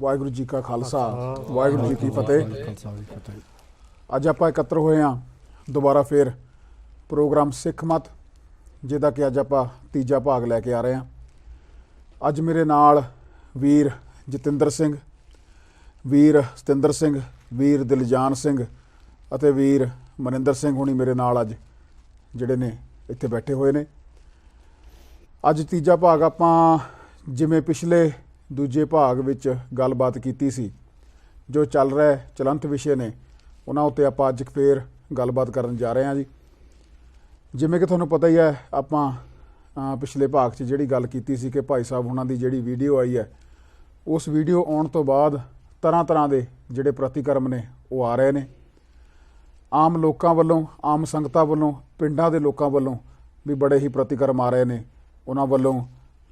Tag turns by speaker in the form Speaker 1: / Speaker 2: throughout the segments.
Speaker 1: ਵਾਹਿਗੁਰੂ ਜੀ ਕਾ ਖਾਲਸਾ ਵਾਹਿਗੁਰੂ ਜੀ ਕੀ ਫਤਿਹ। ਅੱਜ ਆਪਾਂ ਇਕੱਤਰ ਹੋਏ ਹਾਂ ਦੁਬਾਰਾ ਫੇਰ ਪ੍ਰੋਗਰਾਮ ਸਿੱਖ ਮਤ, ਜਿਹਦਾ ਕਿ ਅੱਜ ਆਪਾਂ ਤੀਜਾ ਭਾਗ ਲੈ ਕੇ ਆ ਰਹੇ ਹਾਂ। ਅੱਜ ਮੇਰੇ ਨਾਲ ਵੀਰ ਜਤਿੰਦਰ ਸਿੰਘ, ਵੀਰ ਸਤਿੰਦਰ ਸਿੰਘ, ਵੀਰ ਦਿਲਜਾਨ ਸਿੰਘ ਅਤੇ ਵੀਰ ਮਨਿੰਦਰ ਸਿੰਘ ਹੁਣੀ ਮੇਰੇ ਨਾਲ ਅੱਜ ਜਿਹੜੇ ਨੇ ਇੱਥੇ ਬੈਠੇ ਹੋਏ ਨੇ। ਅੱਜ ਤੀਜਾ ਭਾਗ ਆਪਾਂ ਜਿਵੇਂ ਪਿਛਲੇ ਦੂਜੇ ਭਾਗ ਵਿੱਚ ਗੱਲਬਾਤ ਕੀਤੀ ਸੀ, ਜੋ ਚੱਲ ਰਿਹਾ ਚਲੰਤ ਵਿਸ਼ੇ ਨੇ ਉਹਨਾਂ ਉੱਤੇ ਆਪਾਂ ਅੱਜ ਫੇਰ ਗੱਲਬਾਤ ਕਰਨ ਜਾ ਰਹੇ ਹਾਂ ਜੀ। ਜਿਵੇਂ ਕਿ ਤੁਹਾਨੂੰ ਪਤਾ ਹੀ ਹੈ, ਆਪਾਂ ਪਿਛਲੇ ਭਾਗ 'ਚ ਜਿਹੜੀ ਗੱਲ ਕੀਤੀ ਸੀ ਕਿ ਭਾਈ ਸਾਹਿਬ ਉਹਨਾਂ ਦੀ ਜਿਹੜੀ ਵੀਡੀਓ ਆਈ ਹੈ, ਉਸ ਵੀਡੀਓ ਆਉਣ ਤੋਂ ਬਾਅਦ ਤਰ੍ਹਾਂ ਤਰ੍ਹਾਂ ਦੇ ਜਿਹੜੇ ਪ੍ਰਤੀਕਰਮ ਨੇ ਉਹ ਆ ਰਹੇ ਨੇ। ਆਮ ਲੋਕਾਂ ਵੱਲੋਂ, ਆਮ ਸੰਗਤਾਂ ਵੱਲੋਂ, ਪਿੰਡਾਂ ਦੇ ਲੋਕਾਂ ਵੱਲੋਂ ਵੀ ਬੜੇ ਹੀ ਪ੍ਰਤੀਕਰਮ ਆ ਰਹੇ ਨੇ। ਉਹਨਾਂ ਵੱਲੋਂ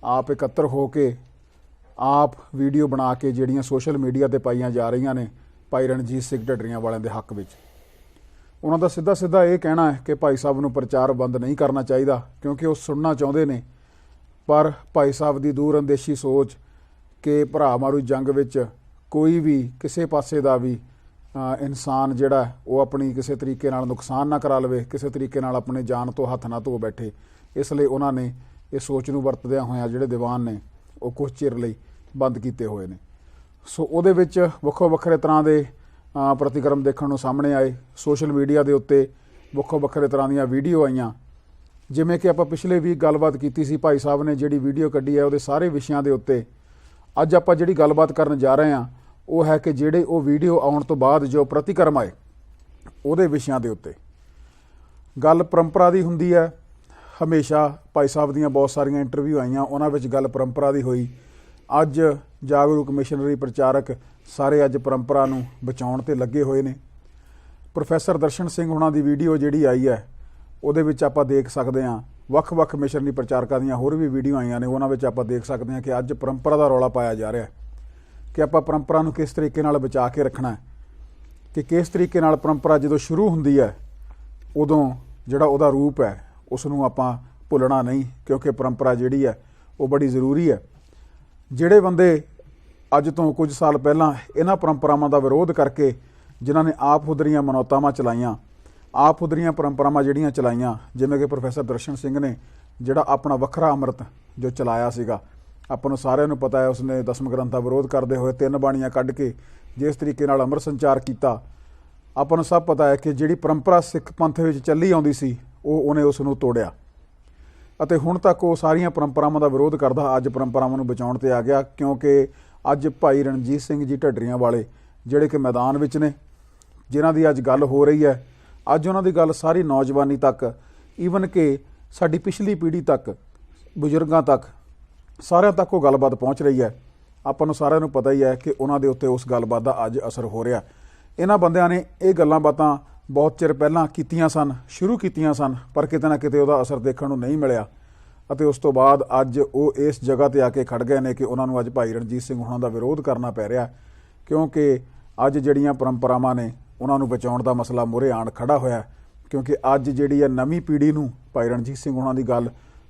Speaker 1: ਆਪ ਇਕੱਤਰ ਹੋ ਕੇ ਆਪ ਵੀਡੀਓ ਬਣਾ ਕੇ ਜਿਹੜੀਆਂ ਸੋਸ਼ਲ ਮੀਡੀਆ 'ਤੇ ਪਾਈਆਂ ਜਾ ਰਹੀਆਂ ਨੇ ਭਾਈ ਰਣਜੀਤ ਸਿੰਘ ਢੱਡਰੀਆਂ ਵਾਲਿਆਂ ਦੇ ਹੱਕ ਵਿੱਚ। ਉਹਨਾਂ ਦਾ ਸਿੱਧਾ ਸਿੱਧਾ ਇਹ ਕਹਿਣਾ ਹੈ ਕਿ ਭਾਈ ਸਾਹਿਬ ਨੂੰ ਪ੍ਰਚਾਰ ਬੰਦ ਨਹੀਂ ਕਰਨਾ ਚਾਹੀਦਾ, ਕਿਉਂਕਿ ਉਹ ਸੁਣਨਾ ਚਾਹੁੰਦੇ ਨੇ। ਪਰ ਭਾਈ ਸਾਹਿਬ ਦੀ ਦੂਰ ਅੰਦੇਸ਼ੀ ਸੋਚ ਕਿ ਭਰਾ ਮਾਰੂ ਜੰਗ ਵਿੱਚ ਕੋਈ ਵੀ ਕਿਸੇ ਪਾਸੇ ਦਾ ਵੀ ਇਨਸਾਨ ਜਿਹੜਾ ਉਹ ਆਪਣੀ ਕਿਸੇ ਤਰੀਕੇ ਨਾਲ ਨੁਕਸਾਨ ਨਾ ਕਰਾ ਲਵੇ, ਕਿਸੇ ਤਰੀਕੇ ਨਾਲ ਆਪਣੇ ਜਾਨ ਤੋਂ ਹੱਥ ਨਾ ਧੋ ਬੈਠੇ। ਇਸ ਲਈ ਉਹਨਾਂ ਨੇ ਇਹ ਸੋਚ ਨੂੰ ਵਰਤਦਿਆਂ ਹੋਇਆਂ ਜਿਹੜੇ ਦੀਵਾਨ ਨੇ ਉਹ ਕੁਝ ਚਿਰ ਲਈ ਬੰਦ ਕੀਤੇ ਹੋਏ ਨੇ। ਸੋ ਉਹਦੇ ਵਿੱਚ ਵੱਖੋ ਵੱਖਰੇ ਤਰ੍ਹਾਂ ਦੇ ਪ੍ਰਤੀਕਰਮ ਦੇਖਣ ਨੂੰ ਸਾਹਮਣੇ ਆਏ। ਸੋਸ਼ਲ ਮੀਡੀਆ ਦੇ ਉੱਤੇ ਵੱਖੋ ਵੱਖਰੇ ਤਰ੍ਹਾਂ ਦੀਆਂ ਵੀਡੀਓ ਆਈਆਂ। ਜਿਵੇਂ ਕਿ ਆਪਾਂ ਪਿਛਲੇ ਵੀ ਗੱਲਬਾਤ ਕੀਤੀ ਸੀ, ਭਾਈ ਸਾਹਿਬ ਨੇ ਜਿਹੜੀ ਵੀਡੀਓ ਕੱਢੀ ਹੈ ਉਹਦੇ ਸਾਰੇ ਵਿਸ਼ਿਆਂ ਦੇ ਉੱਤੇ ਅੱਜ ਆਪਾਂ ਜਿਹੜੀ ਗੱਲਬਾਤ ਕਰਨ ਜਾ ਰਹੇ ਹਾਂ ਉਹ ਹੈ ਕਿ ਜਿਹੜੇ ਉਹ ਵੀਡੀਓ ਆਉਣ ਤੋਂ ਬਾਅਦ ਜੋ ਪ੍ਰਤੀਕਰਮ ਆਏ ਉਹਦੇ ਵਿਸ਼ਿਆਂ ਦੇ ਉੱਤੇ। ਗੱਲ ਪਰੰਪਰਾ ਦੀ ਹੁੰਦੀ ਹੈ। ਹਮੇਸ਼ਾ ਭਾਈ ਸਾਹਿਬ ਦੀਆਂ ਬਹੁਤ ਸਾਰੀਆਂ ਇੰਟਰਵਿਊ ਆਈਆਂ, ਉਹਨਾਂ ਵਿੱਚ ਗੱਲ ਪਰੰਪਰਾ ਦੀ ਹੋਈ। ਅੱਜ ਜਾਗਰੂਕ ਮਿਸ਼ਨਰੀ ਪ੍ਰਚਾਰਕ ਸਾਰੇ ਅੱਜ ਪਰੰਪਰਾ ਨੂੰ ਬਚਾਉਣ 'ਤੇ ਲੱਗੇ ਹੋਏ ਨੇ। ਪ੍ਰੋਫੈਸਰ ਦਰਸ਼ਨ ਸਿੰਘ ਹੁਣਾਂ ਦੀ ਵੀਡੀਓ ਜਿਹੜੀ ਆਈ ਹੈ ਉਹਦੇ ਵਿੱਚ ਆਪਾਂ ਦੇਖ ਸਕਦੇ ਹਾਂ, ਵੱਖ-ਵੱਖ ਮਿਸ਼ਨਰੀ ਪ੍ਰਚਾਰਕਾਂ ਦੀਆਂ ਹੋਰ ਵੀ ਵੀਡੀਓ ਆਈਆਂ ਨੇ, ਉਹਨਾਂ ਵਿੱਚ ਆਪਾਂ ਦੇਖ ਸਕਦੇ ਹਾਂ ਕਿ ਅੱਜ ਪਰੰਪਰਾ ਦਾ ਰੌਲਾ ਪਾਇਆ ਜਾ ਰਿਹਾ ਕਿ ਆਪਾਂ ਪਰੰਪਰਾ ਨੂੰ ਕਿਸ ਤਰੀਕੇ ਨਾਲ ਬਚਾ ਕੇ ਰੱਖਣਾ ਹੈ, ਕਿ ਕਿਸ ਤਰੀਕੇ ਨਾਲ ਪਰੰਪਰਾ ਜਦੋਂ ਸ਼ੁਰੂ ਹੁੰਦੀ ਹੈ ਉਦੋਂ ਜਿਹੜਾ ਉਹਦਾ ਰੂਪ ਹੈ ਉਸ ਨੂੰ ਆਪਾਂ ਭੁੱਲਣਾ ਨਹੀਂ, ਕਿਉਂਕਿ ਪਰੰਪਰਾ ਜਿਹੜੀ ਹੈ ਉਹ ਬੜੀ ਜ਼ਰੂਰੀ ਹੈ। ਜਿਹੜੇ ਬੰਦੇ ਅੱਜ ਤੋਂ ਕੁਝ ਸਾਲ ਪਹਿਲਾਂ ਇਹਨਾਂ ਪਰੰਪਰਾਵਾਂ ਦਾ ਵਿਰੋਧ ਕਰਕੇ ਜਿਨ੍ਹਾਂ ਨੇ ਆਪ ਹੁਦਰੀਆਂ ਮਨੌਤਾਵਾਂ ਚਲਾਈਆਂ, ਆਪ ਹੁਦਰੀਆਂ ਪਰੰਪਰਾਵਾਂ ਜਿਹੜੀਆਂ ਚਲਾਈਆਂ, ਜਿਵੇਂ ਕਿ ਪ੍ਰੋਫੈਸਰ ਦਰਸ਼ਨ ਸਿੰਘ ਨੇ ਜਿਹੜਾ ਆਪਣਾ ਵੱਖਰਾ ਅੰਮ੍ਰਿਤ ਜੋ ਚਲਾਇਆ ਸੀਗਾ, ਆਪਾਂ ਨੂੰ ਸਾਰਿਆਂ ਨੂੰ ਪਤਾ ਹੈ ਉਸਨੇ ਦਸਮ ਗ੍ਰੰਥ ਦਾ ਵਿਰੋਧ ਕਰਦੇ ਹੋਏ 3 ਬਾਣੀਆਂ ਕੱਢ ਕੇ ਜਿਸ ਤਰੀਕੇ ਨਾਲ ਅੰਮ੍ਰਿਤ ਸੰਚਾਰ ਕੀਤਾ। ਆਪਾਂ ਨੂੰ ਸਭ ਪਤਾ ਹੈ ਕਿ ਜਿਹੜੀ ਪਰੰਪਰਾ ਸਿੱਖ ਪੰਥ ਵਿੱਚ ਚੱਲੀ ਆਉਂਦੀ ਸੀ ਉਹਨੇ ਉਸ ਨੂੰ ਤੋੜਿਆ ਅਤੇ ਹੁਣ ਤੱਕ ਉਹ ਸਾਰੀਆਂ ਪਰੰਪਰਾਵਾਂ ਦਾ ਵਿਰੋਧ ਕਰਦਾ ਅੱਜ ਪਰੰਪਰਾਵਾਂ ਨੂੰ ਬਚਾਉਣ 'ਤੇ ਆ ਗਿਆ। ਕਿਉਂਕਿ ਅੱਜ ਭਾਈ ਰਣਜੀਤ ਸਿੰਘ ਜੀ ਢੱਡਰੀਆਂ ਵਾਲੇ ਜਿਹੜੇ ਕਿ ਮੈਦਾਨ ਵਿੱਚ ਨੇ, ਜਿਨ੍ਹਾਂ ਦੀ ਅੱਜ ਗੱਲ ਹੋ ਰਹੀ ਹੈ, ਅੱਜ ਉਹਨਾਂ ਦੀ ਗੱਲ ਸਾਰੀ ਨੌਜਵਾਨੀ ਤੱਕ, ਈਵਨ ਕਿ ਸਾਡੀ ਪਿਛਲੀ ਪੀੜ੍ਹੀ ਤੱਕ, ਬਜ਼ੁਰਗਾਂ ਤੱਕ, ਸਾਰਿਆਂ ਤੱਕ ਉਹ ਗੱਲਬਾਤ ਪਹੁੰਚ ਰਹੀ ਹੈ। ਆਪਾਂ ਨੂੰ ਸਾਰਿਆਂ ਨੂੰ ਪਤਾ ਹੀ ਹੈ ਕਿ ਉਹਨਾਂ ਦੇ ਉੱਤੇ ਉਸ ਗੱਲਬਾਤ ਦਾ ਅੱਜ ਅਸਰ ਹੋ ਰਿਹਾ। ਇਹਨਾਂ ਬੰਦਿਆਂ ਨੇ ਇਹ ਗੱਲਾਂ ਬਾਤਾਂ ਬਹੁਤ ਚਿਰ ਪਹਿਲਾਂ ਕੀਤੀਆਂ ਸਨ, ਸ਼ੁਰੂ ਕੀਤੀਆਂ ਸਨ, ਪਰ ਕਿਤੇ ਨਾ ਕਿਤੇ ਉਹਦਾ ਅਸਰ ਦੇਖਣ ਨੂੰ ਨਹੀਂ ਮਿਲਿਆ ਅਤੇ ਉਸ ਤੋਂ ਬਾਅਦ ਅੱਜ ਉਹ ਇਸ ਜਗ੍ਹਾ 'ਤੇ ਆ ਕੇ ਖੜ ਗਏ ਨੇ ਕਿ ਉਹਨਾਂ ਨੂੰ ਅੱਜ ਭਾਈ ਰਣਜੀਤ ਸਿੰਘ ਹੁਣਾਂ ਦਾ ਵਿਰੋਧ ਕਰਨਾ ਪੈ ਰਿਹਾ, ਕਿਉਂਕਿ ਅੱਜ ਜਿਹੜੀਆਂ ਪਰੰਪਰਾਵਾਂ ਨੇ ਉਹਨਾਂ ਨੂੰ ਬਚਾਉਣ ਦਾ ਮਸਲਾ ਮੂਹਰੇ ਆਣ ਖੜਾ ਹੋਇਆ। ਕਿਉਂਕਿ ਅੱਜ ਜਿਹੜੀ ਹੈ ਨਵੀਂ ਪੀੜ੍ਹੀ ਨੂੰ ਭਾਈ ਰਣਜੀਤ ਸਿੰਘ ਹੁਣਾਂ ਦੀ ਗੱਲ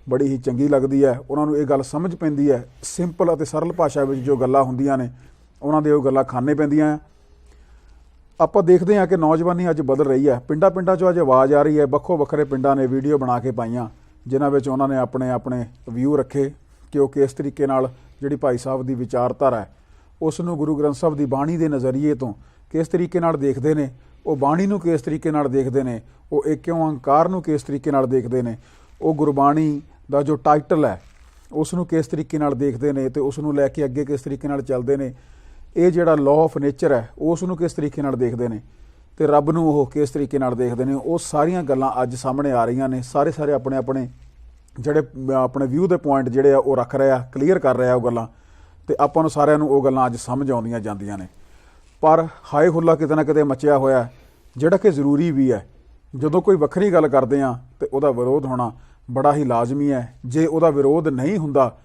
Speaker 1: ਬੜੀ ਹੀ ਚੰਗੀ ਲੱਗਦੀ ਹੈ, ਉਹਨਾਂ ਨੂੰ ਇਹ ਗੱਲ ਸਮਝ ਪੈਂਦੀ ਹੈ। ਸਿੰਪਲ ਅਤੇ ਸਰਲ ਭਾਸ਼ਾ ਵਿੱਚ ਜੋ ਗੱਲਾਂ ਹੁੰਦੀਆਂ ਨੇ ਉਹਨਾਂ ਦੇ ਉਹ ਗੱਲਾਂ ਖਾਣੇ ਪੈਂਦੀਆਂ। ਆਪਾਂ ਦੇਖਦੇ ਹਾਂ ਕਿ ਨੌਜਵਾਨੀ ਅੱਜ ਬਦਲ ਰਹੀ ਹੈ। ਪਿੰਡਾਂ ਪਿੰਡਾਂ 'ਚੋਂ ਅੱਜ ਆਵਾਜ਼ ਆ ਰਹੀ ਹੈ, ਵੱਖੋ ਵੱਖਰੇ ਪਿੰਡਾਂ ਨੇ ਵੀਡੀਓ ਬਣਾ ਕੇ ਪਾਈਆਂ ਜਿਨ੍ਹਾਂ ਵਿੱਚ ਉਹਨਾਂ ਨੇ ਆਪਣੇ ਆਪਣੇ ਵਿਊ ਰੱਖੇ ਕਿ ਉਹ ਕਿਸ ਤਰੀਕੇ ਨਾਲ ਜਿਹੜੀ ਭਾਈ ਸਾਹਿਬ ਦੀ ਵਿਚਾਰਧਾਰਾ ਹੈ ਉਸ ਨੂੰ ਗੁਰੂ ਗ੍ਰੰਥ ਸਾਹਿਬ ਦੀ ਬਾਣੀ ਦੇ ਨਜ਼ਰੀਏ ਤੋਂ ਕਿਸ ਤਰੀਕੇ ਨਾਲ ਦੇਖਦੇ ਨੇ, ਉਹ ਬਾਣੀ ਨੂੰ ਕਿਸ ਤਰੀਕੇ ਨਾਲ ਦੇਖਦੇ ਨੇ, ਉਹ ਏਕ ਓਂਕਾਰ ਨੂੰ ਕਿਸ ਤਰੀਕੇ ਨਾਲ ਦੇਖਦੇ ਨੇ, ਉਹ ਗੁਰਬਾਣੀ ਦਾ ਜੋ ਟਾਈਟਲ ਹੈ ਉਸ ਨੂੰ ਕਿਸ ਤਰੀਕੇ ਨਾਲ ਦੇਖਦੇ ਨੇ ਅਤੇ ਉਸ ਨੂੰ ਲੈ ਕੇ ਅੱਗੇ ਕਿਸ ਤਰੀਕੇ ਨਾਲ ਚੱਲਦੇ ਨੇ। ਇਹ ਜਿਹੜਾ ਲਾਅ ਆਫ ਨੇਚਰ ਹੈ ਉਸ ਨੂੰ ਕਿਸ ਤਰੀਕੇ ਨਾਲ ਦੇਖਦੇ ਨੇ ਅਤੇ ਰੱਬ ਨੂੰ ਉਹ ਕਿਸ ਤਰੀਕੇ ਨਾਲ ਦੇਖਦੇ ਨੇ। ਉਹ ਸਾਰੀਆਂ ਗੱਲਾਂ ਅੱਜ ਸਾਹਮਣੇ ਆ ਰਹੀਆਂ ਨੇ। ਸਾਰੇ ਆਪਣੇ ਆਪਣੇ ਜਿਹੜੇ ਆਪਣੇ ਵਿਊ ਦੇ ਪੁਆਇੰਟ ਜਿਹੜੇ ਆ ਉਹ ਰੱਖ ਰਹੇ ਆ, ਕਲੀਅਰ ਕਰ ਰਹੇ ਆ ਉਹ ਗੱਲਾਂ, ਅਤੇ ਆਪਾਂ ਨੂੰ ਸਾਰਿਆਂ ਨੂੰ ਉਹ ਗੱਲਾਂ ਅੱਜ ਸਮਝ ਆਉਂਦੀਆਂ ਜਾਂਦੀਆਂ ਨੇ। ਪਰ ਹਾਏ ਹੁੱਲਾ ਕਿਤੇ ਨਾ ਕਿਤੇ ਮਚਿਆ ਹੋਇਆ, ਜਿਹੜਾ ਕਿ ਜ਼ਰੂਰੀ ਵੀ ਹੈ। ਜਦੋਂ ਕੋਈ ਵੱਖਰੀ ਗੱਲ ਕਰਦੇ ਹਾਂ ਤਾਂ ਉਹਦਾ ਵਿਰੋਧ ਹੋਣਾ ਬੜਾ ਹੀ ਲਾਜ਼ਮੀ ਹੈ। ਜੇ ਉਹਦਾ ਵਿਰੋਧ ਨਹੀਂ ਹੁੰਦਾ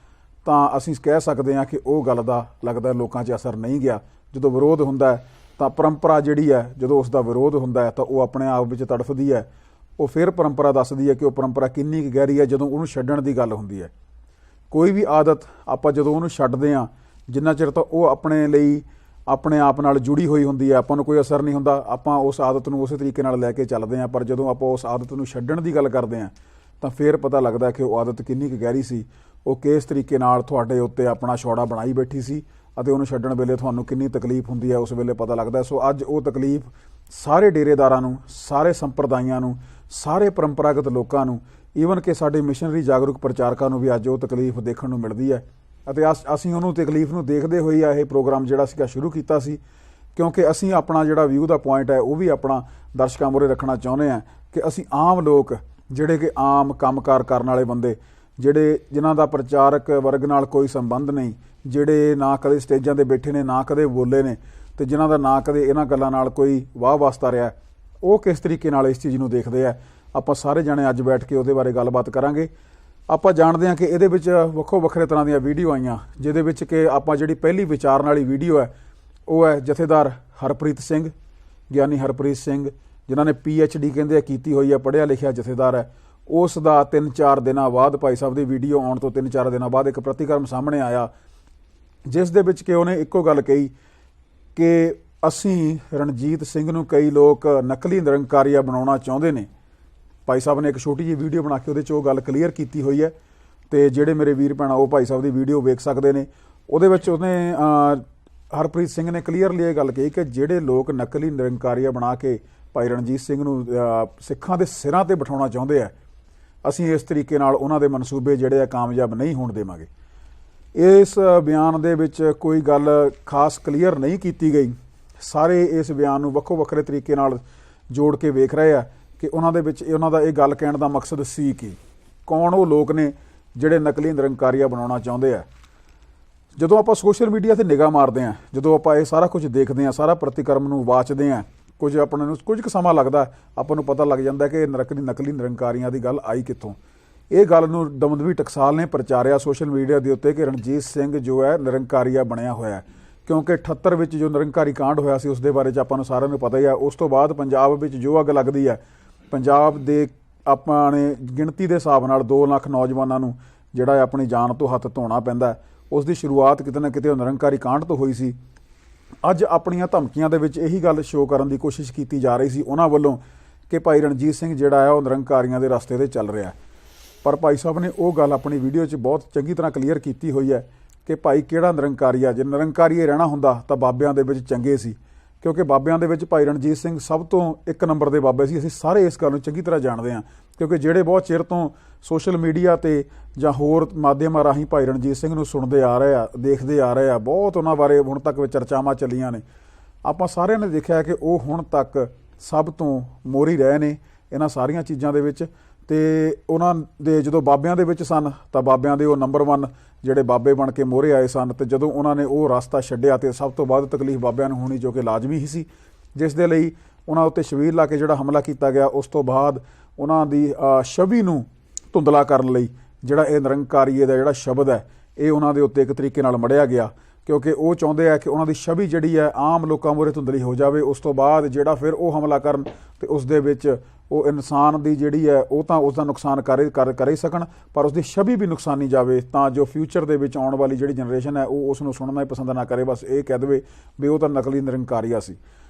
Speaker 1: ਤਾਂ ਅਸੀਂ ਕਹਿ ਸਕਦੇ ਹਾਂ ਕਿ ਉਹ ਗੱਲ ਦਾ ਲੱਗਦਾ ਲੋਕਾਂ 'ਚ ਅਸਰ ਨਹੀਂ ਗਿਆ। ਜਦੋਂ ਵਿਰੋਧ ਹੁੰਦਾ ਹੈ ਤਾਂ ਪਰੰਪਰਾ ਜਿਹੜੀ ਹੈ, ਜਦੋਂ ਉਸ ਦਾ ਵਿਰੋਧ ਹੁੰਦਾ ਹੈ ਤਾਂ ਉਹ ਆਪਣੇ ਆਪ ਵਿੱਚ ਤੜਫਦੀ ਹੈ। ਉਹ ਫਿਰ ਪਰੰਪਰਾ ਦੱਸਦੀ ਹੈ ਕਿ ਉਹ ਪਰੰਪਰਾ ਕਿੰਨੀ ਕੁ ਗਹਿਰੀ ਹੈ ਜਦੋਂ ਉਹਨੂੰ ਛੱਡਣ ਦੀ ਗੱਲ ਹੁੰਦੀ ਹੈ। ਕੋਈ ਵੀ ਆਦਤ ਆਪਾਂ ਜਦੋਂ ਉਹਨੂੰ ਛੱਡਦੇ ਹਾਂ ਜਿੰਨਾ ਚਿਰ ਤਾਂ ਉਹ ਆਪਣੇ ਲਈ ਆਪਣੇ ਆਪ ਨਾਲ ਜੁੜੀ ਹੋਈ ਹੁੰਦੀ ਹੈ ਆਪਾਂ ਨੂੰ ਕੋਈ ਅਸਰ ਨਹੀਂ ਹੁੰਦਾ, ਆਪਾਂ ਉਸ ਆਦਤ ਨੂੰ ਉਸੇ ਤਰੀਕੇ ਨਾਲ ਲੈ ਕੇ ਚੱਲਦੇ ਹਾਂ। ਪਰ ਜਦੋਂ ਆਪਾਂ ਉਸ ਆਦਤ ਨੂੰ ਛੱਡਣ ਦੀ ਗੱਲ ਕਰਦੇ ਹਾਂ ਤਾਂ ਫਿਰ ਪਤਾ ਲੱਗਦਾ ਕਿ ਉਹ ਆਦਤ ਕਿੰਨੀ ਕੁ ਗਹਿਰੀ ਸੀ, ਉਹ ਕਿਸ ਤਰੀਕੇ ਨਾਲ ਤੁਹਾਡੇ ਉੱਤੇ ਆਪਣਾ ਛੋੜਾ ਬਣਾਈ ਬੈਠੀ ਸੀ ਅਤੇ ਉਹਨੂੰ ਛੱਡਣ ਵੇਲੇ ਤੁਹਾਨੂੰ ਕਿੰਨੀ ਤਕਲੀਫ ਹੁੰਦੀ ਹੈ ਉਸ ਵੇਲੇ ਪਤਾ ਲੱਗਦਾ। ਸੋ ਅੱਜ ਉਹ ਤਕਲੀਫ ਸਾਰੇ ਡੇਰੇਦਾਰਾਂ ਨੂੰ, ਸਾਰੇ ਸੰਪਰਦਾਇਆਂ ਨੂੰ, ਸਾਰੇ ਪਰੰਪਰਾਗਤ ਲੋਕਾਂ ਨੂੰ, ਈਵਨ ਕਿ ਸਾਡੇ ਮਿਸ਼ਨਰੀ ਜਾਗਰੂਕ ਪ੍ਰਚਾਰਕਾਂ ਨੂੰ ਵੀ ਅੱਜ ਉਹ ਤਕਲੀਫ ਦੇਖਣ ਨੂੰ ਮਿਲਦੀ ਹੈ। ਅਤੇ ਅਸੀਂ ਉਹਨੂੰ ਤਕਲੀਫ ਨੂੰ ਦੇਖਦੇ ਹੋਏ ਇਹ ਪ੍ਰੋਗਰਾਮ ਜਿਹੜਾ ਸੀਗਾ ਸ਼ੁਰੂ ਕੀਤਾ ਸੀ, ਕਿਉਂਕਿ ਅਸੀਂ ਆਪਣਾ ਜਿਹੜਾ ਵਿਊ ਦਾ ਪੁਆਇੰਟ ਹੈ ਉਹ ਵੀ ਆਪਣਾ ਦਰਸ਼ਕਾਂ ਮੂਹਰੇ ਰੱਖਣਾ ਚਾਹੁੰਦੇ ਹਾਂ ਕਿ ਅਸੀਂ ਆਮ ਲੋਕ ਜਿਹੜੇ ਕਿ ਆਮ ਕੰਮਕਾਰ ਕਰਨ ਵਾਲੇ ਬੰਦੇ, ਜਿਹੜੇ ਜਿਨ੍ਹਾਂ ਦਾ ਪ੍ਰਚਾਰਕ ਵਰਗ ਨਾਲ ਕੋਈ ਸੰਬੰਧ ਨਹੀਂ, ਜਿਹੜੇ ਨਾ ਕਦੇ ਸਟੇਜਾਂ 'ਤੇ ਬੈਠੇ ਨੇ, ਨਾ ਕਦੇ ਬੋਲੇ ਨੇ, ਅਤੇ ਜਿਨ੍ਹਾਂ ਦਾ ਨਾ ਕਦੇ ਇਹਨਾਂ ਗੱਲਾਂ ਨਾਲ ਕੋਈ ਵਾਹ ਵਾਸਤਾ ਰਿਹਾ, ਉਹ ਕਿਸ ਤਰੀਕੇ ਨਾਲ ਇਸ ਚੀਜ਼ ਨੂੰ ਦੇਖਦੇ ਆ। ਆਪਾਂ ਸਾਰੇ ਜਣੇ ਅੱਜ ਬੈਠ ਕੇ ਉਹਦੇ ਬਾਰੇ ਗੱਲਬਾਤ ਕਰਾਂਗੇ। ਆਪਾਂ ਜਾਣਦੇ ਹਾਂ ਕਿ ਇਹਦੇ ਵਿੱਚ ਵੱਖੋ ਵੱਖਰੇ ਤਰ੍ਹਾਂ ਦੀਆਂ ਵੀਡੀਓ ਆਈਆਂ, ਜਿਹਦੇ ਵਿੱਚ ਕਿ ਆਪਾਂ ਜਿਹੜੀ ਪਹਿਲੀ ਵਿਚਾਰਨ ਵਾਲੀ ਵੀਡੀਓ ਹੈ ਉਹ ਹੈ ਜਥੇਦਾਰ ਹਰਪ੍ਰੀਤ ਸਿੰਘ, ਗਿਆਨੀ ਹਰਪ੍ਰੀਤ ਸਿੰਘ, ਜਿਨ੍ਹਾਂ ਨੇ PhD ਕਹਿੰਦੇ ਆ ਕੀਤੀ ਹੋਈ ਹੈ, ਪੜ੍ਹਿਆ ਲਿਖਿਆ ਜਥੇਦਾਰ ਹੈ। ਉਸ ਦਾ 3-4 ਦਿਨਾਂ ਬਾਅਦ ਭਾਈ ਸਾਹਿਬ ਦੀ ਵੀਡੀਓ ਆਉਣ ਤੋਂ 3-4 ਦਿਨਾਂ ਬਾਅਦ ਇੱਕ ਪ੍ਰਤੀਕਰਮ ਸਾਹਮਣੇ ਆਇਆ, ਜਿਸ ਦੇ ਵਿੱਚ ਕਿ ਉਹਨੇ ਇੱਕੋ ਗੱਲ ਕਹੀ ਕਿ ਅਸੀਂ ਰਣਜੀਤ ਸਿੰਘ ਨੂੰ ਕਈ ਲੋਕ ਨਕਲੀ ਨਿਰੰਕਾਰੀਆ ਬਣਾਉਣਾ ਚਾਹੁੰਦੇ ਨੇ। ਭਾਈ ਸਾਹਿਬ ਨੇ ਇੱਕ ਛੋਟੀ ਜਿਹੀ ਵੀਡੀਓ ਬਣਾ ਕੇ ਉਹਦੇ 'ਚ ਉਹ ਗੱਲ ਕਲੀਅਰ ਕੀਤੀ ਹੋਈ ਹੈ, ਅਤੇ ਜਿਹੜੇ ਮੇਰੇ ਵੀਰ ਭੈਣਾਂ ਉਹ ਭਾਈ ਸਾਹਿਬ ਦੀ ਵੀਡੀਓ ਵੇਖ ਸਕਦੇ ਨੇ। ਉਹਦੇ ਵਿੱਚ ਉਹਨੇ ਹਰਪ੍ਰੀਤ ਸਿੰਘ ਨੇ ਕਲੀਅਰਲੀ ਇਹ ਗੱਲ ਕਹੀ ਕਿ ਜਿਹੜੇ ਲੋਕ ਨਕਲੀ ਨਿਰੰਕਾਰੀਆ ਬਣਾ ਕੇ ਭਾਈ ਰਣਜੀਤ ਸਿੰਘ ਨੂੰ ਸਿੱਖਾਂ ਦੇ ਸਿਰਾਂ 'ਤੇ ਬਿਠਾਉਣਾ ਚਾਹੁੰਦੇ ਆ, ਅਸੀਂ ਇਸ ਤਰੀਕੇ ਨਾਲ ਉਹਨਾਂ ਦੇ ਮਨਸੂਬੇ ਜਿਹੜੇ ਆ ਕਾਮਯਾਬ ਨਹੀਂ ਹੋਣ ਦੇਵਾਂਗੇ। ਇਸ ਬਿਆਨ ਦੇ ਵਿੱਚ ਕੋਈ ਗੱਲ ਖਾਸ ਕਲੀਅਰ ਨਹੀਂ ਕੀਤੀ ਗਈ। ਸਾਰੇ ਇਸ ਬਿਆਨ ਨੂੰ ਵੱਖੋ ਵੱਖਰੇ ਤਰੀਕੇ ਨਾਲ ਜੋੜ ਕੇ ਵੇਖ ਰਹੇ ਆ ਕਿ ਉਹਨਾਂ ਦੇ ਵਿੱਚ ਉਹਨਾਂ ਦਾ ਇਹ ਗੱਲ ਕਹਿਣ ਦਾ ਮਕਸਦ ਸੀ ਕਿ ਕੌਣ ਉਹ ਲੋਕ ਨੇ ਜਿਹੜੇ ਨਕਲੀ ਨਿਰੰਕਾਰੀਆ ਬਣਾਉਣਾ ਚਾਹੁੰਦੇ ਆ। ਜਦੋਂ ਆਪਾਂ ਸੋਸ਼ਲ ਮੀਡੀਆ 'ਤੇ ਨਿਗਾਹ ਮਾਰਦੇ ਹਾਂ, ਜਦੋਂ ਆਪਾਂ ਇਹ ਸਾਰਾ ਕੁਝ ਦੇਖਦੇ ਹਾਂ, ਸਾਰਾ ਪ੍ਰਤੀਕਰਮ ਨੂੰ ਵਾਚਦੇ ਹਾਂ, ਕੁਝ ਆਪਣੇ ਨੂੰ ਕੁਝ ਕੁ ਸਮਾਂ ਲੱਗਦਾ, ਆਪਾਂ ਨੂੰ ਪਤਾ ਲੱਗ ਜਾਂਦਾ ਕਿ ਨਕਲੀ ਨਿਰੰਕਾਰੀਆਂ ਦੀ ਗੱਲ ਆਈ ਕਿੱਥੋਂ। ਇਹ ਗੱਲ ਨੂੰ ਦਮਦਮੀ ਟਕਸਾਲ ਨੇ ਪ੍ਰਚਾਰਿਆ ਸੋਸ਼ਲ ਮੀਡੀਆ ਦੇ ਉੱਤੇ ਕਿ ਰਣਜੀਤ ਸਿੰਘ ਜੋ ਹੈ ਨਿਰੰਕਾਰੀਆ ਬਣਿਆ ਹੋਇਆ, ਕਿਉਂਕਿ 78 ਵਿੱਚ ਜੋ ਨਿਰੰਕਾਰੀ ਕਾਂਡ ਹੋਇਆ ਸੀ ਉਸ ਦੇ ਬਾਰੇ 'ਚ ਆਪਾਂ ਨੂੰ ਸਾਰਿਆਂ ਨੂੰ ਪਤਾ ਹੀ ਆ। ਉਸ ਤੋਂ ਬਾਅਦ ਪੰਜਾਬ ਵਿੱਚ ਜੋ ਅੱਗ ਲੱਗਦੀ ਹੈ, ਪੰਜਾਬ ਦੇ ਆਪਾਂ ਨੇ ਗਿਣਤੀ ਦੇ ਹਿਸਾਬ ਨਾਲ 2 ਲੱਖ ਨੌਜਵਾਨਾਂ ਨੂੰ ਜਿਹੜਾ ਆਪਣੀ ਜਾਨ ਤੋਂ ਹੱਥ ਧੋਣਾ ਪੈਂਦਾ, ਉਸ ਦੀ ਸ਼ੁਰੂਆਤ ਕਿਤੇ ਨਾ ਕਿਤੇ ਨਿਰੰਕਾਰੀ ਕਾਂਡ ਤੋਂ ਹੋਈ ਸੀ। ਅੱਜ ਆਪਣੀਆਂ ਧਮਕੀਆਂ ਦੇ ਵਿੱਚ ਇਹੀ ਗੱਲ ਸ਼ੋਅ ਕਰਨ ਦੀ ਕੋਸ਼ਿਸ਼ ਕੀਤੀ ਜਾ ਰਹੀ ਸੀ ਉਹਨਾਂ ਵੱਲੋਂ ਕਿ ਭਾਈ ਰਣਜੀਤ ਸਿੰਘ ਜਿਹੜਾ ਹੈ ਉਹ ਨਿਰੰਕਾਰੀਆਂ ਦੇ ਰਸਤੇ 'ਤੇ ਚੱਲ ਰਿਹਾ। ਪਰ ਭਾਈ ਸਾਹਿਬ ਨੇ ਉਹ ਗੱਲ ਆਪਣੀ ਵੀਡੀਓ 'ਚ ਬਹੁਤ ਚੰਗੀ ਤਰ੍ਹਾਂ ਕਲੀਅਰ ਕੀਤੀ ਹੋਈ ਹੈ ਕਿ ਭਾਈ ਕਿਹੜਾ ਨਿਰੰਕਾਰੀਆ, ਜੇ ਨਿਰੰਕਾਰੀਏ ਰਹਿਣਾ ਹੁੰਦਾ ਤਾਂ ਬਾਬਿਆਂ ਦੇ ਵਿੱਚ ਚੰਗੇ ਸੀ, ਕਿਉਂਕਿ ਬਾਬਿਆਂ ਦੇ ਵਿੱਚ ਭਾਈ ਰਣਜੀਤ ਸਿੰਘ ਸਭ ਤੋਂ 1 ਨੰਬਰ ਦੇ ਬਾਬੇ ਸੀ। ਅਸੀਂ ਸਾਰੇ ਇਸ ਗੱਲ ਨੂੰ ਚੰਗੀ ਤਰ੍ਹਾਂ ਜਾਣਦੇ ਹਾਂ, ਕਿਉਂਕਿ ਜਿਹੜੇ ਬਹੁਤ ਚਿਰ ਤੋਂ ਸੋਸ਼ਲ ਮੀਡੀਆ 'ਤੇ ਜਾਂ ਹੋਰ ਮਾਧਿਅਮਾਂ ਰਾਹੀਂ ਭਾਈ ਰਣਜੀਤ ਸਿੰਘ ਨੂੰ ਸੁਣਦੇ ਆ ਰਹੇ ਆ, ਦੇਖਦੇ ਆ ਰਹੇ ਆ, ਬਹੁਤ ਉਹਨਾਂ ਬਾਰੇ ਹੁਣ ਤੱਕ ਚਰਚਾਵਾਂ ਚੱਲੀਆਂ ਨੇ। ਆਪਾਂ ਸਾਰਿਆਂ ਨੇ ਦੇਖਿਆ ਕਿ ਉਹ ਹੁਣ ਤੱਕ ਸਭ ਤੋਂ ਮੋਹਰੀ ਰਹੇ ਨੇ ਇਹਨਾਂ ਸਾਰੀਆਂ ਚੀਜ਼ਾਂ ਦੇ ਵਿੱਚ। ਅਤੇ ਉਹਨਾਂ ਦੇ ਜਦੋਂ ਬਾਬਿਆਂ ਦੇ ਵਿੱਚ ਸਨ ਤਾਂ ਬਾਬਿਆਂ ਦੇ ਉਹ ਨੰਬਰ 1 ਜਿਹੜੇ ਬਾਬੇ ਬਣ ਕੇ ਮੋਹਰੇ ਆਏ ਸਨ, ਅਤੇ ਜਦੋਂ ਉਹਨਾਂ ਨੇ ਉਹ ਰਸਤਾ ਛੱਡਿਆ ਤਾਂ ਸਭ ਤੋਂ ਵੱਧ ਤਕਲੀਫ ਬਾਬਿਆਂ ਨੂੰ ਹੋਣੀ, ਜੋ ਕਿ ਲਾਜ਼ਮੀ ਹੀ ਸੀ, ਜਿਸ ਦੇ ਲਈ ਉਹਨਾਂ ਉੱਤੇ ਸ਼ਬੀਰ ਲਾ ਕੇ ਜਿਹੜਾ ਹਮਲਾ ਕੀਤਾ ਗਿਆ। ਉਸ ਤੋਂ ਬਾਅਦ ਉਹਨਾਂ ਦੀ ਛਵੀ ਨੂੰ ਧੁੰਦਲਾ ਕਰਨ ਲਈ ਜਿਹੜਾ ਇਹ ਨਿਰੰਕਾਰੀਏ ਦਾ ਜਿਹੜਾ ਸ਼ਬਦ ਹੈ ਇਹ ਉਹਨਾਂ ਦੇ ਉੱਤੇ ਇੱਕ ਤਰੀਕੇ ਨਾਲ ਮੜਿਆ ਗਿਆ, ਕਿਉਂਕਿ ਉਹ ਚਾਹੁੰਦੇ ਆ ਕਿ ਉਹਨਾਂ ਦੀ ਛਵੀ ਜਿਹੜੀ ਹੈ ਆਮ ਲੋਕਾਂ ਮੂਹਰੇ ਧੁੰਦਲੀ ਹੋ ਜਾਵੇ। ਉਸ ਤੋਂ ਬਾਅਦ ਜਿਹੜਾ ਫਿਰ ਉਹ ਹਮਲਾ ਕਰਨ ਅਤੇ ਉਸ ਦੇ ਵਿੱਚ ਉਹ ਇਨਸਾਨ ਦੀ ਜਿਹੜੀ ਹੈ ਉਹ ਤਾਂ ਉਸਦਾ ਨੁਕਸਾਨ ਕਰ ਹੀ ਸਕਣ, ਪਰ ਉਸਦੀ ਛਵੀ ਵੀ ਨੁਕਸਾਨੀ ਜਾਵੇ, ਤਾਂ ਜੋ ਫਿਊਚਰ ਦੇ ਵਿੱਚ ਆਉਣ ਵਾਲੀ ਜਿਹੜੀ ਜਨਰੇਸ਼ਨ ਹੈ ਉਹ ਉਸ ਨੂੰ ਸੁਣਨਾ ਹੀ ਪਸੰਦ ਨਾ ਕਰੇ, ਬਸ ਇਹ ਕਹਿ ਦੇਵੇ ਵੀ ਉਹ ਤਾਂ ਨਕਲੀ ਨਿਰੰਕਾਰੀਆ ਸੀ।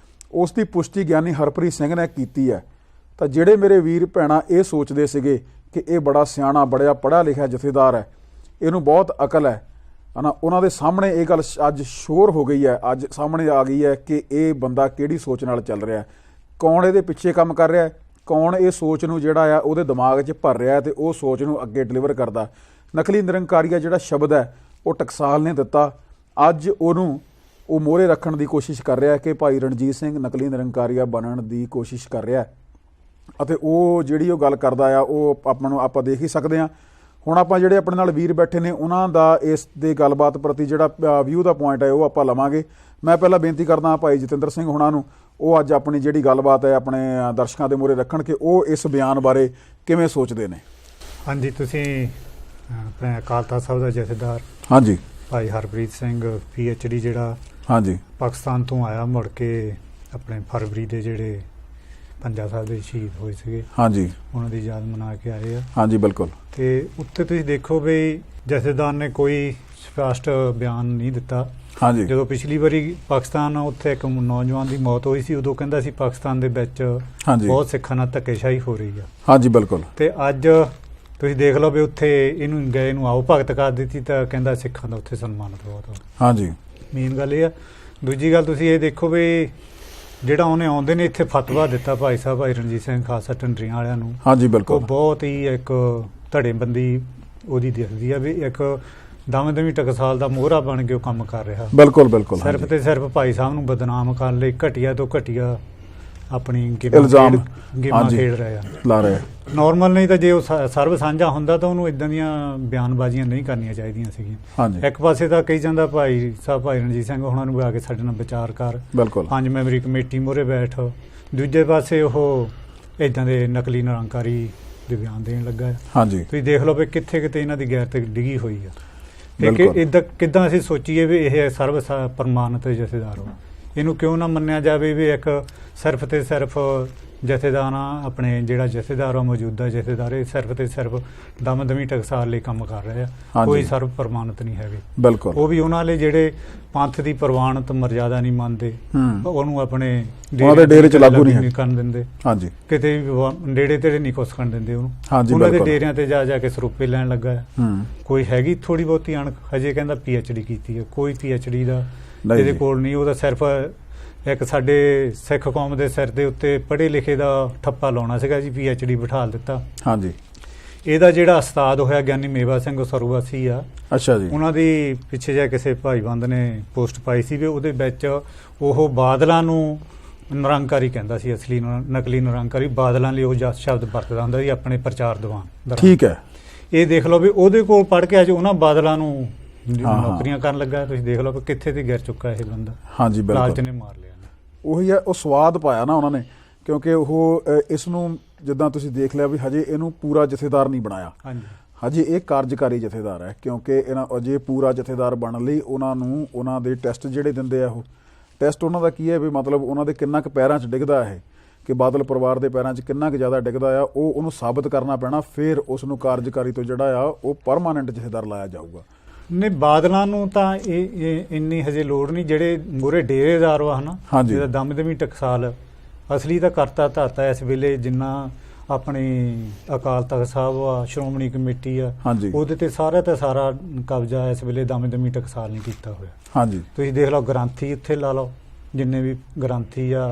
Speaker 1: ਉਸ ਦੀ ਪੁਸ਼ਟੀ ਗਿਆਨੀ ਹਰਪ੍ਰੀਤ ਸਿੰਘ ਨੇ ਕੀਤੀ ਹੈ। ਤਾਂ ਜਿਹੜੇ ਮੇਰੇ ਵੀਰ ਭੈਣਾਂ ਇਹ ਸੋਚਦੇ ਸੀਗੇ ਕਿ ਇਹ ਬੜਾ ਸਿਆਣਾ, ਬੜਾ ਪੜ੍ਹਿਆ ਲਿਖਿਆ ਜਥੇਦਾਰ ਹੈ, ਇਹਨੂੰ ਬਹੁਤ ਅਕਲ ਹੈ ਨਾ, ਉਹਨਾਂ ਦੇ ਸਾਹਮਣੇ ਇਹ ਗੱਲ ਅੱਜ ਸ਼ੋਰ ਹੋ ਗਈ ਹੈ, ਅੱਜ ਸਾਹਮਣੇ ਆ ਗਈ ਹੈ ਕਿ ਇਹ ਬੰਦਾ ਕਿਹੜੀ ਸੋਚ ਨਾਲ ਚੱਲ ਰਿਹਾ, ਕੌਣ ਇਹਦੇ ਪਿੱਛੇ ਕੰਮ ਕਰ ਰਿਹਾ, ਕੌਣ ਇਹ ਸੋਚ ਨੂੰ ਜਿਹੜਾ ਆ ਉਹਦੇ ਦਿਮਾਗ 'ਚ ਭਰ ਰਿਹਾ ਅਤੇ ਉਹ ਸੋਚ ਨੂੰ ਅੱਗੇ ਡਿਲੀਵਰ ਕਰਦਾ। ਨਕਲੀ ਨਿਰੰਕਾਰੀਆ ਜਿਹੜਾ ਸ਼ਬਦ ਹੈ ਉਹ ਟਕਸਾਲ ਨੇ ਦਿੱਤਾ, ਅੱਜ ਉਹਨੂੰ ਉਹ ਮੋਹਰੇ ਰੱਖਣ ਦੀ ਕੋਸ਼ਿਸ਼ ਕਰ ਰਿਹਾ ਕਿ ਭਾਈ ਰਣਜੀਤ ਸਿੰਘ ਨਕਲੀ ਨਿਰੰਕਾਰੀਆ ਬਣਨ ਦੀ ਕੋਸ਼ਿਸ਼ ਕਰ ਰਿਹਾ, ਅਤੇ ਉਹ ਜਿਹੜੀ ਉਹ ਗੱਲ ਕਰਦਾ ਆ ਉਹ ਆਪਾਂ ਦੇਖ ਹੀ ਸਕਦੇ ਹਾਂ। ਹੁਣ ਆਪਾਂ ਜਿਹੜੇ ਆਪਣੇ ਨਾਲ ਵੀਰ ਬੈਠੇ ਨੇ ਉਹਨਾਂ ਦਾ ਇਸ ਦੇ ਗੱਲਬਾਤ ਪ੍ਰਤੀ ਜਿਹੜਾ ਵਿਊ ਦਾ ਪੁਆਇੰਟ ਹੈ ਉਹ ਆਪਾਂ ਲਵਾਂਗੇ। ਮੈਂ ਪਹਿਲਾਂ ਬੇਨਤੀ ਕਰਦਾ ਭਾਈ ਜਤਿੰਦਰ ਸਿੰਘ ਹੋਣਾ ਨੂੰ, ਉਹ ਅੱਜ ਆਪਣੀ ਜਿਹੜੀ ਗੱਲਬਾਤ ਹੈ ਆਪਣੇ ਦਰਸ਼ਕਾਂ ਦੇ ਮੂਹਰੇ ਰੱਖਣ ਕਿ ਉਹ ਇਸ ਬਿਆਨ ਬਾਰੇ ਕਿਵੇਂ ਸੋਚਦੇ ਨੇ।
Speaker 2: ਹਾਂਜੀ, ਤੁਸੀਂ ਆਪਣੇ ਅਕਾਲ ਤਖ਼ਤ ਸਾਹਿਬ ਦਾ ਜਥੇਦਾਰ
Speaker 1: ਹਾਂਜੀ
Speaker 2: ਭਾਈ ਹਰਪ੍ਰੀਤ ਸਿੰਘ PhD ਜਿਹੜਾ
Speaker 1: ਹਾਂਜੀ
Speaker 2: ਪਾਕਿਸਤਾਨ ਤੋਂ ਆਇਆ, ਮੁੜ ਕੇ ਆਪਣੇ ਫਰਵਰੀ ਦੇ ਜਿਹੜੇ ਪੰਜਾ ਸਾਹਿਬ ਦੇ ਸ਼ਹੀਦ ਹੋਏ ਸੀਗੇ,
Speaker 1: ਹਾਂਜੀ
Speaker 2: ਉਹਨਾਂ ਦੀ ਯਾਦ ਮਨਾ ਕੇ ਆਏ ਆ।
Speaker 1: ਹਾਂਜੀ ਬਿਲਕੁਲ।
Speaker 2: ਤੇ ਉੱਥੇ ਤੁਸੀਂ ਦੇਖੋ ਵੀ ਜਥੇਦਾਰ ਨੇ ਕੋਈ ਸਪਸ਼ਟ ਬਿਆਨ ਨਹੀਂ ਦਿੱਤਾ।
Speaker 1: ਹਾਂਜੀ
Speaker 2: ਜਦੋਂ ਪਿਛਲੀ ਵਾਰੀ ਪਾਕਿਸਤਾਨ ਉੱਥੇ ਇੱਕ ਨੌਜਵਾਨ ਦੀ ਮੌਤ ਹੋਈ ਸੀ, ਉਦੋਂ ਕਹਿੰਦਾ ਸੀ ਪਾਕਿਸਤਾਨ ਦੇ ਵਿੱਚ
Speaker 1: ਹਾਂਜੀ
Speaker 2: ਬਹੁਤ ਸਿੱਖਾਂ ਨਾਲ ਧੱਕੇਸ਼ਾਹੀ ਹੋ ਰਹੀ ਆ।
Speaker 1: ਹਾਂਜੀ ਬਿਲਕੁਲ।
Speaker 2: ਤੇ ਅੱਜ ਤੁਸੀਂ ਦੇਖ ਲਓ ਵੀ ਉੱਥੇ ਇਹਨੂੰ ਗਏ ਨੂੰ ਆਓ ਭਗਤ ਕਰ ਦਿੱਤੀ, ਤਾਂ ਕਹਿੰਦਾ ਸਿੱਖਾਂ ਦਾ ਉੱਥੇ ਸਨਮਾਨਿਤ ਬਹੁਤ ਆ।
Speaker 1: ਹਾਂਜੀ
Speaker 2: ਮੇਨ ਗੱਲ ਇਹ ਆ। ਦੂਜੀ ਗੱਲ ਤੁਸੀਂ ਇਹ ਦੇਖੋ ਵੀ ਜਿਹੜਾ ਉਹਨੇ ਆਉਂਦੇ ਨੇ ਇੱਥੇ ਫਤਵਾ ਦਿੱਤਾ ਭਾਈ ਸਾਹਿਬ ਭਾਈ ਰਣਜੀਤ ਸਿੰਘ ਖਾਲਸਾ ਢੰਡਰੀਆਂ ਵਾਲਿਆਂ ਨੂੰ,
Speaker 1: ਹਾਂਜੀ
Speaker 2: ਉਹ
Speaker 1: ਬਿਲਕੁਲ।
Speaker 2: ਬਹੁਤ ਹੀ ਇੱਕ ਧੜੇਬੰਦੀ ਉਹਦੀ ਦਿਖਦੀ ਆ ਵੀ ਇੱਕ ਦਮਦਮੀ ਟਕਸਾਲ ਦਾ ਮੋਹਰਾ ਬਣ ਕੇ ਉਹ ਕੰਮ ਕਰ ਰਿਹਾ।
Speaker 1: ਬਿਲਕੁਲ ਬਿਲਕੁਲ।
Speaker 2: ਸਿਰਫ ਤੇ ਸਿਰਫ ਭਾਈ ਸਾਹਿਬ ਨੂੰ ਬਦਨਾਮ ਕਰਨ ਲਈ ਘਟੀਆ ਤੋਂ ਘਟੀਆ ਆਪਣੀ
Speaker 1: ਇਲਜ਼ਾਮ
Speaker 2: ਗੇਮਾਂ ਖੇਡ ਰਹੇ ਆ,
Speaker 1: ਲਾ ਰਹੇ।
Speaker 2: ਨਾਰਮਲ ਨਹੀਂ ਤਾਂ ਜੇ ਉਹ ਸਰਬ ਸਾਂਝਾ ਹੁੰਦਾ ਤਾਂ ਉਹਨੂੰ ਇਦਾਂ ਦੀਆਂ ਬਿਆਨਬਾਜ਼ੀਆਂ ਨਹੀਂ ਕਰਨੀਆਂ ਚਾਹੀਦੀਆਂ ਸੀਗੀਆਂ।
Speaker 1: ਹਾਂਜੀ
Speaker 2: ਇੱਕ ਪਾਸੇ ਤਾਂ ਕਹੀ ਜਾਂਦਾ ਭਾਈ ਸਾਹਿਬ ਭਾਈ ਰਣਜੀਤ ਸਿੰਘ ਉਹਨਾਂ ਨੂੰ ਆ ਕੇ ਸਾਡੇ ਨਾਲ ਵਿਚਾਰ ਕਰ,
Speaker 1: ਬਿਲਕੁਲ
Speaker 2: 5 ਮੈਂਬਰੀ ਕਮੇਟੀ ਮੋਹਰੇ ਬੈਠ। ਦੂਜੇ ਪਾਸੇ ਉਹ ਇਦਾਂ ਦੇ ਨਕਲੀ ਨਿਰੰਕਾਰੀ ਦੇ ਬਿਆਨ ਦੇਣ ਲੱਗਾ ਹੈ।
Speaker 1: ਹਾਂਜੀ
Speaker 2: ਤੁਸੀਂ ਦੇਖ ਲਓ ਵੀ ਕਿੱਥੇ ਕਿਤੇ ਇਹਨਾਂ ਦੀ ਗੈਰਤ ਡਿੱਗੀ ਹੋਈ ਆ।
Speaker 1: ਬਿਲਕੁਲ।
Speaker 2: ਕਿ ਇਦਾਂ ਕਿੱਦਾਂ ਅਸੀਂ ਸੋਚੀਏ ਵੀ ਇਹ ਸਰਬ ਪ੍ਰਮਾਣਿਤ ਜਥੇਦਾਰ ਹੋ, ਇਹਨੂੰ ਕਿਉਂ ਨਾ ਮੰਨਿਆ ਜਾਵੇ ਵੀ ਇੱਕ ਸਿਰਫ ਤੇ ਸਿਰਫ ਜਥੇਦਾਰਾਂ ਆਪਣੇ ਜਿਹੜਾ ਜਥੇਦਾਰ ਆ ਮੌਜੂਦਾ ਜਥੇਦਾਰ ਇਹ ਸਿਰਫ ਤੇ ਸਿਰਫ ਦਮਦਮੀ ਟਕਸਾਲ ਲਈ ਕੰਮ ਕਰ ਰਹੇ ਆ, ਕੋਈ ਸਰਬ ਪ੍ਰਮਾਣਿਤ ਨਹੀਂ ਹੈਗੇ।
Speaker 1: ਬਿਲਕੁਲ।
Speaker 2: ਉਹ ਵੀ ਉਹਨਾਂ ਲਈ ਜਿਹੜੇ ਪੰਥ ਦੀ ਪ੍ਰਵਾਨਿਤ ਮਰਜ਼ਾਦਾ ਨਹੀਂ ਮੰਨਦੇ, ਉਹਨੂੰ ਆਪਣੇ
Speaker 1: ਉਹਨਾਂ ਦੇ ਡੇਰੇ 'ਚ ਲਾਗੂ ਨਹੀਂ
Speaker 2: ਕਰਨ ਦਿੰਦੇ।
Speaker 1: ਹਾਂਜੀ
Speaker 2: ਕਿਤੇ ਵੀ ਨੇੜੇ ਤੇੜੇ ਨਹੀਂ ਕੁਸਕਣ ਦਿੰਦੇ ਉਹਨੂੰ।
Speaker 1: ਹਾਂਜੀ
Speaker 2: ਉਹਨਾਂ ਦੇ
Speaker 1: ਬਿਲਕੁਲ।
Speaker 2: ਡੇਰਿਆਂ ਤੇ ਜਾ ਕੇ ਸਰੂਪੇ ਲੈਣ ਲੱਗਾ ਹੈ। ਕੋਈ ਹੈਗੀ ਥੋੜੀ ਬਹੁਤੀ ਅਣਖ, ਹਜੇ ਕਹਿੰਦਾ PhD ਕੀਤੀ ਹੈ, ਕੋਈ PhD ਦਾ ਇਹਦੇ ਕੋਲ ਨਹੀਂ। ਉਹਦਾ ਸਿਰਫ ਇੱਕ ਸਾਡੇ ਸਿੱਖ ਕੌਮ ਦੇ ਸਿਰ ਦੇ ਉੱਤੇ ਪੜ੍ਹੇ ਲਿਖੇ ਦਾ ਠੱਪਾ ਲਾਉਣਾ ਸੀਗਾ ਜੀ, PhD ਬਿਠਾਲ ਦਿੱਤਾ। ਹਾਂਜੀ। ਇਹਦਾ ਜਿਹੜਾ ਉਸਤਾਦ ਹੋਇਆ ਗਿਆਨੀ ਮੇਵਾ ਸਿੰਘ ਸਰੂਵਾਸੀ ਆ, ਅੱਛਾ ਜੀ, ਉਹਨਾਂ ਦੀ ਪਿੱਛੇ ਜਾ ਕਿਸੇ ਭਾਈਬੰਦ ਨੇ ਪੋਸਟ ਪਾਈ ਸੀ ਵੀ ਉਹਦੇ ਵਿੱਚ ਉਹ ਬਾਦਲਾਂ ਨੂੰ ਨਿਰੰਕਾਰੀ ਕਹਿੰਦਾ ਸੀ, ਅਸਲੀ ਨਕਲੀ ਨਿਰੰਕਾਰੀ ਬਾਦਲਾਂ ਲਈ ਉਹ ਸ਼ਬਦ ਵਰਤਦਾ ਹੁੰਦਾ ਸੀ ਆਪਣੇ ਪ੍ਰਚਾਰ ਦੌਰਾਨ। ਠੀਕ ਹੈ। ਇਹ ਦੇਖ ਲਓ ਵੀ ਉਹਦੇ ਕੋਲ ਪੜ੍ਹ ਕੇ ਅੱਜ ਉਹਨਾਂ ਬਾਦਲਾਂ ਨੂੰ ਨੌਕਰੀਆਂ ਕਰਨ ਲੱਗਾ। ਤੁਸੀਂ ਦੇਖ ਲਓ ਕਿੱਥੇ ਤੇ ਗਿਰ ਚੁੱਕਾ ਇਹ ਬੰਦਾ। ਹਾਂਜੀ ਬਿਲਕੁਲ। ਲਾਲਚ ਨੇ ਮਾਰ ਲਿਆ।
Speaker 1: ਉਹੀ ਹੈ, ਉਹ ਸਵਾਦ ਪਾਇਆ ਨਾ ਉਹਨਾਂ ਨੇ, ਕਿਉਂਕਿ ਉਹ ਇਸ ਨੂੰ ਜਿੱਦਾਂ ਤੁਸੀਂ ਦੇਖ ਲਿਆ ਵੀ ਹਜੇ ਇਹਨੂੰ ਪੂਰਾ ਜਥੇਦਾਰ ਨਹੀਂ ਬਣਾਇਆ। ਹਾਂਜੀ। ਹਜੇ ਇਹ ਕਾਰਜਕਾਰੀ ਜਥੇਦਾਰ ਹੈ, ਕਿਉਂਕਿ ਇਹਨਾਂ ਅਜੇ ਪੂਰਾ ਜਥੇਦਾਰ ਬਣਨ ਲਈ ਉਹਨਾਂ ਨੂੰ ਉਹਨਾਂ ਦੇ ਟੈਸਟ ਜਿਹੜੇ ਦਿੰਦੇ ਆ, ਉਹ ਟੈਸਟ ਉਹਨਾਂ ਦਾ ਕੀ ਹੈ ਵੀ ਮਤਲਬ ਉਹਨਾਂ ਦੇ ਕਿੰਨਾ ਕੁ ਪੈਰਾਂ 'ਚ ਡਿੱਗਦਾ ਇਹ, ਕਿ ਬਾਦਲ ਪਰਿਵਾਰ ਦੇ ਪੈਰਾਂ 'ਚ ਕਿੰਨਾ ਕੁ ਜ਼ਿਆਦਾ ਡਿੱਗਦਾ ਆ, ਉਹ ਉਹਨੂੰ ਸਾਬਤ ਕਰਨਾ ਪੈਣਾ। ਫਿਰ ਉਸ ਨੂੰ ਕਾਰਜਕਾਰੀ ਤੋਂ ਜਿਹੜਾ ਆ ਉਹ ਪਰਮਾਨੈਂਟ ਜਥੇਦਾਰ ਲਾਇਆ ਜਾਊਗਾ।
Speaker 2: ਨਹੀਂ, ਬਾਦਲਾਂ ਨੂੰ ਤਾਂ ਇਹ ਇੰਨੀ ਹਜੇ ਲੋੜ ਨਹੀਂ, ਜਿਹੜੇ ਮੂਹਰੇ ਡੇਰੇਦਾਰ ਵਾ ਹਨਾ, ਜਿਹਦਾ ਦਮਦਮੀ ਟਕਸਾਲ ਅਸਲੀ ਤਾਂ ਕਰਤਾ ਧਰਤਾ ਇਸ ਵੇਲੇ ਜਿੰਨਾ ਆਪਣੀ ਅਕਾਲ ਤਖਤ ਸਾਹਿਬ ਆ, ਸ਼੍ਰੋਮਣੀ ਕਮੇਟੀ ਆ, ਉਹਦੇ ਤੇ ਸਾਰਾ ਕਬਜ਼ਾ ਇਸ ਵੇਲੇ ਦਮਦਮੀ ਟਕਸਾਲ ਨਹੀਂ ਕੀਤਾ ਹੋਇਆ। ਹਾਂਜੀ। ਤੁਸੀਂ ਦੇਖ ਲਓ ਗ੍ਰੰਥੀ ਉੱਥੇ ਲਾ ਲਓ, ਜਿੰਨੇ ਵੀ ਗ੍ਰੰਥੀ ਆ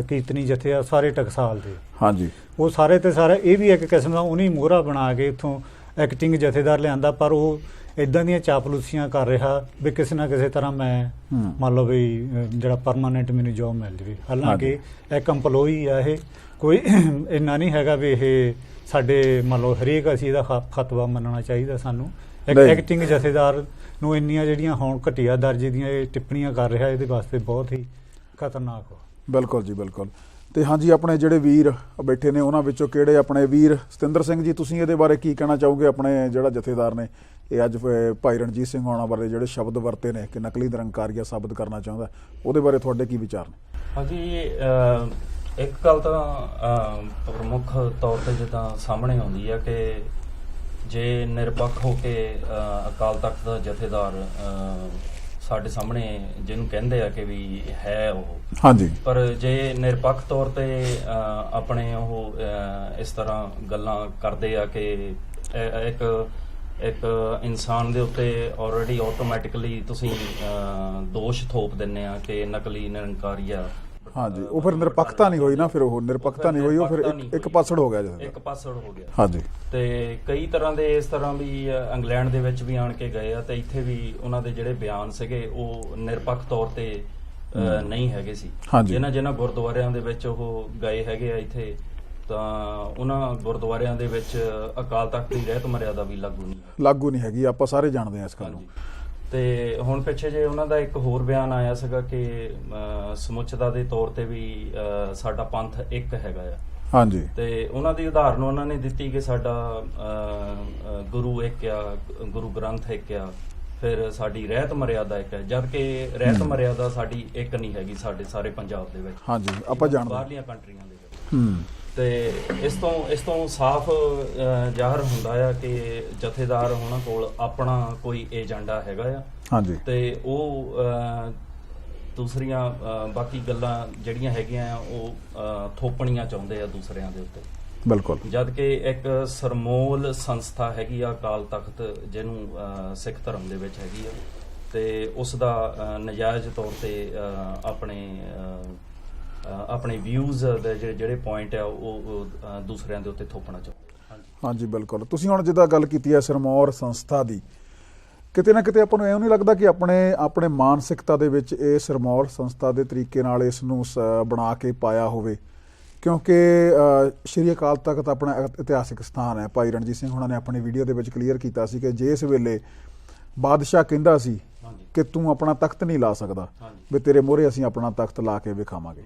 Speaker 2: ਕੀਰਤਨੀ ਜਥੇ ਆ ਸਾਰੇ ਟਕਸਾਲ ਦੇ। ਹਾਂਜੀ। ਉਹ ਸਾਰੇ ਤੇ ਸਾਰਾ ਇਹ ਵੀ ਇੱਕ ਕਿਸਮ ਦਾ ਉਹਨੇ ਮੋਹਰਾ ਬਣਾ ਕੇ ਇੱਥੋਂ ਐਕਟਿੰਗ ਜਥੇਦਾਰ ਲਿਆਂਦਾ, ਪਰ ਉਹ ਇਦਾਂ ਦੀਆਂ ਚਾਪਲੂਸੀਆਂ ਕਰ ਰਿਹਾ ਵੀ ਕਿਸੇ ਨਾ ਕਿਸੇ ਤਰ੍ਹਾਂ ਮੈਂ ਮੰਨ ਲਓ ਵੀ ਜਿਹੜਾ ਪਰਮਾਨੈਂਟ ਮੈਨੂੰ ਜੋਬ ਮਿਲ ਜਾਵੇ। ਹਾਲਾਂਕਿ ਇੱਕ EMPLOYE ਆ ਇਹ, ਕੋਈ ਇੰਨਾ ਨਹੀਂ ਹੈਗਾ ਵੀ ਇਹ ਸਾਡੇ ਮੰਨ ਲਓ ਹਰੇਕ ਅਸੀਂ ਇਹਦਾ ਫਤਵਾ ਮੰਨਣਾ ਚਾਹੀਦਾ ਸਾਨੂੰ। ਇੱਕ ਐਕਟਿੰਗ ਜਥੇਦਾਰ ਨੂੰ ਇੰਨੀਆਂ ਜਿਹੜੀਆਂ ਹੁਣ ਘਟੀਆ ਦਰਜੇ ਦੀਆਂ ਇਹ ਟਿੱਪਣੀਆਂ ਕਰ ਰਿਹਾ, ਇਹਦੇ ਵਾਸਤੇ ਬਹੁਤ ਹੀ ਖਤਰਨਾਕ ਹੋ। ਬਿਲਕੁਲ ਜੀ ਬਿਲਕੁਲ।
Speaker 1: ਤੇ ਹਾਂਜੀ, ਆਪਣੇ ਜਿਹੜੇ ਵੀਰ ਬੈਠੇ ਨੇ ਉਹਨਾਂ ਵਿੱਚੋਂ ਕਿਹੜੇ ਆਪਣੇ ਵੀਰ ਸਤਿੰਦਰ ਸਿੰਘ ਜੀ, ਤੁਸੀਂ ਇਹਦੇ ਬਾਰੇ ਕੀ ਕਹਿਣਾ ਚਾਹੋਗੇ? ਆਪਣੇ ਜਿਹੜਾ ਜਥੇਦਾਰ ਨੇ ਇਹ ਅੱਜ ਭਾਈ ਰਣਜੀਤ ਸਿੰਘ ਹੋਣਾ ਬਾਰੇ ਜਿਹੜੇ ਸ਼ਬਦ ਵਰਤੇ ਨੇ ਕਿ ਨਕਲੀ ਨਿਰੰਕਾਰੀਆ ਸਾਬਤ ਕਰਨਾ ਚਾਹੁੰਦਾ, ਉਹਦੇ ਬਾਰੇ ਤੁਹਾਡੇ ਕੀ ਵਿਚਾਰ ਨੇ?
Speaker 3: ਹਾਂਜੀ, ਇੱਕ ਗੱਲ ਤਾਂ ਪ੍ਰਮੁੱਖ ਤੌਰ ਤੇ ਜਿੱਦਾਂ ਸਾਹਮਣੇ ਆਉਂਦੀ ਹੈ ਕਿ ਜੇ ਨਿਰਪੱਖ ਹੋ ਕੇ ਅਕਾਲ ਤਖਤ ਦਾ ਜਥੇਦਾਰ ਸਾਡੇ ਸਾਹਮਣੇ ਜਿਹਨੂੰ ਕਹਿੰਦੇ ਆ ਕਿ ਵੀ ਹੈ ਉਹ, ਹਾਂਜੀ, ਪਰ ਜੇ ਨਿਰਪੱਖ ਤੌਰ ਤੇ ਆਪਣੇ ਉਹ ਇਸ ਤਰ੍ਹਾਂ ਗੱਲਾਂ ਕਰਦੇ ਆ ਕਿ ਇੱਕ ਇਨਸਾਨ ਦੇ ਉੱਤੇ ਆਲਰੇਡੀ ਆਟੋਮੈਟਿਕਲੀ ਤੁਸੀਂ ਦੋਸ਼ ਥੋਪ ਦਿੰਦੇ ਆ ਕਿ ਨਕਲੀ ਨਿਰੰਕਾਰੀਆ।
Speaker 1: ਹਾਂਜੀ, ਉਹ ਫਿਰ ਨਿਰਪੱਖਤਾ ਨਹੀਂ ਹੋਈ ਨਾ, ਫਿਰ ਉਹ ਨਿਰਪੱਖਤਾ ਨਹੀਂ ਹੋਈ, ਉਹ ਫਿਰ ਇੱਕ ਪਾਸੜ ਹੋ ਗਿਆ ਜਥੇਦਾਰ।
Speaker 3: ਇੱਕ ਪਾਸੜ ਹੋ ਗਿਆ।
Speaker 1: ਹਾਂਜੀ।
Speaker 3: ਤੇ ਕਈ ਤਰ੍ਹਾਂ ਦੇ ਇਸ ਤਰ੍ਹਾਂ ਵੀ ਇੰਗਲੈਂਡ ਦੇ ਵਿੱਚ ਵੀ ਆਣ ਕੇ ਗਏ ਆ ਤੇ ਇੱਥੇ ਵੀ ਉਹਨਾਂ ਦੇ ਜਿਹੜੇ ਬਿਆਨ ਸੀਗੇ ਉਹ ਨਿਰਪੱਖ ਤੌਰ ਤੇ ਨਹੀਂ ਹੈਗੇ ਸੀ। ਜਿਨ੍ਹਾਂ ਗੁਰਦੁਆਰਿਆਂ ਦੇ ਵਿੱਚ ਉਹ ਗਏ ਹੈਗੇ ਆ ਇੱਥੇ, ਤਾਂ ਉਹਨਾਂ ਗੁਰਦੁਆਰਿਆਂ ਦੇ ਵਿੱਚ ਅਕਾਲ ਤਖਤ ਦੀ ਰਹਿਤ ਮਰਿਆਦਾ ਵੀ ਲਾਗੂ ਨਹੀਂ ਹੈਗੀ। ਆਪਾਂ ਸਾਰੇ ਜਾਣਦੇ ਹਾਂ ਇਸ ਗੱਲ ਨੂੰ। ਤੇ ਹੁਣ ਪਿੱਛੇ ਜੇ ਉਹਨਾਂ ਦਾ ਇੱਕ ਹੋਰ ਬਿਆਨ ਆਇਆ ਸੀਗਾ ਕਿ ਸਮੁੱਚਤਾ ਦੇ ਤੌਰ ਤੇ ਵੀ ਸਾਡਾ ਪੰਥ ਇੱਕ ਹੈਗਾ ਆ। ਹਾਂਜੀ। ਤੇ ਉਹਨਾਂ ਦੀ ਉਦਾਹਰਨ ਉਹਨਾਂ ਨੇ ਦਿੱਤੀ ਕਿ ਸਾਡਾ ਗੁਰੂ ਇੱਕ ਆ, ਗੁਰੂ ਗ੍ਰੰਥ ਇੱਕ ਆ, ਫਿਰ ਸਾਡੀ ਰਹਿਤ ਮਰਿਆਦਾ ਇੱਕ ਹੈ, ਜਦ ਕਿ ਰਹਿਤ ਮਰਿਆਦਾ ਸਾਡੀ ਇੱਕ ਨਹੀਂ ਹੈਗੀ ਸਾਡੇ ਸਾਰੇ ਪੰਜਾਬ ਦੇ ਵਿੱਚ।
Speaker 1: ਹਾਂਜੀ, ਆਪਾਂ ਜਾਣਦੇ
Speaker 3: ਬਾਹਰਲੀਆਂ ਕੰਟਰੀਆਂ ਦੇ ਵਿੱਚ। ਤੇ ਇਸ ਤੋਂ ਸਾਫ਼ ਜ਼ਾਹਰ ਹੁੰਦਾ ਆ ਕਿ ਜਥੇਦਾਰ ਉਹਨਾਂ ਕੋਲ ਆਪਣਾ ਕੋਈ ਏਜੰਡਾ ਹੈਗਾ ਆ।
Speaker 1: ਹਾਂਜੀ।
Speaker 3: ਤੇ ਉਹ ਦੂਸਰੀਆਂ ਬਾਕੀ ਗੱਲਾਂ ਜਿਹੜੀਆਂ ਹੈਗੀਆਂ ਆ ਉਹ ਥੋਪਣੀਆਂ ਚਾਹੁੰਦੇ ਆ ਦੂਸਰਿਆਂ ਦੇ ਉੱਤੇ।
Speaker 1: ਬਿਲਕੁਲ।
Speaker 3: ਜਦ ਕਿ ਇੱਕ ਸਰਮੋਲ ਸੰਸਥਾ ਹੈਗੀ ਆ ਅਕਾਲ ਤਖਤ, ਜਿਹਨੂੰ ਸਿੱਖ ਧਰਮ ਦੇ ਵਿੱਚ ਹੈਗੀ ਆ, ਤੇ ਉਸ ਦਾ ਨਜਾਇਜ਼ ਤੌਰ ਤੇ ਆਪਣੇ ਵਿਊਜ਼ ਦੇ ਜਿਹੜੇ ਪੁਆਇੰਟ ਆ ਉਹ ਦੂਸਰਿਆਂ ਦੇ ਉੱਤੇ ਥੋਪਣਾ ਚਾਹੁੰਦੇ।
Speaker 1: ਹਾਂਜੀ ਬਿਲਕੁਲ। ਤੁਸੀਂ ਹੁਣ ਜਿੱਦਾਂ ਗੱਲ ਕੀਤੀ ਹੈ ਸਿਰਮੌਰ ਸੰਸਥਾ ਦੀ, ਕਿਤੇ ਨਾ ਕਿਤੇ ਆਪਾਂ ਨੂੰ ਇਉਂ ਨਹੀਂ ਲੱਗਦਾ ਕਿ ਆਪਣੇ ਮਾਨਸਿਕਤਾ ਦੇ ਵਿੱਚ ਇਹ ਸਿਰਮੌਰ ਸੰਸਥਾ ਦੇ ਤਰੀਕੇ ਨਾਲ ਇਸ ਨੂੰ ਬਣਾ ਕੇ ਪਾਇਆ ਹੋਵੇ? ਕਿਉਂਕਿ ਸ਼੍ਰੀ ਅਕਾਲ ਤਖਤ ਆਪਣਾ ਇਤਿਹਾਸਿਕ ਸਥਾਨ ਹੈ। ਭਾਈ ਰਣਜੀਤ ਸਿੰਘ ਹੁਣਾਂ ਨੇ ਆਪਣੀ ਵੀਡੀਓ ਦੇ ਵਿੱਚ ਕਲੀਅਰ ਕੀਤਾ ਸੀ ਕਿ ਜੇ ਇਸ ਵੇਲੇ ਬਾਦਸ਼ਾਹ ਕਹਿੰਦਾ ਸੀ ਕਿ ਤੂੰ ਆਪਣਾ ਤਖਤ ਨਹੀਂ ਲਾ ਸਕਦਾ, ਵੀ ਤੇਰੇ ਮੂਹਰੇ ਅਸੀਂ ਆਪਣਾ ਤਖਤ ਲਾ ਕੇ ਵਿਖਾਵਾਂਗੇ,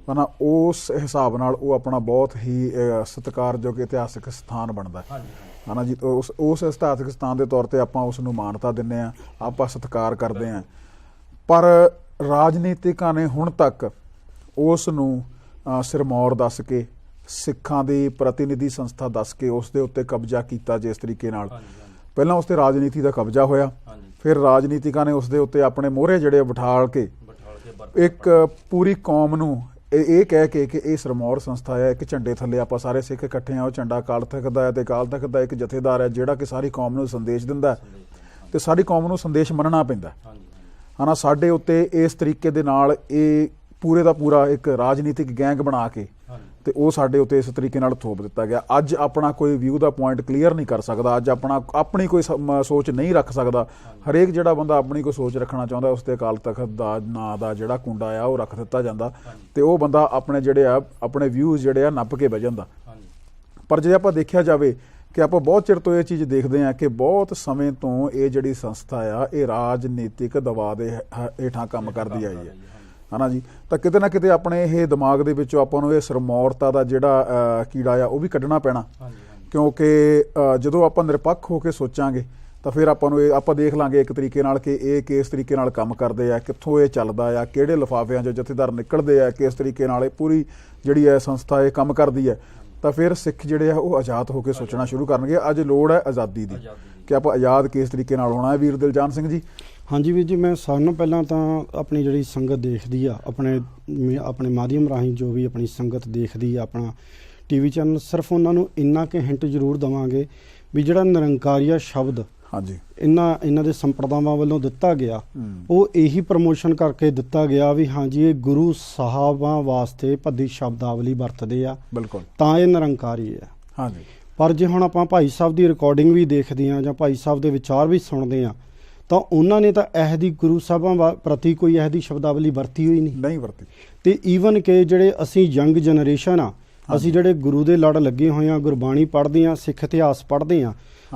Speaker 1: ਹਨਾ, ਉਸ ਹਿਸਾਬ ਨਾਲ ਉਹ ਆਪਣਾ ਬਹੁਤ ਹੀ ਸਤਿਕਾਰਯੋਗ ਇਤਿਹਾਸਿਕ ਸਥਾਨ ਬਣਦਾ ਹੈ, ਹਨਾ ਜੀ। ਉਸ ਇਤਿਹਾਸਿਕ ਸਥਾਨ ਦੇ ਤੌਰ ਤੇ ਆਪਾਂ ਉਸ ਨੂੰ ਮਾਨਤਾ ਦਿੰਦੇ ਹਾਂ, ਆਪਾਂ ਸਤਿਕਾਰ ਕਰਦੇ ਹਾਂ। ਪਰ ਰਾਜਨੀਤਿਕਾਂ ਨੇ ਹੁਣ ਤੱਕ ਉਸ ਨੂੰ ਸਿਰਮੌਰ ਦੱਸ ਕੇ, ਸਿੱਖਾਂ ਦੀ ਪ੍ਰਤੀਨਿਧੀ ਸੰਸਥਾ ਦੱਸ ਕੇ ਉਸ ਦੇ ਉੱਤੇ ਕਬਜ਼ਾ ਕੀਤਾ। ਜਿਸ ਤਰੀਕੇ ਨਾਲ ਪਹਿਲਾਂ ਉਸ ਤੇ ਰਾਜਨੀਤੀ ਦਾ ਕਬਜ਼ਾ ਹੋਇਆ, ਫਿਰ ਰਾਜਨੀਤਿਕਾਂ ਨੇ ਉਸ ਦੇ ਉੱਤੇ ਆਪਣੇ ਮੋਹਰੇ ਜਿਹੜੇ ਬਿਠਾਲ ਕੇ ਇੱਕ ਪੂਰੀ ਕੌਮ ਨੂੰ ਇਹ ਕਹਿ ਕੇ ਕਿ ਇਹ ਸਿਰਮੌਰ ਸੰਸਥਾ ਹੈ, ਇੱਕ ਝੰਡੇ ਥੱਲੇ ਆਪਾਂ ਸਾਰੇ ਸਿੱਖ ਇਕੱਠੇ ਆ, ਉਹ ਝੰਡਾ ਅਕਾਲ ਤਖਤ ਦਾ ਹੈ ਤੇ ਅਕਾਲ ਤਖਤ ਦਾ ਇੱਕ ਜਥੇਦਾਰ ਹੈ ਜਿਹੜਾ ਕਿ ਸਾਰੀ ਕੌਮ ਨੂੰ ਸੰਦੇਸ਼ ਦਿੰਦਾ ਤੇ ਸਾਰੀ ਕੌਮ ਨੂੰ ਸੰਦੇਸ਼ ਮੰਨਣਾ ਪੈਂਦਾ, ਹਨਾ। ਸਾਡੇ ਉੱਤੇ ਇਸ ਤਰੀਕੇ ਦੇ ਨਾਲ ਇਹ ਪੂਰੇ ਦਾ ਪੂਰਾ ਇੱਕ ਰਾਜਨੀਤਿਕ ਗੈਂਗ ਬਣਾ ਕੇ ਤੇ ਉਹ ਸਾਡੇ ਉੱਤੇ ਇਸ ਤਰੀਕੇ ਨਾਲ ਥੋਪ ਦਿੱਤਾ ਗਿਆ। ਅੱਜ ਆਪਣਾ ਕੋਈ ਵਿਊ ਦਾ ਪੁਆਇੰਟ ਕਲੀਅਰ ਨਹੀਂ ਕਰ ਸਕਦਾ, ਅੱਜ ਆਪਣੀ ਕੋਈ ਸੋਚ ਨਹੀਂ ਰੱਖ ਸਕਦਾ। ਹਰੇਕ ਜਿਹੜਾ ਬੰਦਾ ਆਪਣੀ ਕੋਈ ਸੋਚ ਰੱਖਣਾ ਚਾਹੁੰਦਾ ਉਸ ਤੇ ਅਕਾਲ ਤਖਤ ਦਾ ਨਾਂ ਦਾ ਜਿਹੜਾ ਕੁੰਡਾ ਆ ਉਹ ਰੱਖ ਦਿੱਤਾ ਜਾਂਦਾ ਤੇ ਉਹ ਬੰਦਾ ਆਪਣੇ ਵਿਊਜ਼ ਜਿਹੜੇ ਆ ਨੱਪ ਕੇ ਬਹਿ ਜਾਂਦਾ। ਪਰ ਜੇ ਆਪਾਂ ਦੇਖਿਆ ਜਾਵੇ ਕਿ ਆਪਾਂ ਬਹੁਤ ਚਿਰ ਤੋਂ ਇਹ ਚੀਜ਼ ਦੇਖਦੇ ਹਾਂ ਕਿ ਬਹੁਤ ਸਮੇਂ ਤੋਂ ਇਹ ਜਿਹੜੀ ਸੰਸਥਾ ਆ ਇਹ ਰਾਜਨੀਤਿਕ ਦਬਾਅ ਦੇ ਹੇਠਾਂ ਕੰਮ ਕਰਦੀ ਆਈ ਹੈ, ਹਨਾ ਜੀ। ਤਾਂ ਕਿਤੇ ਨਾ ਕਿਤੇ ਆਪਣੇ ਇਹ ਦਿਮਾਗ ਦੇ ਵਿੱਚੋਂ ਆਪਾਂ ਨੂੰ ਇਹ ਸਿਰਮੌਰਤਾ ਦਾ ਜਿਹੜਾ ਕੀੜਾ ਆ ਉਹ ਵੀ ਕੱਢਣਾ ਪੈਣਾ, ਕਿਉਂਕਿ ਜਦੋਂ ਆਪਾਂ ਨਿਰਪੱਖ ਹੋ ਕੇ ਸੋਚਾਂਗੇ ਤਾਂ ਫਿਰ ਆਪਾਂ ਨੂੰ ਆਪਾਂ ਦੇਖ ਲਾਂਗੇ ਇੱਕ ਤਰੀਕੇ ਨਾਲ ਕਿ ਇਹ ਕਿਸ ਤਰੀਕੇ ਨਾਲ ਕੰਮ ਕਰਦੇ ਆ, ਕਿੱਥੋਂ ਇਹ ਚੱਲਦਾ ਆ, ਕਿਹੜੇ ਲਿਫਾਫਿਆਂ 'ਚੋਂ ਜਥੇਦਾਰ ਨਿਕਲਦੇ ਆ, ਕਿਸ ਤਰੀਕੇ ਨਾਲ ਇਹ ਪੂਰੀ ਜਿਹੜੀ ਹੈ ਸੰਸਥਾ ਇਹ ਕੰਮ ਕਰਦੀ ਹੈ। ਤਾਂ ਫਿਰ ਸਿੱਖ ਜਿਹੜੇ ਆ ਉਹ ਆਜ਼ਾਦ ਹੋ ਕੇ ਸੋਚਣਾ ਸ਼ੁਰੂ ਕਰਨਗੇ। ਅੱਜ ਲੋੜ ਹੈ ਆਜ਼ਾਦੀ ਦੀ ਕਿ ਆਪਾਂ ਆਜ਼ਾਦ ਕਿਸ ਤਰੀਕੇ ਨਾਲ ਹੋਣਾ ਹੈ। ਵੀਰ ਦਿਲਜਾਨ ਸਿੰਘ ਜੀ।
Speaker 4: ਹਾਂਜੀ ਵੀਰ ਜੀ, ਮੈਂ ਸਾਰਿਆਂ ਨਾਲੋਂ ਪਹਿਲਾਂ ਤਾਂ ਆਪਣੀ ਜਿਹੜੀ ਸੰਗਤ ਦੇਖਦੀ ਆ ਆਪਣੇ ਮਾਧਿਅਮ ਰਾਹੀਂ, ਜੋ ਵੀ ਆਪਣੀ ਸੰਗਤ ਦੇਖਦੀ ਆ ਆਪਣਾ ਟੀਵੀ ਚੈਨਲ, ਸਿਰਫ ਉਹਨਾਂ ਨੂੰ ਇੰਨਾ ਕਿ ਹਿੰਟ ਜ਼ਰੂਰ ਦੇਵਾਂਗੇ ਵੀ ਜਿਹੜਾ ਨਿਰੰਕਾਰੀਆ ਸ਼ਬਦ
Speaker 1: ਹਾਂਜੀ
Speaker 4: ਇਹਨਾਂ ਦੇ ਸੰਪਰਦਾਵਾਂ ਵੱਲੋਂ ਦਿੱਤਾ ਗਿਆ, ਉਹ ਇਹੀ ਪ੍ਰਮੋਸ਼ਨ ਕਰਕੇ ਦਿੱਤਾ ਗਿਆ ਵੀ ਹਾਂਜੀ ਇਹ ਗੁਰੂ ਸਾਹਿਬਾਂ ਵਾਸਤੇ ਭੱਦੀ ਸ਼ਬਦਾਵਲੀ ਵਰਤਦੇ ਆ, ਬਿਲਕੁਲ, ਤਾਂ ਇਹ ਨਿਰੰਕਾਰੀ ਆ। ਹਾਂਜੀ। ਪਰ ਜੇ ਹੁਣ ਆਪਾਂ ਭਾਈ ਸਾਹਿਬ ਦੀ ਰਿਕਾਰਡਿੰਗ ਵੀ ਦੇਖਦੇ ਹਾਂ ਜਾਂ ਭਾਈ ਸਾਹਿਬ ਦੇ ਵਿਚਾਰ ਵੀ ਸੁਣਦੇ ਹਾਂ ਤਾਂ ਉਹਨਾਂ ਨੇ ਤਾਂ ਇਹ ਦੀ ਗੁਰੂ ਸਾਹਿਬਾਂ ਪ੍ਰਤੀ ਕੋਈ ਇਹ ਦੀ ਸ਼ਬਦਾਵਲੀ ਵਰਤੀ ਹੋਈ ਨਹੀਂ ਵਰਤੀ। ਤੇ ਈਵਨ ਕਿ ਜਿਹੜੇ ਅਸੀਂ ਯੰਗ ਜਨਰੇਸ਼ਨ ਆ, ਅਸੀਂ ਜਿਹੜੇ ਗੁਰੂ ਦੇ ਲੜ ਲੱਗੇ ਹੋਏ ਆ, ਗੁਰਬਾਣੀ ਪੜ੍ਹਦੇ ਆ, ਸਿੱਖ ਇਤਿਹਾਸ ਪੜ੍ਹਦੇ ਆ,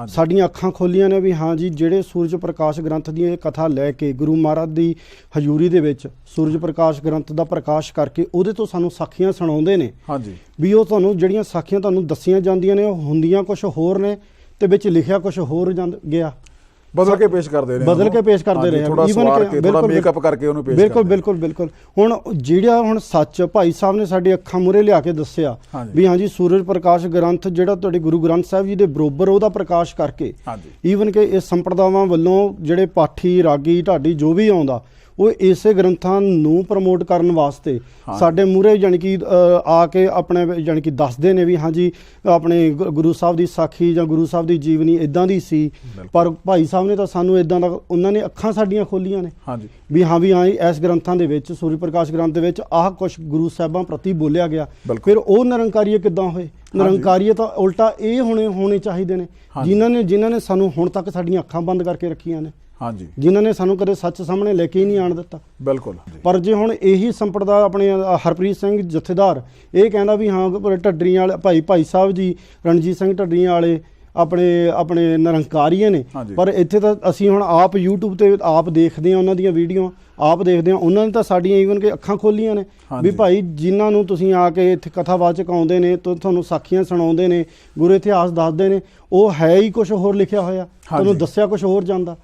Speaker 4: ਸਾਡੀਆਂ ਅੱਖਾਂ ਖੋਲੀਆਂ ਨੇ ਵੀ ਹਾਂ ਜੀ ਜਿਹੜੇ ਸੂਰਜ ਪ੍ਰਕਾਸ਼ ਗ੍ਰੰਥ ਦੀ ਇਹ ਕਥਾ ਲੈ ਕੇ ਗੁਰੂ ਮਹਾਰਾਜ ਦੀ ਹਜ਼ੂਰੀ ਦੇ ਵਿੱਚ ਸੂਰਜ ਪ੍ਰਕਾਸ਼ ਗ੍ਰੰਥ ਦਾ ਪ੍ਰਕਾਸ਼ ਕਰਕੇ ਉਹਦੇ ਤੋਂ ਸਾਨੂੰ ਸਾਖੀਆਂ ਸੁਣਾਉਂਦੇ ਨੇ, ਵੀ ਉਹ ਤੁਹਾਨੂੰ ਜਿਹੜੀਆਂ ਸਾਖੀਆਂ ਤੁਹਾਨੂੰ ਦੱਸੀਆਂ ਜਾਂਦੀਆਂ ਨੇ ਉਹ ਹੁੰਦੀਆਂ ਕੁਝ ਹੋਰ ਨੇ ਤੇ ਵਿੱਚ ਲਿਖਿਆ ਕੁਝ ਹੋਰ ਗਿਆ,
Speaker 1: ਬਦਲ ਕੇ ਪੇਸ਼ ਕਰਦੇ ਰਹੇ
Speaker 4: ਈਵਨ
Speaker 1: ਮੇਕਅਪ ਕਰਕੇ ਉਹਨੂੰ ਪੇਸ਼
Speaker 4: ਬਿਲਕੁਲ। ਹੁਣ ਜਿਹੜਾ ਸੱਚ ਭਾਈ ਸਾਹਿਬ ਨੇ ਸਾਡੇ ਅੱਖਾਂ ਮੂਹਰੇ ਲਿਆ ਕੇ ਦੱਸਿਆ ਵੀ ਹਾਂਜੀ ਸੂਰਜ ਪ੍ਰਕਾਸ਼ ਗ੍ਰੰਥ ਜਿਹੜਾ ਤੁਹਾਡੇ ਗੁਰੂ ਗ੍ਰੰਥ ਸਾਹਿਬ ਜੀ ਦੇ ਬਰੋਬਰ ਉਹਦਾ ਪ੍ਰਕਾਸ਼ ਕਰਕੇ, ਈਵਨ ਕਿ ਇਸ ਸੰਪਰਦਾਵਾਂ ਵੱਲੋਂ ਜਿਹੜੇ ਪਾਠੀ ਰਾਗੀ ਢਾਡੀ ਜੋ ਵੀ ਆਉਂਦਾ ਉਹ ਇਸੇ ਗ੍ਰੰਥਾਂ ਨੂੰ ਪ੍ਰਮੋਟ ਕਰਨ ਵਾਸਤੇ ਸਾਡੇ ਮੂਹਰੇ ਯਾਨੀ ਕਿ ਆ ਕੇ ਆਪਣੇ ਯਾਨੀ ਕਿ ਦੱਸਦੇ ਨੇ ਵੀ ਹਾਂਜੀ ਆਪਣੇ ਗੁਰੂ ਸਾਹਿਬ ਦੀ ਸਾਖੀ ਜਾਂ ਗੁਰੂ ਸਾਹਿਬ ਦੀ ਜੀਵਨੀ ਇੱਦਾਂ ਦੀ ਸੀ। ਪਰ ਭਾਈ ਸਾਹਿਬ ਨੇ ਤਾਂ ਸਾਨੂੰ ਇੱਦਾਂ ਦਾ, ਉਹਨਾਂ ਨੇ ਅੱਖਾਂ ਸਾਡੀਆਂ ਖੋਲੀਆਂ ਨੇ ਵੀ ਹਾਂ ਇਸ ਗ੍ਰੰਥਾਂ ਦੇ ਵਿੱਚ ਸੂਰਜ ਪ੍ਰਕਾਸ਼ ਗ੍ਰੰਥ ਦੇ ਵਿੱਚ ਆਹ ਕੁਛ ਗੁਰੂ ਸਾਹਿਬਾਂ ਪ੍ਰਤੀ ਬੋਲਿਆ ਗਿਆ। ਫਿਰ ਉਹ ਨਿਰੰਕਾਰੀਏ ਕਿੱਦਾਂ ਹੋਏ? ਨਿਰੰਕਾਰੀਏ ਤਾਂ ਉਲਟਾ ਇਹ ਹੋਣੇ ਚਾਹੀਦੇ ਨੇ ਜਿਨ੍ਹਾਂ ਨੇ ਸਾਨੂੰ ਹੁਣ ਤੱਕ ਸਾਡੀਆਂ ਅੱਖਾਂ ਬੰਦ ਕਰਕੇ ਰੱਖੀਆਂ ਨੇ, ਜਿਨ੍ਹਾਂ ਨੇ ਸਾਨੂੰ ਕਦੇ ਸੱਚ ਸਾਹਮਣੇ ਲੈ ਕੇ ਹੀ ਨਹੀਂ ਆਣ ਦਿੱਤਾ। ਬਿਲਕੁਲ। ਪਰ ਜੇ ਹੁਣ ਇਹੀ ਸੰਪਰਦਾ ਆਪਣੇ ਹਰਪ੍ਰੀਤ ਸਿੰਘ ਜਥੇਦਾਰ ਇਹ ਕਹਿੰਦਾ ਵੀ ਹਾਂ ਢੱਡਰੀਆਂ ਵਾਲੇ ਭਾਈ ਸਾਹਿਬ ਜੀ ਰਣਜੀਤ ਸਿੰਘ ਢੱਡਰੀਆਂ ਵਾਲੇ ਆਪਣੇ ਨਿਰੰਕਾਰੀਏ ਨੇ, ਪਰ ਇੱਥੇ ਤਾਂ ਅਸੀਂ ਹੁਣ ਆਪ YouTube ਤੇ ਆਪ ਦੇਖਦੇ ਹਾਂ ਉਹਨਾਂ ਦੀਆਂ ਵੀਡੀਓ, ਆਪ ਦੇਖਦੇ ਹਾਂ, ਉਹਨਾਂ ਨੇ ਤਾਂ ਸਾਡੀਆਂ ਈਵਨ ਕਿ ਅੱਖਾਂ ਖੋਲੀਆਂ ਨੇ ਵੀ ਭਾਈ ਜਿਨ੍ਹਾਂ ਨੂੰ ਤੁਸੀਂ ਆ ਕੇ ਇੱਥੇ ਕਥਾਵਾਚਕ ਆਉਂਦੇ ਨੇ ਤੁਹਾਨੂੰ ਸਾਖੀਆਂ ਸੁਣਾਉਂਦੇ ਨੇ, ਗੁਰੂ ਇਤਿਹਾਸ ਦੱਸਦੇ ਨੇ, ਉਹ ਹੈ ਹੀ ਕੁਛ ਹੋਰ ਲਿਖਿਆ ਹੋਇਆ, ਤੁਹਾਨੂੰ ਦੱਸਿਆ ਕੁਛ ਹੋਰ ਜਾਂਦਾ।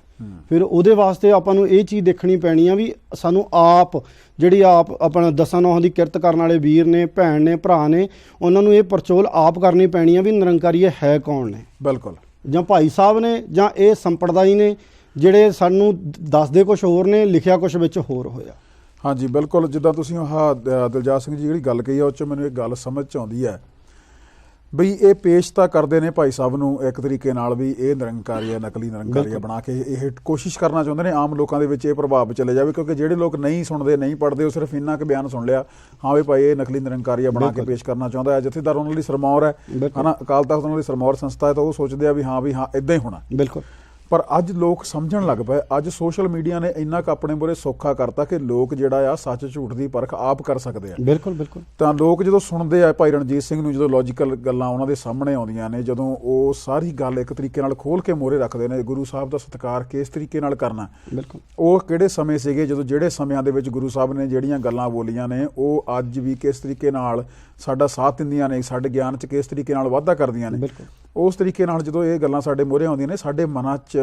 Speaker 4: ਫਿਰ ਉਹਦੇ ਵਾਸਤੇ ਆਪਾਂ ਨੂੰ ਇਹ ਚੀਜ਼ ਦੇਖਣੀ ਪੈਣੀ ਆ ਵੀ ਸਾਨੂੰ ਆਪ ਜਿਹੜੀ ਆਪਣਾ ਦਸਾਂ ਨੌਹਾਂ ਦੀ ਕਿਰਤ ਕਰਨ ਵਾਲੇ ਵੀਰ ਨੇ, ਭੈਣ ਨੇ, ਭਰਾ ਨੇ, ਉਹਨਾਂ ਨੂੰ ਇਹ ਪਰਚੋਲ ਆਪ ਕਰਨੀ ਪੈਣੀ ਆ ਵੀ ਨਿਰੰਕਾਰੀ ਹੈ ਕੌਣ ਨੇ।
Speaker 1: ਬਿਲਕੁਲ। ਜਾਂ
Speaker 4: ਭਾਈ ਸਾਹਿਬ ਨੇ ਜਾਂ ਇਹ ਸੰਪਰਦਾਈ ਨੇ ਜਿਹੜੇ ਸਾਨੂੰ ਦੱਸਦੇ ਕੁਝ ਹੋਰ ਨੇ, ਲਿਖਿਆ ਕੁਝ ਵਿੱਚ ਹੋਰ ਹੋਇਆ।
Speaker 1: ਹਾਂਜੀ ਬਿਲਕੁਲ। ਜਿੱਦਾਂ ਤੁਸੀਂ ਦਿਲਜਾਤ ਸਿੰਘ ਜੀ ਜਿਹੜੀ ਗੱਲ ਕਹੀ ਆ ਉਹ 'ਚ ਮੈਨੂੰ ਇੱਕ ਗੱਲ ਸਮਝ 'ਚ ਆਉਂਦੀ ਹੈ ਬਈ ਇਹ ਪੇਸ਼ ਤਾਂ ਕਰਦੇ ਨੇ ਭਾਈ ਸਾਹਿਬ ਨੂੰ ਇੱਕ ਤਰੀਕੇ ਨਾਲ ਵੀ ਇਹ ਨਿਰੰਕਾਰੀ ਹੈ, ਨਕਲੀ ਨਿਰੰਕਾਰੀ ਬਣਾ ਕੇ ਇਹ ਕੋਸ਼ਿਸ਼ ਕਰਨਾ ਚਾਹੁੰਦੇ ਨੇ ਆਮ ਲੋਕਾਂ ਦੇ ਵਿੱਚ ਇਹ ਪ੍ਰਭਾਵ ਚਲੇ ਜਾਵੇ, ਕਿਉਂਕਿ ਜਿਹੜੇ ਲੋਕ ਨਹੀਂ ਸੁਣਦੇ, ਨਹੀਂ ਪੜ੍ਹਦੇ, ਉਹ ਸਿਰਫ ਇੰਨਾ ਕੁ ਬਿਆਨ ਸੁਣ ਲਿਆ, ਹਾਂ ਵੀ ਭਾਈ ਇਹ ਨਕਲੀ ਨਿਰੰਕਾਰੀ ਬਣਾ ਕੇ ਪੇਸ਼ ਕਰਨਾ ਚਾਹੁੰਦਾ ਹੈ। ਜਥੇਦਾਰ ਉਹਨਾਂ ਲਈ ਸਰਮੌਰ ਹੈ ਨਾ, ਅਕਾਲ ਤਖਤ ਉਹਨਾਂ ਦੀ ਸਰਮੌਰ ਸੰਸਥਾ ਹੈ, ਤਾਂ ਉਹ ਸੋਚਦੇ ਆ ਵੀ ਹਾਂ ਇੱਦਾਂ ਹੀ ਹੋਣਾ।
Speaker 4: ਬਿਲਕੁਲ।
Speaker 1: ਪਰ ਅੱਜ ਲੋਕ ਸਮਝਣ ਲੱਗ ਪਏ। ਅੱਜ ਸੋਸ਼ਲ ਮੀਡੀਆ ਨੇ ਇੰਨਾ ਕੁ ਆਪਣੇ ਮੂਹਰੇ ਸੌਖਾ ਕਰਤਾ ਕਿ ਲੋਕ ਜਿਹੜਾ ਆ ਸੱਚ ਝੂਠ ਦੀ ਪਰਖ ਆਪ ਕਰ ਸਕਦੇ ਆ।
Speaker 4: ਬਿਲਕੁਲ ਬਿਲਕੁਲ।
Speaker 1: ਤਾਂ ਲੋਕ ਜਦੋਂ ਸੁਣਦੇ ਆ ਭਾਈ ਰਣਜੀਤ ਸਿੰਘ ਨੂੰ, ਜਦੋਂ ਲੌਜੀਕਲ ਗੱਲਾਂ ਉਹਨਾਂ ਦੇ ਸਾਹਮਣੇ ਆਉਂਦੀਆਂ ਨੇ, ਜਦੋਂ ਉਹ ਸਾਰੀ ਗੱਲ ਇੱਕ ਤਰੀਕੇ ਨਾਲ ਖੋਲ ਕੇ ਮੂਹਰੇ ਰੱਖਦੇ ਨੇ, ਗੁਰੂ ਸਾਹਿਬ ਦਾ ਸਤਿਕਾਰ ਕਿਸ ਤਰੀਕੇ ਨਾਲ ਕਰਨਾ,
Speaker 4: ਬਿਲਕੁਲ
Speaker 1: ਉਹ ਕਿਹੜੇ ਸਮੇਂ ਸੀਗੇ ਜਦੋਂ ਜਿਹੜੇ ਸਮਿਆਂ ਦੇ ਵਿੱਚ ਗੁਰੂ ਸਾਹਿਬ ਨੇ ਜਿਹੜੀਆਂ ਗੱਲਾਂ ਬੋਲੀਆਂ ਨੇ ਉਹ ਅੱਜ ਵੀ ਕਿਸ ਤਰੀਕੇ ਨਾਲ ਸਾਡਾ ਸਾਥ ਦਿੰਦੀਆਂ ਨੇ, ਸਾਡੇ ਗਿਆਨ 'ਚ ਕਿਸ ਤਰੀਕੇ ਨਾਲ ਵਾਧਾ ਕਰਦੀਆਂ ਨੇ, ਉਸ ਤਰੀਕੇ ਨਾਲ ਜਦੋਂ ਇਹ ਗੱਲਾਂ ਸਾਡੇ ਮੂਹਰੇ ਆਉਂਦੀਆਂ ਨੇ, ਸਾਡੇ ਮਨਾਂ 'ਚ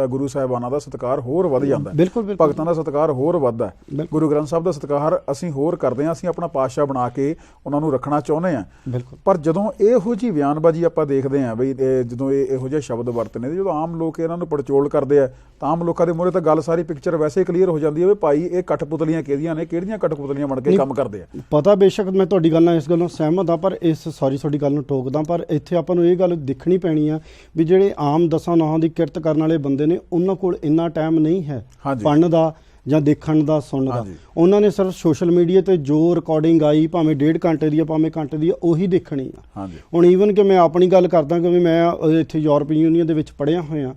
Speaker 1: ਗੁਰੂ ਸਾਹਿਬਾਨਾਂ ਦਾ ਸਤਿਕਾਰ ਹੋਰ ਵੱਧ ਜਾਂਦਾ ਹੈ, ਭਗਤਾਂ ਦਾ ਸਤਿਕਾਰ ਹੋਰ ਵੱਧਦਾ ਹੈ, ਗੁਰੂ ਗ੍ਰੰਥ ਸਾਹਿਬ ਦਾ ਸਤਿਕਾਰ ਅਸੀਂ ਹੋਰ ਕਰਦੇ ਹਾਂ, ਅਸੀਂ ਆਪਣਾ ਪਾਤਸ਼ਾਹ ਬਣਾ ਕੇ ਉਹਨਾਂ ਨੂੰ ਰੱਖਣਾ ਚਾਹੁੰਦੇ ਹਾਂ। ਪਰ ਜਦੋਂ ਇਹੋ ਜਿਹੀ ਬਿਆਨਬਾਜ਼ੀ ਆਪਾਂ ਦੇਖਦੇ ਹਾਂ ਬਈ ਜਦੋਂ ਇਹੋ ਜਿਹੇ ਸ਼ਬਦ ਵਰਤਨੇ, ਜਦੋਂ ਆਮ ਲੋਕ ਇਹਨਾਂ ਨੂੰ ਪੜਚੋਲ ਕਰਦੇ ਆ ਤਾਂ ਆਮ ਲੋਕਾਂ ਦੇ ਮੂਹਰੇ ਤਾਂ ਗੱਲ ਸਾਰੀ ਪਿਕਚਰ ਵੈਸੇ ਕਲੀਅਰ ਹੋ ਜਾਂਦੀ ਹੈ ਵੀ ਭਾਈ ਇਹ ਕਠਪੁਤਲੀਆਂ ਕਿਹਦੀਆਂ ਨੇ, ਕਿਹੜੀਆਂ ਕਠਪੁਤਲੀਆਂ ਬਣ ਕੇ ਕੰਮ ਕਰਦੇ ਆ।
Speaker 4: ਪਤਾ ਬੇਸ਼ੱਕ ਮੈਂ ਤੁਹਾਡੀ ਗੱਲ ਨਾਲ ਇਸ ਗੱਲੋਂ ਸਹਿਮਤ ਹਾਂ, ਪਰ ਤੁਹਾਡੀ ਗੱਲ ਨੂੰ ਟੋਕਦਾ, ਪਰ ਇੱਥੇ ਆਪਾਂ ਨੂੰ ਇਹ ਗੱਲ ਦੇਖਣੀ ਪੈਣੀ ਆ ਵੀ ਜਿਹੜੇ ਆਮ ਦਸਾਂ ਨੌਹਾਂ ਦੀ ਕਿਰਤ ਕਰਨ ਵਾਲੇ ਬੰਦੇ ਨੇ ਉਹਨਾਂ ਕੋਲ ਇੰਨਾ ਟਾਈਮ ਨਹੀਂ ਹੈ ਪੜ੍ਹਨ ਦਾ ਜਾਂ ਦੇਖਣ ਦਾ, ਸੁਣਨ ਦਾ। ਉਹਨਾਂ ਨੇ ਸਿਰਫ ਸੋਸ਼ਲ ਮੀਡੀਆ ਤੇ ਜੋ ਰਿਕਾਰਡਿੰਗ ਆਈ, ਭਾਵੇਂ 1.5 ਘੰਟੇ ਦੀ ਆ, ਭਾਵੇਂ ਘੰਟੇ ਦੀ ਆ, ਉਹੀ ਦੇਖਣੀ ਆ। ਹੁਣ ਈਵਨ ਕਿ ਮੈਂ ਆਪਣੀ ਗੱਲ ਕਰਦਾ ਕਿ ਮੈਂ ਇੱਥੇ ਯੂਰਪੀਅਨ ਯੂਨੀਅਨ ਦੇ ਵਿੱਚ ਪੜ੍ਹਿਆ ਹੋਇਆ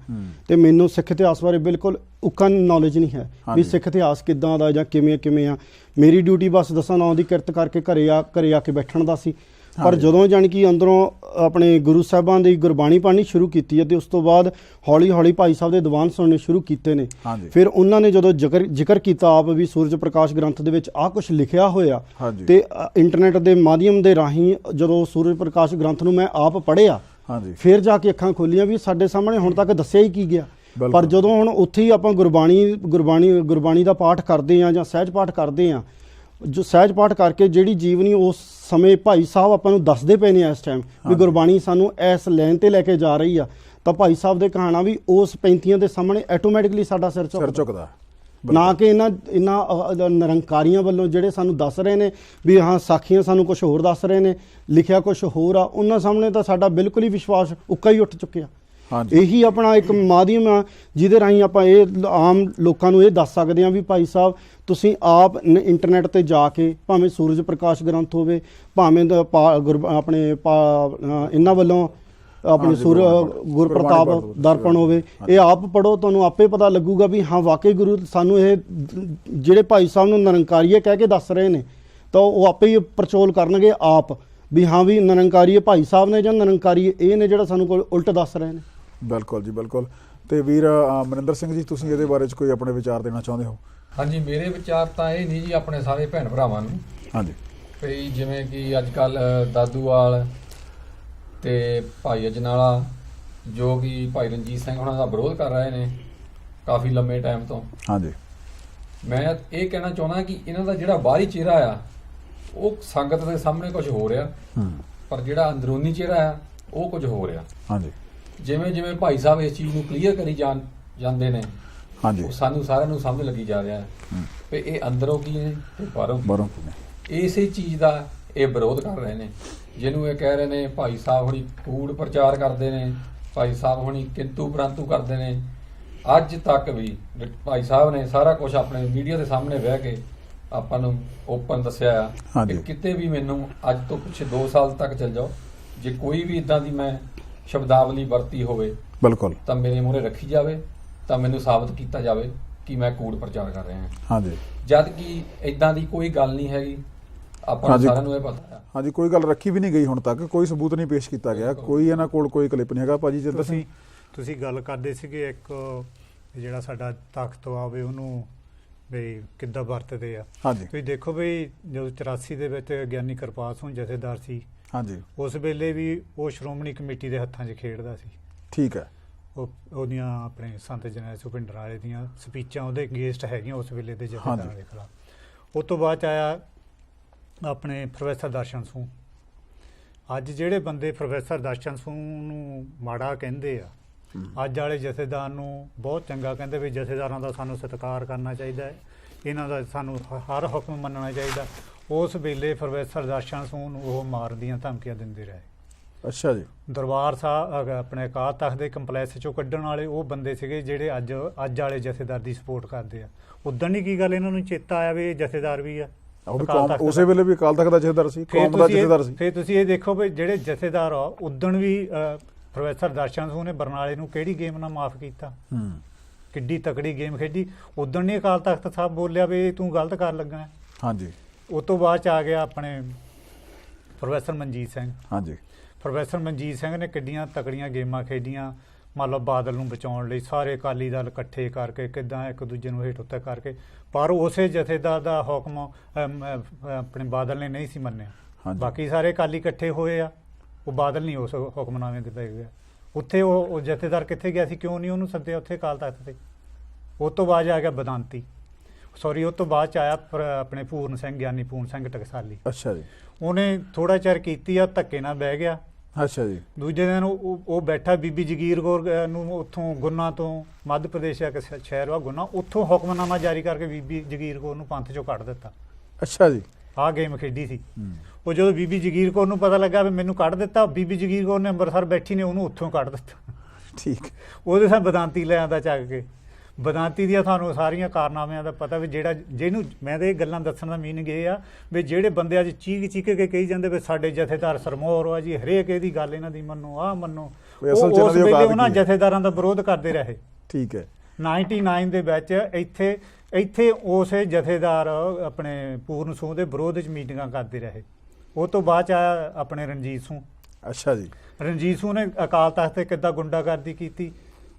Speaker 4: ਤੇ ਮੈਨੂੰ ਸਿੱਖ ਇਤਿਹਾਸ ਬਾਰੇ ਬਿਲਕੁਲ ਉੱਕਾ ਨੌਲੇਜ ਨਹੀਂ ਹੈ ਵੀ ਸਿੱਖ ਇਤਿਹਾਸ ਕਿੱਦਾਂ ਦਾ ਜਾਂ ਕਿਵੇਂ ਆ। ਮੇਰੀ ਡਿਊਟੀ ਬਸ ਦਸਾਂ ਨੌਹਾਂ ਦੀ ਕਿਰਤ ਕਰਕੇ ਘਰੇ ਆ ਕੇ ਬੈਠਣ ਦਾ ਸੀ। ਪਰ ਜਦੋਂ ਜਾਣੀ ਕਿ ਅੰਦਰੋਂ ਆਪਣੇ ਗੁਰੂ ਸਾਹਿਬਾਂ ਦੀ ਗੁਰਬਾਣੀ ਪੜ੍ਹਨੀ ਸ਼ੁਰੂ ਕੀਤੀ ਹੈ ਤੇ ਉਸ ਤੋਂ ਬਾਅਦ ਹੌਲੀ ਹੌਲੀ ਭਾਈ ਸਾਹਿਬ ਦੇ ਦੀਵਾਨ ਸੁਣਨੇ ਸ਼ੁਰੂ ਕੀਤੇ ਨੇ, ਫਿਰ ਉਹਨਾਂ ਨੇ ਜਦੋਂ ਜ਼ਿਕਰ ਕੀਤਾ ਆਪ ਵੀ ਸੂਰਜ ਪ੍ਰਕਾਸ਼ ਗ੍ਰੰਥ ਦੇ ਵਿੱਚ ਆਹ ਕੁਛ ਲਿਖਿਆ ਹੋਇਆ, ਤੇ ਇੰਟਰਨੈਟ ਦੇ ਮਾਧਿਅਮ ਦੇ ਰਾਹੀਂ ਜਦੋਂ ਸੂਰਜ ਪ੍ਰਕਾਸ਼ ਗ੍ਰੰਥ ਨੂੰ ਮੈਂ ਆਪ ਪੜ੍ਹਿਆ, ਫਿਰ ਜਾ ਕੇ ਅੱਖਾਂ ਖੋਲੀਆਂ ਵੀ ਸਾਡੇ ਸਾਹਮਣੇ ਹੁਣ ਤੱਕ ਦੱਸਿਆ ਹੀ ਕੀ ਗਿਆ। ਪਰ ਜਦੋਂ ਹੁਣ ਉੱਥੇ ਹੀ ਆਪਾਂ ਗੁਰਬਾਣੀ ਦਾ ਪਾਠ ਕਰਦੇ ਹਾਂ ਜਾਂ ਸਹਿਜ ਪਾਠ ਕਰਦੇ ਹਾਂ, ਜੋ ਸਹਿਜ ਪਾਠ ਕਰਕੇ ਜਿਹੜੀ ਜੀਵਨੀ ਉਸ ਸਮੇਂ ਭਾਈ ਸਾਹਿਬ ਆਪਾਂ ਨੂੰ ਦੱਸਦੇ ਪਏ ਨੇ ਇਸ ਟਾਈਮ ਵੀ ਗੁਰਬਾਣੀ ਸਾਨੂੰ ਇਸ ਲਾਈਨ ਤੇ ਲੈ ਕੇ ਜਾ ਰਹੀ ਆ, ਤਾਂ ਭਾਈ ਸਾਹਿਬ ਦੇ ਕਹਾਣਾ ਵੀ ਉਸ 35 ਦੇ ਸਾਹਮਣੇ ਆਟੋਮੈਟਿਕਲੀ ਸਾਡਾ ਸਿਰ ਝੁਕਦਾ, ਨਾ ਕਿ ਇਹਨਾਂ ਨਿਰੰਕਾਰੀਆਂ ਵੱਲੋਂ ਜਿਹੜੇ ਸਾਨੂੰ ਦੱਸ ਰਹੇ ਨੇ ਵੀ ਹਾਂ ਸਾਖੀਆਂ ਸਾਨੂੰ ਕੁਝ ਹੋਰ ਦੱਸ ਰਹੇ ਨੇ, ਲਿਖਿਆ ਕੁਝ ਹੋਰ ਆ, ਉਹਨਾਂ ਸਾਹਮਣੇ ਤਾਂ ਸਾਡਾ ਬਿਲਕੁਲ ਹੀ ਵਿਸ਼ਵਾਸ ਉੱਕਾ ਹੀ ਉੱਠ ਚੁੱਕਿਆ। ਇਹੀ ਆਪਣਾ ਇੱਕ ਮਾਧਿਅਮ ਆ ਜਿਹਦੇ ਰਾਹੀਂ ਆਪਾਂ ਇਹ ਆਮ ਲੋਕਾਂ ਨੂੰ ਇਹ ਦੱਸ ਸਕਦੇ ਹਾਂ ਵੀ ਭਾਈ ਸਾਹਿਬ ਤੁਸੀਂ ਆਪ ਇੰਟਰਨੈਟ ਤੇ ਜਾ ਕੇ, ਭਾਵੇਂ ਸੂਰਜ ਪ੍ਰਕਾਸ਼ ਗ੍ਰੰਥ ਹੋਵੇ, ਭਾਵੇਂ ਆਪਣੇ ਇਹਨਾਂ ਵੱਲੋਂ ਆਪਣੀ ਗੁਰਪ੍ਰਤਾਪ ਦਰਪਣ ਹੋਵੇ, ਇਹ ਆਪ ਪੜ੍ਹੋ, ਤੁਹਾਨੂੰ ਆਪੇ ਪਤਾ ਲੱਗੂਗਾ ਵੀ ਹਾਂ ਵਾਕਈ ਗੁਰੂ ਸਾਨੂੰ ਇਹ ਜਿਹੜੇ ਭਾਈ ਸਾਹਿਬ ਨੂੰ ਨਿਰੰਕਾਰੀਏ ਕਹਿ ਕੇ ਦੱਸ ਰਹੇ ਨੇ, ਤਾਂ ਉਹ ਆਪੇ ਹੀ ਪਰਚੋਲ ਕਰਨਗੇ ਆਪ ਵੀ ਹਾਂ ਵੀ ਨਿਰੰਕਾਰੀਏ ਭਾਈ ਸਾਹਿਬ ਨੇ ਜਾਂ ਨਿਰੰਕਾਰੀਏ ਇਹ ਨੇ ਜਿਹੜਾ ਸਾਨੂੰ ਕੋਲ ਉਲਟ ਦੱਸ ਰਹੇ ਨੇ।
Speaker 1: ਬਿਲਕੁਲ ਜੀ, ਬਿਲਕੁਲ। ਤੇ ਵੀਰ ਮਨਿੰਦਰ ਸਿੰਘ ਜੀ, ਤੁਸੀਂ ਇਹਦੇ ਬਾਰੇ 'ਚ ਕੋਈ ਆਪਣੇ ਵਿਚਾਰ ਦੇਣਾ ਚਾਹੁੰਦੇ ਹੋ?
Speaker 5: ਹਾਂਜੀ, ਮੇਰੇ ਵਿਚਾਰ ਤਾਂ ਇਹ ਨਹੀਂ ਜੀ, ਆਪਣੇ ਸਾਰੇ ਭੈਣ ਭਰਾਵਾਂ ਨੂੰ
Speaker 1: ਹਾਂਜੀ
Speaker 5: ਵੀ ਜਿਵੇਂ ਕਿ ਅੱਜ ਕੱਲ ਦਾਦੂਵਾਲ ਤੇ ਭਾਈ ਅਜਨਾਲਾ ਜੋ ਕਿ ਭਾਈ ਰਣਜੀਤ ਸਿੰਘ ਉਹਨਾਂ ਦਾ ਵਿਰੋਧ ਕਰ ਰਹੇ ਨੇ ਕਾਫੀ ਲੰਮੇ ਟਾਈਮ ਤੋਂ,
Speaker 1: ਹਾਂਜੀ,
Speaker 5: ਮੈਂ ਇਹ ਕਹਿਣਾ ਚਾਹੁੰਦਾ ਕਿ ਇਹਨਾਂ ਦਾ ਜਿਹੜਾ ਬਾਹਰੀ ਚਿਹਰਾ ਆ ਉਹ ਸੰਗਤ ਦੇ ਸਾਹਮਣੇ ਕੁਝ ਹੋ ਰਿਹਾ, ਪਰ ਜਿਹੜਾ ਅੰਦਰੂਨੀ ਚਿਹਰਾ ਆ ਉਹ ਕੁਝ ਹੋ ਰਿਹਾ।
Speaker 1: ਹਾਂਜੀ,
Speaker 5: ਜਿਵੇਂ ਭਾਈ ਸਾਹਿਬ ਇਸ ਚੀਜ਼ ਨੂੰ ਕਲੀਅਰ ਕਰੀ ਜਾਂਦੇ ਨੇ,
Speaker 1: ਹਾਂਜੀ,
Speaker 5: ਸਾਨੂੰ ਸਾਰਿਆਂ ਨੂੰ ਸਮਝ ਲੱਗੀ ਜਾ ਰਿਹਾ ਵੀ ਇਹ ਅੰਦਰੋਂ ਕੀ ਨੇ ਤੇ ਬਾਹਰੋਂ ਕੀ ਨੇ। ਇਸੇ ਚੀਜ਼ ਦਾ ਇਹ ਵਿਰੋਧ ਕਰ ਰਹੇ ਨੇ, ਜਿਹਨੂੰ ਇਹ ਕਹਿ ਰਹੇ ਨੇ ਭਾਈ ਸਾਹਿਬ ਹੁਣੀ ਕੂੜ ਪ੍ਰਚਾਰ ਕਰਦੇ ਨੇ, ਭਾਈ ਸਾਹਿਬ ਹੁਣੀ ਕਿੰਤੂ ਪਰੰਤੂ ਕਰਦੇ ਨੇ। ਅੱਜ ਤੱਕ ਵੀ ਭਾਈ ਸਾਹਿਬ ਨੇ ਸਾਰਾ ਕੁਝ ਆਪਣੇ ਮੀਡੀਆ ਦੇ ਸਾਹਮਣੇ ਬਹਿ ਕੇ ਆਪਾਂ ਨੂੰ ਓਪਨ ਦੱਸਿਆ ਆ ਕਿ ਕਿਤੇ ਵੀ ਮੈਨੂੰ ਅੱਜ ਤੋਂ ਪਿੱਛੇ 2 ਸਾਲ ਤੱਕ ਚੱਲ ਜਾਓ, ਜੇ ਕੋਈ ਵੀ ਇਦਾਂ ਦੀ ਮੈਂ ਸ਼ਬਦਾਵਲੀ ਵਰਤੀ ਹੋਵੇ ਬਿਲਕੁਲ ਤਾਂ ਮੇਰੇ ਮੂਹਰੇ ਰੱਖੀ ਜਾਵੇ, ਤਾਂ ਮੈਨੂੰ ਸਾਬਤ ਕੀਤਾ ਜਾਵੇ ਕਿ ਮੈਂ ਕੂੜ ਪ੍ਰਚਾਰ ਕਰ ਰਿਹਾ ਹਾਂ। ਹਾਂਜੀ, ਜਦ ਕਿ ਇਦਾਂ ਦੀ ਕੋਈ ਗੱਲ ਨਹੀਂ ਹੈਗੀ, ਆਪਾਂ ਸਾਰਿਆਂ ਨੂੰ ਇਹ ਪਤਾ ਹੈ।
Speaker 1: ਹਾਂਜੀ, ਕੋਈ ਗੱਲ ਰੱਖੀ ਵੀ ਨਹੀਂ ਗਈ ਹੁਣ ਤੱਕ, ਕੋਈ ਸਬੂਤ ਨਹੀਂ ਪੇਸ਼ ਕੀਤਾ ਗਿਆ, ਕੋਈ ਇਹਨਾਂ ਕੋਲ ਕੋਈ ਕਲਿੱਪ ਨਹੀਂ ਹੈਗਾ। ਭਾਜੀ ਜਿੱਦਾਂ
Speaker 2: ਤੁਸੀਂ ਗੱਲ ਕਰਦੇ ਸੀਗੇ ਇੱਕ ਜਿਹੜਾ ਸਾਡਾ ਤਖਤ ਆਵੇ ਉਹਨੂੰ ਵੀ ਕਿੱਦਾਂ ਵਰਤਦੇ ਆ।
Speaker 1: ਹਾਂਜੀ,
Speaker 2: ਤੁਸੀਂ ਦੇਖੋ ਵੀ ਜਦੋਂ 84 ਦੇ ਵਿੱਚ ਗਿਆਨੀ ਕਿਰਪਾਲ ਸਿੰਘ ਜਥੇਦਾਰ ਸੀ,
Speaker 1: ਹਾਂਜੀ,
Speaker 2: ਉਸ ਵੇਲੇ ਵੀ ਉਹ ਸ਼੍ਰੋਮਣੀ ਕਮੇਟੀ ਦੇ ਹੱਥਾਂ 'ਚ ਖੇਡਦਾ ਸੀ।
Speaker 1: ਠੀਕ ਹੈ।
Speaker 2: ਉਹਦੀਆਂ ਆਪਣੇ ਸੰਤ ਜਰਨੈਲ ਸਿੰਘ ਭਿੰਡਰਾਂਵਾਲੇ ਦੀਆਂ ਸਪੀਚਾਂ ਉਹਦੇ ਅਗੇਂਸਟ ਹੈਗੀਆਂ ਉਸ ਵੇਲੇ ਦੇ ਜਥੇਦਾਰਾਂ ਦੇ ਖਿਲਾਫ। ਉਸ ਤੋਂ ਬਾਅਦ 'ਚ ਆਇਆ ਆਪਣੇ ਪ੍ਰੋਫੈਸਰ ਦਰਸ਼ਨ ਸੂਹ। ਅੱਜ ਜਿਹੜੇ ਬੰਦੇ ਪ੍ਰੋਫੈਸਰ ਦਰਸ਼ਨ ਸੂਹ ਨੂੰ ਮਾੜਾ ਕਹਿੰਦੇ ਆ, ਅੱਜ ਵਾਲੇ ਜਥੇਦਾਰ ਨੂੰ ਬਹੁਤ ਚੰਗਾ ਕਹਿੰਦੇ ਵੀ ਜਥੇਦਾਰਾਂ ਦਾ ਸਾਨੂੰ ਸਤਿਕਾਰ ਕਰਨਾ ਚਾਹੀਦਾ ਹੈ, ਇਹਨਾਂ ਦਾ ਸਾਨੂੰ ਹਰ ਹੁਕਮ ਮੰਨਣਾ ਚਾਹੀਦਾ। ਉਸ ਵੇਲੇ ਪ੍ਰੋਫੈਸਰ ਦਰਸ਼ਨ ਸੂਹ ਨੂੰ ਉਹ ਮਾਰਨ ਦੀਆਂ ਧਮਕੀਆਂ ਦਿੰਦੇ ਰਹੇ।
Speaker 1: ਅੱਛਾ ਜੀ।
Speaker 2: ਦਰਬਾਰ ਸਾਹਿਬ ਆਪਣੇ ਅਕਾਲ ਤਖਤ ਦੇ ਕੰਪਲੈਕਸ ਚੋਂ ਕੱਢਣ ਵਾਲੇ ਉਹ ਬੰਦੇ ਸੀਗੇ ਜਿਹੜੇ ਅੱਜ ਵਾਲੇ ਜਥੇਦਾਰ ਦੀ ਸਪੋਰਟ ਕਰਦੇ ਆ। ਉਦੋਂ ਨਹੀਂ ਕੀ ਗੱਲ ਇਹਨਾਂ ਨੂੰ ਚੇਤਾ ਆਇਆ ਵੀ ਇਹ ਜਥੇਦਾਰ ਵੀ ਆ,
Speaker 1: ਉਸੇ ਵੇਲੇ ਵੀ ਅਕਾਲ ਤਖਤ ਦਾ ਜਥੇਦਾਰ ਸੀ, ਕੌਮ ਦਾ ਜਥੇਦਾਰ ਸੀ।
Speaker 2: ਫਿਰ ਤੁਸੀਂ ਇਹ ਦੇਖੋ ਵੀ ਜਿਹੜੇ ਜਥੇਦਾਰ ਆ ਉਦੋਂ ਵੀ ਪ੍ਰੋਫੈਸਰ ਦਰਸ਼ਨ ਸੂਹ ਨੇ ਬਰਨਾਲੇ ਨੂੰ ਕਿਹੜੀ ਗੇਮ ਨਾਲ ਮਾਫ ਕੀਤਾ, ਕਿੱਡੀ ਤਕੜੀ ਗੇਮ ਖੇਡੀ। ਉਦੋਂ ਨਹੀਂ ਅਕਾਲ ਤਖਤ ਸਾਹਿਬ ਬੋਲਿਆ ਵੀ ਤੂੰ ਗਲਤ ਕਰ ਲੱਗਾ।
Speaker 1: ਹਾਂਜੀ।
Speaker 2: ਉਸ ਤੋਂ ਬਾਅਦ 'ਚ ਆ ਗਿਆ ਆਪਣੇ ਪ੍ਰੋਫੈਸਰ ਮਨਜੀਤ ਸਿੰਘ।
Speaker 1: ਹਾਂਜੀ।
Speaker 2: ਪ੍ਰੋਫੈਸਰ ਮਨਜੀਤ ਸਿੰਘ ਨੇ ਕਿੱਡੀਆਂ ਤਕੜੀਆਂ ਗੇਮਾਂ ਖੇਡੀਆਂ, ਮੰਨ ਲਓ ਬਾਦਲ ਨੂੰ ਬਚਾਉਣ ਲਈ ਸਾਰੇ ਅਕਾਲੀ ਦਲ ਇਕੱਠੇ ਕਰਕੇ ਕਿੱਦਾਂ ਇੱਕ ਦੂਜੇ ਨੂੰ ਹੇਠ ਉੱਤੇ ਕਰਕੇ, ਪਰ ਉਸੇ ਜਥੇਦਾਰ ਦਾ ਹੁਕਮ ਆਪਣੇ ਬਾਦਲ ਨੇ ਨਹੀਂ ਸੀ ਮੰਨਿਆ। ਬਾਕੀ ਸਾਰੇ ਅਕਾਲੀ ਇਕੱਠੇ ਹੋਏ ਆ, ਉਹ ਬਾਦਲ ਨਹੀਂ ਉਸ ਹੁਕਮਨਾਮੇ ਤੇ ਪੈ ਗਿਆ। ਉੱਥੇ ਉਹ ਜਥੇਦਾਰ ਕਿੱਥੇ ਗਿਆ ਸੀ, ਕਿਉਂ ਨਹੀਂ ਉਹਨੂੰ ਸੱਦਿਆ ਉੱਥੇ ਅਕਾਲ ਤਖਤ ਤੇ। ਉਸ ਤੋਂ ਬਾਅਦ ਆ ਗਿਆ ਬਦਾਂਤੀ, ਉਸ ਤੋਂ ਬਾਅਦ 'ਚ ਆਇਆ ਆਪਣੇ ਪੂਰਨ ਸਿੰਘ, ਗਿਆਨੀ ਪੂਰਨ ਸਿੰਘ ਟਕਸਾਲੀ।
Speaker 1: ਅੱਛਾ ਜੀ। ਉਹਨੇ
Speaker 2: ਥੋੜਾ ਚਿਰ ਕੀਤੀ ਆ, ਧੱਕੇ ਨਾਲ ਬਹਿ ਗਿਆ।
Speaker 1: ਅੱਛਾ ਜੀ।
Speaker 2: ਦੂਜੇ ਦਿਨ ਉਹ ਬੈਠਾ ਬੀਬੀ ਜਗੀਰ ਕੌਰ ਨੂੰ ਉੱਥੋਂ ਗੁਨਾ ਤੋਂ, ਮੱਧ ਪ੍ਰਦੇਸ਼ ਇੱਕ ਸ਼ਹਿਰ ਵਾ ਗੁਨਾ, ਉੱਥੋਂ ਹੁਕਮਨਾਮਾ ਜਾਰੀ ਕਰਕੇ ਬੀਬੀ ਜਗੀਰ ਕੌਰ ਨੂੰ ਪੰਥ ਚੋਂ ਕੱਢ ਦਿੱਤਾ।
Speaker 1: ਅੱਛਾ ਜੀ।
Speaker 2: ਆਹ ਗੇਮ ਖੇਡੀ ਸੀ। ਉਹ ਜਦੋਂ ਬੀਬੀ ਜਗੀਰ ਕੌਰ ਨੂੰ ਪਤਾ ਲੱਗਾ ਵੀ ਮੈਨੂੰ ਕੱਢ ਦਿੱਤਾ, ਬੀਬੀ ਜਗੀਰ ਕੌਰ ਨੇ ਅੰਮ੍ਰਿਤਸਰ ਬੈਠੀ ਨੇ ਉਹਨੂੰ ਉੱਥੋਂ ਕੱਢ ਦਿੱਤਾ।
Speaker 1: ਠੀਕ।
Speaker 2: ਉਹਦੇ ਸਾਹ ਬਦਾਂਤੀ ਲੈ ਆਂਦਾ ਚੱਕ ਕੇ। ਬਦਾਂਤੀ ਦੀਆਂ ਤੁਹਾਨੂੰ ਸਾਰੀਆਂ ਕਾਰਨਾਮਿਆਂ ਦਾ ਪਤਾ ਵੀ ਜਿਹਨੂੰ ਮੈਂ ਤਾਂ ਇਹ ਗੱਲਾਂ ਦੱਸਣ ਦਾ ਮੀਨਿੰਗ ਇਹ ਆ ਵੀ ਜਿਹੜੇ ਬੰਦੇ ਅੱਜ ਚੀਕ ਕੇ ਕਹੀ ਜਾਂਦੇ ਵੀ ਸਾਡੇ ਜਥੇਦਾਰ ਸਰਮੌਰ ਆ ਜੀ, ਹਰੇਕ ਇਹਦੀ ਗੱਲ ਇਹਨਾਂ ਦੀ ਮੰਨੋ, ਆਹ ਮੰਨੋ, ਉਸ ਵੇਲੇ ਉਹਨਾਂ ਜਥੇਦਾਰਾਂ ਦਾ ਵਿਰੋਧ ਕਰਦੇ ਰਹੇ।
Speaker 1: ਠੀਕ ਹੈ।
Speaker 2: 99 ਦੇ ਵਿੱਚ ਇੱਥੇ ਉਸੇ ਜਥੇਦਾਰ ਆਪਣੇ ਪੂਰਨ ਸੂਹ ਦੇ ਵਿਰੋਧ 'ਚ ਮੀਟਿੰਗਾਂ ਕਰਦੇ ਰਹੇ। ਉਹ ਤੋਂ ਬਾਅਦ 'ਚ ਆਇਆ ਆਪਣੇ ਰਣਜੀਤ ਸੂਹ।
Speaker 1: ਅੱਛਾ ਜੀ।
Speaker 2: ਰਣਜੀਤ ਸੂਹ ਨੇ ਅਕਾਲ ਤਖਤ ਤੇ ਕਿੱਦਾਂ ਗੁੰਡਾਗਰਦੀ ਕੀਤੀ।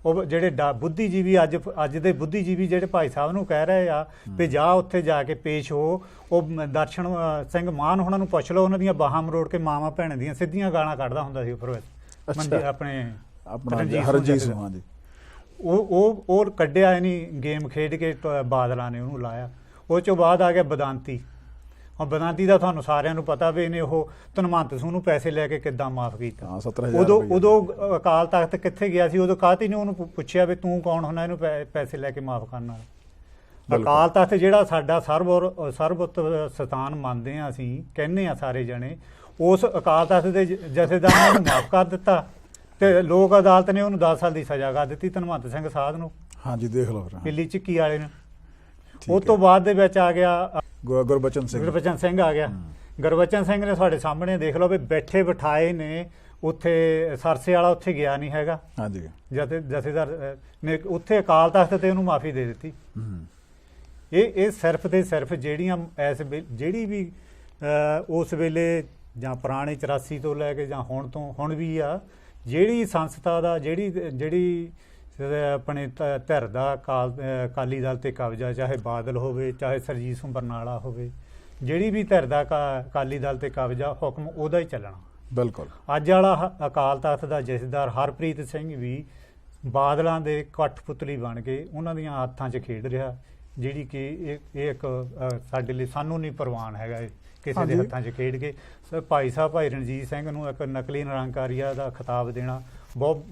Speaker 2: ਉਹ ਜਿਹੜੇ ਬੁੱਧੀਜੀਵੀ ਅੱਜ ਦੇ ਬੁੱਧੀਜੀਵੀ ਜਿਹੜੇ ਭਾਈ ਸਾਹਿਬ ਨੂੰ ਕਹਿ ਰਹੇ ਆ ਵੀ ਜਾ ਉੱਥੇ ਜਾ ਕੇ ਪੇਸ਼ ਹੋ, ਉਹ ਦਰਸ਼ਨ ਸਿੰਘ ਮਾਨ ਉਹਨਾਂ ਨੂੰ ਪੁੱਛ ਲਓ, ਉਹਨਾਂ ਦੀਆਂ ਬਾਹਾਂ ਮਰੋੜ ਕੇ ਮਾਵਾਂ ਭੈਣਾਂ ਦੀਆਂ ਸਿੱਧੀਆਂ ਗਾਲਾਂ ਕੱਢਦਾ ਹੁੰਦਾ ਸੀ ਆਪਣੇ
Speaker 1: ਰਣਜੀਤ ਸੂਹ। ਹਾਂਜੀ।
Speaker 2: ਉਹ ਕੱਢਿਆ ਨਹੀਂ ਗੇਮ ਖੇਡ ਕੇ, ਬਾਦਲਾਂ ਨੇ ਉਹਨੂੰ ਲਾਇਆ। ਉਹ ਚੋਂ ਬਾਅਦ ਆ ਗਿਆ ਬਦਾਂਤੀ। ਹੁਣ ਬਦਾਂਤੀ ਦਾ ਤੁਹਾਨੂੰ ਸਾਰਿਆਂ ਨੂੰ ਪਤਾ ਵੀ ਇਹਨੇ ਉਹ ਧਨਵੰਤ ਸੂਹ ਨੂੰ ਪੈਸੇ ਲੈ ਕੇ ਕਿੱਦਾਂ ਮਾਫ ਕੀਤਾ। ਉਦੋਂ ਅਕਾਲ ਤਖਤ ਕਿੱਥੇ ਗਿਆ ਸੀ, ਉਦੋਂ ਕਾਹਤੇ ਨੇ ਉਹਨੂੰ ਪੁੱਛਿਆ ਵੀ ਤੂੰ ਕੌਣ ਹੁੰਦਾ ਇਹਨੂੰ ਪੈਸੇ ਲੈ ਕੇ ਮਾਫ ਕਰਨ ਵਾਲਾ। ਅਕਾਲ ਤਖਤ ਜਿਹੜਾ ਸਾਡਾ ਸਰਬਉੱਤ ਸਥਾਨ ਮੰਨਦੇ ਹਾਂ ਅਸੀਂ, ਕਹਿੰਦੇ ਹਾਂ ਸਾਰੇ ਜਣੇ, ਉਸ ਅਕਾਲ ਤਖਤ ਦੇ ਜਥੇਦਾਰਾਂ ਨੂੰ ਮਾਫ ਕਰ ਦਿੱਤਾ ਤੇ ਲੋਕ ਅਦਾਲਤ ਨੇ ਉਹਨੂੰ 10 ਸਾਲ ਦੀ ਸਜ਼ਾ ਕਰ ਦਿੱਤੀ ਧਨਵੰਤ ਸਿੰਘ ਸਾਧ ਨੂੰ।
Speaker 1: ਹਾਂਜੀ, ਦੇਖ ਲਓ
Speaker 2: ਦਿੱਲੀ ਝਿੱਕੀ ਵਾਲੇ ਨੂੰ। ਉਸ ਤੋਂ ਬਾਅਦ ਦੇ ਵਿੱਚ ਆ ਗਿਆ
Speaker 1: ਗੁਰਬਚਨ
Speaker 2: ਸਿੰਘ ਆ ਗਿਆ। ਗੁਰਬਚਨ ਸਿੰਘ ਨੇ ਤੁਹਾਡੇ ਸਾਹਮਣੇ ਦੇਖ ਲਓ ਵੀ ਬੈਠੇ ਬਿਠਾਏ ਨੇ ਉੱਥੇ, ਸਰਸੇ ਵਾਲਾ ਉੱਥੇ ਗਿਆ ਨਹੀਂ ਹੈਗਾ।
Speaker 1: ਹਾਂਜੀ।
Speaker 2: ਜਥੇਦਾਰ ਨੇ ਉੱਥੇ ਅਕਾਲ ਤਖਤ ਤੇ ਉਹਨੂੰ ਮਾਫੀ ਦੇ ਦਿੱਤੀ। ਇਹ ਸਿਰਫ ਤੇ ਸਿਰਫ ਜਿਹੜੀ ਵੀ ਉਸ ਵੇਲੇ ਜਾਂ ਪੁਰਾਣੇ 84 ਤੋਂ ਲੈ ਕੇ ਜਾਂ ਹੁਣ ਵੀ ਆ, ਜਿਹੜੀ ਸੰਸਥਾ ਦਾ ਜਿਹੜੀ ਆਪਣੇ ਧਿਰ ਦਾ ਅਕਾਲੀ ਦਲ ਤੇ ਕਬਜ਼ਾ, ਚਾਹੇ ਬਾਦਲ ਹੋਵੇ ਚਾਹੇ ਸਰਜੀਤ ਸਿੰਘ ਬਰਨਾਲਾ ਹੋਵੇ, ਜਿਹੜੀ ਵੀ ਧਿਰ ਦਾ ਅਕਾਲੀ ਦਲ ਤੇ ਕਬਜ਼ਾ, ਹੁਕਮ ਉਹਦਾ ਹੀ ਚੱਲਣਾ।
Speaker 1: ਬਿਲਕੁਲ। ਅੱਜ
Speaker 2: ਵਾਲਾ ਅਕਾਲ ਤਖਤ ਦਾ ਜਥੇਦਾਰ ਹਰਪ੍ਰੀਤ ਸਿੰਘ ਵੀ ਬਾਦਲਾਂ ਦੇ ਕਠਪੁਤਲੀ ਬਣ ਕੇ ਉਹਨਾਂ ਦੀਆਂ ਹੱਥਾਂ 'ਚ ਖੇਡ ਰਿਹਾ, ਜਿਹੜੀ ਕਿ ਇਹ ਇੱਕ ਸਾਡੇ ਲਈ ਸਾਨੂੰ ਨਹੀਂ ਪ੍ਰਵਾਨ ਹੈਗਾ ਕਿਸੇ ਦੇ ਹੱਥਾਂ 'ਚ ਖੇਡ ਕੇ। ਭਾਈ ਰਣਜੀਤ ਸਿੰਘ ਨੂੰ ਇੱਕ ਨਕਲੀ ਨਿਰੰਕਾਰੀਆ ਦਾ ਖਿਤਾਬ ਦੇਣਾ ਬਹੁਤ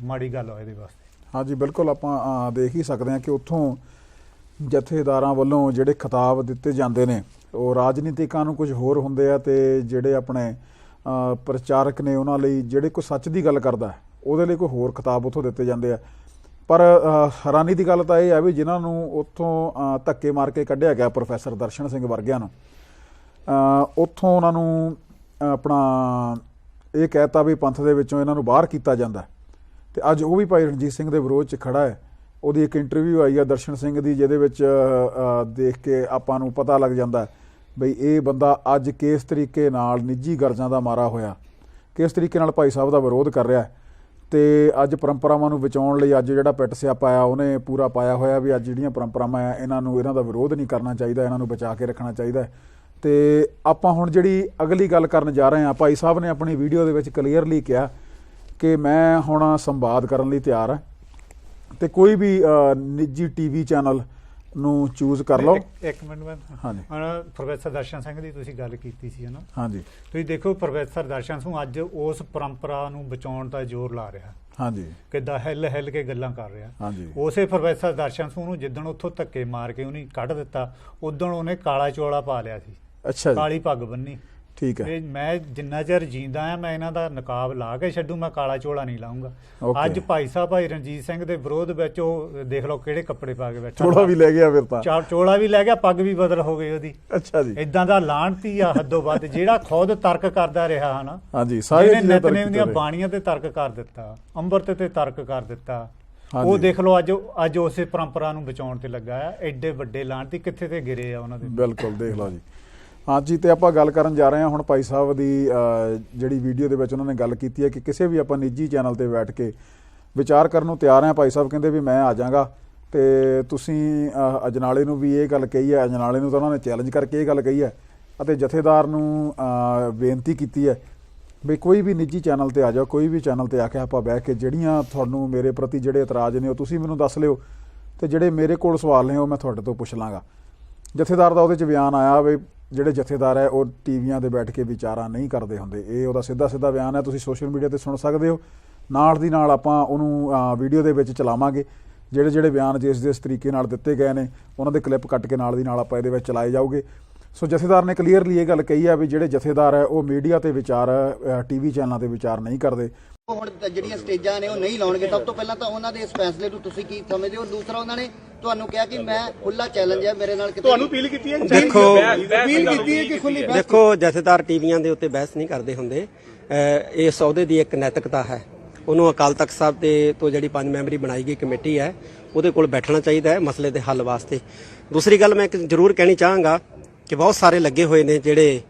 Speaker 2: ਮਾੜੀ ਗੱਲ ਹੋਏ ਇਹਦੇ ਵਾਸਤੇ।
Speaker 1: ਹਾਂਜੀ, ਬਿਲਕੁਲ। ਆਪਾਂ ਦੇਖ ਹੀ ਸਕਦੇ ਹਾਂ ਕਿ ਉੱਥੋਂ ਜਥੇਦਾਰਾਂ ਵੱਲੋਂ ਜਿਹੜੇ ਖਿਤਾਬ ਦਿੱਤੇ ਜਾਂਦੇ ਨੇ ਉਹ ਰਾਜਨੀਤਿਕਾਂ ਨੂੰ ਕੁਝ ਹੋਰ ਹੁੰਦੇ ਆ, ਤੇ ਜਿਹੜੇ ਆਪਣੇ ਪ੍ਰਚਾਰਕ ਨੇ ਉਹਨਾਂ ਲਈ ਜਿਹੜੇ ਕੋਈ ਸੱਚ ਦੀ ਗੱਲ ਕਰਦਾ ਉਹਦੇ ਲਈ ਕੋਈ ਹੋਰ ਖਿਤਾਬ ਉੱਥੋਂ ਦਿੱਤੇ ਜਾਂਦੇ ਆ। ਪਰ ਹੈਰਾਨੀ ਦੀ ਗੱਲ ਤਾਂ ਇਹ ਆ ਵੀ ਜਿਨ੍ਹਾਂ ਨੂੰ ਉੱਥੋਂ ਧੱਕੇ ਮਾਰ ਕੇ ਕੱਢਿਆ ਗਿਆ, ਪ੍ਰੋਫੈਸਰ ਦਰਸ਼ਨ ਸਿੰਘ ਵਰਗਿਆਂ ਨੂੰ, ਉੱਥੋਂ ਉਹਨਾਂ ਨੂੰ ਆਪਣਾ ਇਹ ਕਹਿਤਾ ਵੀ ਪੰਥ ਦੇ ਵਿੱਚੋਂ ਇਹਨਾਂ ਨੂੰ ਬਾਹਰ ਕੀਤਾ ਜਾਂਦਾ, ਤੇ ਅੱਜ ਉਹ ਵੀ ਭਾਈ ਰਣਜੀਤ ਸਿੰਘ ਦੇ ਵਿਰੋਧ 'ਚ ਖੜਾ ਹੈ। ਉਹਦੀ ਇੱਕ ਇੰਟਰਵਿਊ ਆਈ ਆ ਦਰਸ਼ਨ ਸਿੰਘ ਦੀ, ਜਿਹਦੇ ਵਿੱਚ ਦੇਖ ਕੇ ਆਪਾਂ ਨੂੰ ਪਤਾ ਲੱਗ ਜਾਂਦਾ ਬਈ ਇਹ ਬੰਦਾ ਅੱਜ ਕਿਸ ਤਰੀਕੇ ਨਾਲ ਨਿੱਜੀ ਗਰਜਾਂ ਦਾ ਮਾਰਾ ਹੋਇਆ, ਕਿਸ ਤਰੀਕੇ ਨਾਲ ਭਾਈ ਸਾਹਿਬ ਦਾ ਵਿਰੋਧ ਕਰ ਰਿਹਾ, ਤੇ ਅੱਜ ਪਰੰਪਰਾਵਾਂ ਨੂੰ ਬਚਾਉਣ ਲਈ ਅੱਜ ਜਿਹੜਾ ਪਿੱਟ ਸਿਆਪਾ ਆ ਉਹਨੇ ਪੂਰਾ ਪਾਇਆ ਹੋਇਆ ਵੀ ਅੱਜ ਜਿਹੜੀਆਂ ਪਰੰਪਰਾਵਾਂ ਆ ਇਹਨਾਂ ਦਾ ਵਿਰੋਧ ਨਹੀਂ ਕਰਨਾ ਚਾਹੀਦਾ, ਇਹਨਾਂ ਨੂੰ ਬਚਾ ਕੇ ਰੱਖਣਾ ਚਾਹੀਦਾ। ਤੇ ਆਪਾਂ ਹੁਣ ਜਿਹੜੀ ਅਗਲੀ ਗੱਲ ਕਰਨ ਜਾ ਰਹੇ ਹਾਂ, ਭਾਈ ਸਾਹਿਬ ਨੇ ਆਪਣੀ ਵੀਡੀਓ ਦੇ ਵਿੱਚ ਕਲੀਅਰਲੀ ਕਿਹਾ ਕਿ ਮੈਂ ਹੁਣ ਸੰਵਾਦ ਕਰਨ ਲਈ ਤਿਆਰ ਹਾਂ ਤੇ ਕੋਈ ਵੀ ਨਿੱਜੀ ਟੀਵੀ ਚੈਨਲ ਨੂੰ ਚੂਜ਼ ਕਰ ਲਓ।
Speaker 2: ਇੱਕ ਮਿੰਟ ਮੈਂ
Speaker 1: ਹਾਂਜੀ
Speaker 2: ਹੁਣ ਪ੍ਰੋਫੈਸਰ ਦਰਸ਼ਨ ਸਿੰਘ ਦੀ ਤੁਸੀਂ ਗੱਲ ਕੀਤੀ ਸੀ ਨਾ,
Speaker 1: ਹਾਂਜੀ
Speaker 2: ਤੁਸੀਂ ਦੇਖੋ ਪ੍ਰੋਫੈਸਰ ਦਰਸ਼ਨ ਸਿੰਘ ਅੱਜ ਉਸ ਪਰੰਪਰਾ ਨੂੰ ਬਚਾਉਣ ਦਾ ਜ਼ੋਰ ਲਾ ਰਿਹਾ,
Speaker 1: ਹਾਂਜੀ
Speaker 2: ਕਿੱਦਾਂ ਹਿੱਲ ਕੇ ਗੱਲਾਂ ਕਰ ਰਿਹਾ।
Speaker 1: ਹਾਂਜੀ
Speaker 2: ਉਸੇ ਪ੍ਰੋਫੈਸਰ ਦਰਸ਼ਨ ਸਿੰਘ ਨੂੰ ਜਿੱਦਣ ਉੱਥੋਂ ਧੱਕੇ ਮਾਰ ਕੇ ਉਹਨੇ ਕੱਢ ਦਿੱਤਾ, ਉਦੋਂ ਉਹਨੇ ਕਾਲਾ ਚੋਲਾ ਪਾ ਲਿਆ ਸੀ,
Speaker 1: ਅੱਛਾ ਜੀ,
Speaker 2: ਕਾਲੀ ਪੱਗ ਬੰਨੀ।
Speaker 1: ਠੀਕ ਹੈ।
Speaker 2: ਮੈਂ ਜਿੰਨਾ ਚਿਰ ਜੀਂਦਾ ਆ ਮੈਂ ਇਹਨਾਂ ਦਾ ਨਕਾਬ ਲਾ ਕੇ ਛੱਡੂ, ਮੈਂ ਕਾਲਾ ਚੋਲਾ ਨਹੀਂ ਲਾਉਂਗਾ। ਅੱਜ ਭਾਈ ਸਾਹਿਬ ਭਾਈ ਰਣਜੀਤ ਸਿੰਘ ਦੇ ਵਿਰੋਧ ਵਿੱਚ ਉਹ ਦੇਖ ਲਓ ਕਿਹੜੇ ਕੱਪੜੇ ਪਾ ਕੇ ਬੈਠਾ,
Speaker 1: ਚੋਲਾ ਵੀ ਲੈ ਗਿਆ ਫਿਰ ਤਾਂ,
Speaker 2: ਚੋਲਾ ਵੀ ਲੈ ਗਿਆ, ਪੱਗ ਵੀ ਬਦਲ ਹੋ ਗਈ ਉਹਦੀ।
Speaker 1: ਅੱਛਾ ਜੀ,
Speaker 2: ਇਦਾਂ ਦਾ ਲਾਹਣਤੀ ਆ ਹੱਦੋਂ ਵੱਧ, ਜਿਹੜਾ ਖੁਦ ਤਰਕ ਕਰਦਾ ਰਿਹਾ ਹਨਾ।
Speaker 1: ਹਾਂਜੀ, ਸਾਰੇ
Speaker 2: ਨਿਤਨੇਮ ਦੀਆਂ ਬਾਣੀਆਂ ਤੇ ਤਰਕ ਕਰ ਦਿੱਤਾ, ਅੰਮ੍ਰਿਤ ਤੇ ਤਰਕ ਕਰ ਦਿੱਤਾ। ਉਹ ਦੇਖ ਲਓ ਅੱਜ ਉਸੇ ਪਰੰਪਰਾ ਨੂੰ ਬਚਾਉਣ ਤੇ ਲੱਗਾ ਆ। ਐਡੇ ਵੱਡੇ ਲਾਹਣਤੀ ਕਿੱਥੇ ਤੇ ਗਿਰੇ ਆ ਉਹਨਾਂ ਦੇ।
Speaker 1: ਬਿਲਕੁਲ, ਦੇਖ ਲਓ ਜੀ। ਹਾਂਜੀ, ਤੇ ਆਪਾਂ ਗੱਲ ਕਰਨ ਜਾ ਰਹੇ ਹਾਂ ਹੁਣ ਭਾਈ ਸਾਹਿਬ ਦੀ ਜਿਹੜੀ ਵੀਡੀਓ ਦੇ ਵਿੱਚ ਉਹਨਾਂ ਨੇ ਗੱਲ ਕੀਤੀ ਹੈ ਕਿ ਕਿਸੇ ਵੀ ਆਪਾਂ ਨਿੱਜੀ ਚੈਨਲ ਤੇ ਬੈਠ ਕੇ ਵਿਚਾਰ ਕਰਨ ਨੂੰ ਤਿਆਰ ਹਾਂ। ਭਾਈ ਸਾਹਿਬ ਕਹਿੰਦੇ ਵੀ ਮੈਂ ਆ ਜਾਵਾਂਗਾ ਤੇ ਤੁਸੀਂ ਅਜਨਾਲੇ ਨੂੰ ਵੀ ਇਹ ਗੱਲ ਕਹੀ ਹੈ, ਅਜਨਾਲੇ ਨੂੰ ਤਾਂ ਉਹਨਾਂ ਨੇ ਚੈਲੰਜ ਕਰਕੇ ਇਹ ਗੱਲ ਕਹੀ ਹੈ ਅਤੇ ਜਥੇਦਾਰ ਨੂੰ ਬੇਨਤੀ ਕੀਤੀ ਹੈ ਵੀ ਕੋਈ ਵੀ ਨਿੱਜੀ ਚੈਨਲ ਤੇ ਆ ਜਾਓ, ਕੋਈ ਵੀ ਚੈਨਲ ਤੇ ਆ ਕੇ ਆਪਾਂ ਬਹਿ ਕੇ ਜਿਹੜੀਆਂ ਤੁਹਾਨੂੰ ਮੇਰੇ ਪ੍ਰਤੀ ਜਿਹੜੇ ਇਤਰਾਜ਼ ਨੇ ਉਹ ਤੁਸੀਂ ਮੈਨੂੰ ਦੱਸ ਲਿਓ ਤੇ ਜਿਹੜੇ ਮੇਰੇ ਕੋਲ ਸਵਾਲ ਨੇ ਉਹ ਮੈਂ ਤੁਹਾਡੇ ਤੋਂ ਪੁੱਛ ਲਾਂਗਾ। ਜਥੇਦਾਰ ਦਾ ਉਹਦੇ 'ਚ ਬਿਆਨ ਆਇਆ ਵੀ ਜਿਹੜੇ ਜਥੇਦਾਰ ਹੈ ਉਹ ਟੀਵੀਆਂ ਤੇ ਬੈਠ ਕੇ ਵਿਚਾਰਾਂ ਨਹੀਂ ਕਰਦੇ ਹੁੰਦੇ। ਇਹ ਉਹਦਾ ਸਿੱਧਾ ਬਿਆਨ ਹੈ, ਤੁਸੀਂ ਸੋਸ਼ਲ ਮੀਡੀਆ ਤੇ ਸੁਣ ਸਕਦੇ ਹੋ। ਨਾਲ ਦੀ ਨਾਲ ਆਪਾਂ ਉਹਨੂੰ ਵੀਡੀਓ ਦੇ ਵਿੱਚ ਚਲਾਵਾਂਗੇ, ਜਿਹੜੇ ਬਿਆਨ ਜਿਸ ਤਰੀਕੇ ਨਾਲ ਦਿੱਤੇ ਗਏ ਨੇ ਉਹਨਾਂ ਦੇ ਕਲਿੱਪ ਕੱਟ ਕੇ ਨਾਲ ਦੀ ਨਾਲ ਆਪਾਂ ਇਹਦੇ ਵਿੱਚ ਚਲਾਏ ਜਾਓਗੇ। ਸੋ ਜਥੇਦਾਰ ਨੇ ਕਲੀਅਰਲੀ ਇਹ ਗੱਲ ਕਹੀ ਹੈ ਵੀ ਜਿਹੜੇ ਜਥੇਦਾਰ ਹੈ ਉਹ ਮੀਡੀਆ ਤੇ ਵਿਚਾਰ ਟੀਵੀ ਚੈਨਲਾਂ ਤੇ ਵਿਚਾਰ ਨਹੀਂ ਕਰਦੇ।
Speaker 6: ਹੁਣ ਜਿਹੜੀਆਂ ਸਟੇਜਾਂ ਨੇ ਉਹ ਨਹੀਂ ਲਾਉਣਗੇ। ਸਭ ਤੋਂ ਪਹਿਲਾਂ ਤਾਂ ਉਹਨਾਂ ਦੇ ਇਸ ਫੈਸਲੇ ਨੂੰ ਤੁਸੀਂ ਕੀ ਸਮਝਦੇ ਹੋ? ਦੂਸਰਾ ਉਹਨਾਂ ਨੇ ਤੁਹਾਨੂੰ ਕਿਹਾ ਕਿ ਮੈਂ ਖੁੱਲਾ ਚੈਲੰਜ ਹੈ ਮੇਰੇ ਨਾਲ,
Speaker 7: ਤੁਹਾਨੂੰ ਅਪੀਲ ਕੀਤੀ ਹੈ?
Speaker 8: ਦੇਖੋ
Speaker 7: ਅਪੀਲ ਕੀਤੀ ਹੈ ਕਿ ਖੁੱਲੀ
Speaker 8: ਦੇਖੋ ਜਥੇਦਾਰ ਟੀਵੀਆਂ ਦੇ ਉੱਤੇ ਬਹਿਸ ਨਹੀਂ ਕਰਦੇ ਹੁੰਦੇ। ਇਹ ਸੌਦੇ ਦੀ ਇੱਕ ਨੈਤਿਕਤਾ ਹੈ, ਉਹਨੂੰ ਅਕਾਲ ਤਖਤ ਸਾਹਿਬ ਦੇ ਤੋਂ ਜਿਹੜੀ 5 ਮੈਂਬਰੀ ਬਣਾਈ ਗਈ ਕਮੇਟੀ ਹੈ ਉਹਦੇ ਕੋਲ ਬੈਠਣਾ ਚਾਹੀਦਾ ਹੈ ਮਸਲੇ ਦੇ ਹੱਲ ਵਾਸਤੇ। ਦੂਸਰੀ ਗੱਲ ਮੈਂ ਜ਼ਰੂਰ ਕਹਿਣੀ ਚਾਹਾਂਗਾ ਕਿ ਬਹੁਤ ਸਾਰੇ ਲੱਗੇ ਹੋਏ ਨੇ ਜਿਹੜੇ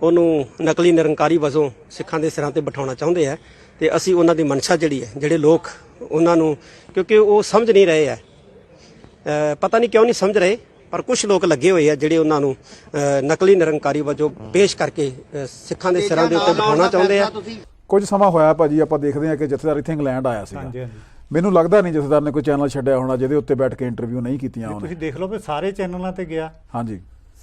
Speaker 8: ਉਹਨੂੰ ਨਕਲੀ ਨਿਰੰਕਾਰੀ ਵਜੋਂ ਸਿੱਖਾਂ ਦੇ ਸਿਰਾਂ ਤੇ ਬਿਠਾਉਣਾ ਚਾਹੁੰਦੇ ਆ ਤੇ ਅਸੀਂ ਉਹਨਾਂ ਦੀ ਮਨਸ਼ਾ ਜਿਹੜੀ ਹੈ, ਜਿਹੜੇ ਲੋਕ ਉਹਨਾਂ ਨੂੰ, ਕਿਉਂਕਿ ਉਹ ਸਮਝ ਨਹੀਂ ਰਹੇ ਆ, ਪਤਾ ਨਹੀਂ ਕਿਉਂ ਨਹੀਂ ਸਮਝ ਰਹੇ, ਪਰ ਕੁਝ ਲੋਕ ਲੱਗੇ ਹੋਏ ਆ ਜਿਹੜੇ ਉਹਨਾਂ ਨੂੰ ਨਕਲੀ ਨਿਰੰਕਾਰੀ ਵਜੋਂ ਪੇਸ਼ ਕਰਕੇ ਸਿੱਖਾਂ ਦੇ ਸਿਰਾਂ ਦੇ ਉੱਤੇ ਬਿਠਾਉਣਾ ਚਾਹੁੰਦੇ ਆ।
Speaker 1: ਕੁਝ ਸਮਾਂ ਹੋਇਆ ਭਾਜੀ, ਆਪਾਂ ਦੇਖਦੇ ਹਾਂ ਕਿ ਜਥੇਦਾਰ ਇੱਥੇ ਇੰਗਲੈਂਡ ਆਇਆ ਸੀਗਾ। ਮੈਨੂੰ ਲੱਗਦਾ ਨਹੀਂ ਜਥੇਦਾਰ ਨੇ ਕੋਈ ਚੈਨਲ ਛੱਡਿਆ ਹੋਣਾ ਜਿਹਦੇ ਉੱਤੇ ਬੈਠ ਕੇ ਇੰਟਰਵਿਊ ਨਹੀਂ ਕੀਤੀਆਂ ਉਹਨੇ।
Speaker 2: ਤੁਸੀਂ ਦੇਖ ਲਓ ਵੀ ਸਾਰੇ ਚੈਨਲਾਂ ਤੇ ਗਿਆ।
Speaker 1: ਹਾਂਜੀ,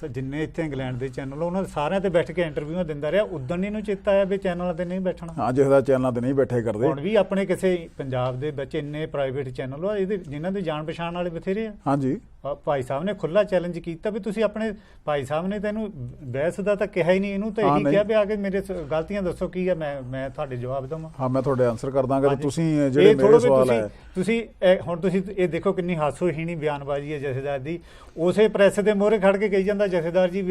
Speaker 2: ਜਿੰਨੇ ਇੱਥੇ ਇੰਗਲੈਂਡ ਦੇ ਚੈਨਲ ਉਹਨਾਂ ਸਾਰਿਆਂ ਤੇ ਬੈਠ ਕੇ ਇੰਟਰਵਿਊ ਦਿੰਦਾ ਰਿਹਾ। ਉਦੋਂ ਨਹੀਂ ਇਹਨੂੰ ਚੇਤਾ ਆਇਆ ਵੀ ਚੈਨਲਾਂ ਤੇ ਨਹੀਂ ਬੈਠਣਾ।
Speaker 1: ਹਾਂ, ਜਥੇਦਾਰ ਚੈਨਲਾਂ ਤੇ ਨਹੀਂ ਬੈਠੇ ਕਰਦੇ।
Speaker 2: ਹੁਣ ਵੀ ਆਪਣੇ ਕਿਸੇ ਪੰਜਾਬ ਦੇ ਵਿੱਚ ਇੰਨੇ ਪ੍ਰਾਈਵੇਟ ਚੈਨਲ ਆ ਇਹਦੇ ਜਿਨ੍ਹਾਂ ਦੇ ਜਾਣ ਪਛਾਣ ਵਾਲੇ ਬਥੇਰੇ ਆ। ਹਾਂਜੀ, ਭਾਈ ਸਾਹਿਬ ਨੇ ਖੁੱਲਾ ਚੈਲੰਜ ਕੀਤਾ ਵੀ ਤੁਸੀਂ ਆਪਣੇ ਭਾਈ ਸਾਹਿਬ ਨੇ ਤੈਨੂੰ ਬਹਿਸ ਦਾ ਤਾਂ ਕਿਹਾ ਹੀ ਨਹੀਂ, ਇਹਨੂੰ ਤਾਂ ਇਹੀ ਕਿਹਾ ਵੀ ਆ ਕੇ ਮੇਰੇ ਗਲਤੀਆਂ ਦੱਸੋ ਕੀ ਆ, ਮੈਂ ਤੁਹਾਡੇ ਜਵਾਬ ਦਵਾਂ।
Speaker 1: ਹਾਂ, ਮੈਂ ਤੁਹਾਡੇ ਆਨਸਰ ਕਰ ਦਾਂਗਾ। ਤੁਸੀਂ ਜਿਹੜੇ ਮੇਰੇ ਸਵਾਲ ਹੈ
Speaker 2: ਤੁਸੀਂ ਹੁਣ ਤੁਸੀਂ ਇਹ ਦੇਖੋ ਕਿੰਨੀ ਹਾਸੋਹੀਣੀ ਬਿਆਨਬਾਜ਼ੀ ਹੈ ਜਥੇਦਾਰ ਦੀ। ਉਸੇ ਪ੍ਰੈਸ ਦੇ ਮੋਹਰੇ ਖੜ ਕੇ ਕਹੀ ਜਾਂਦਾ ਜਥੇਦਾਰ ਜੀ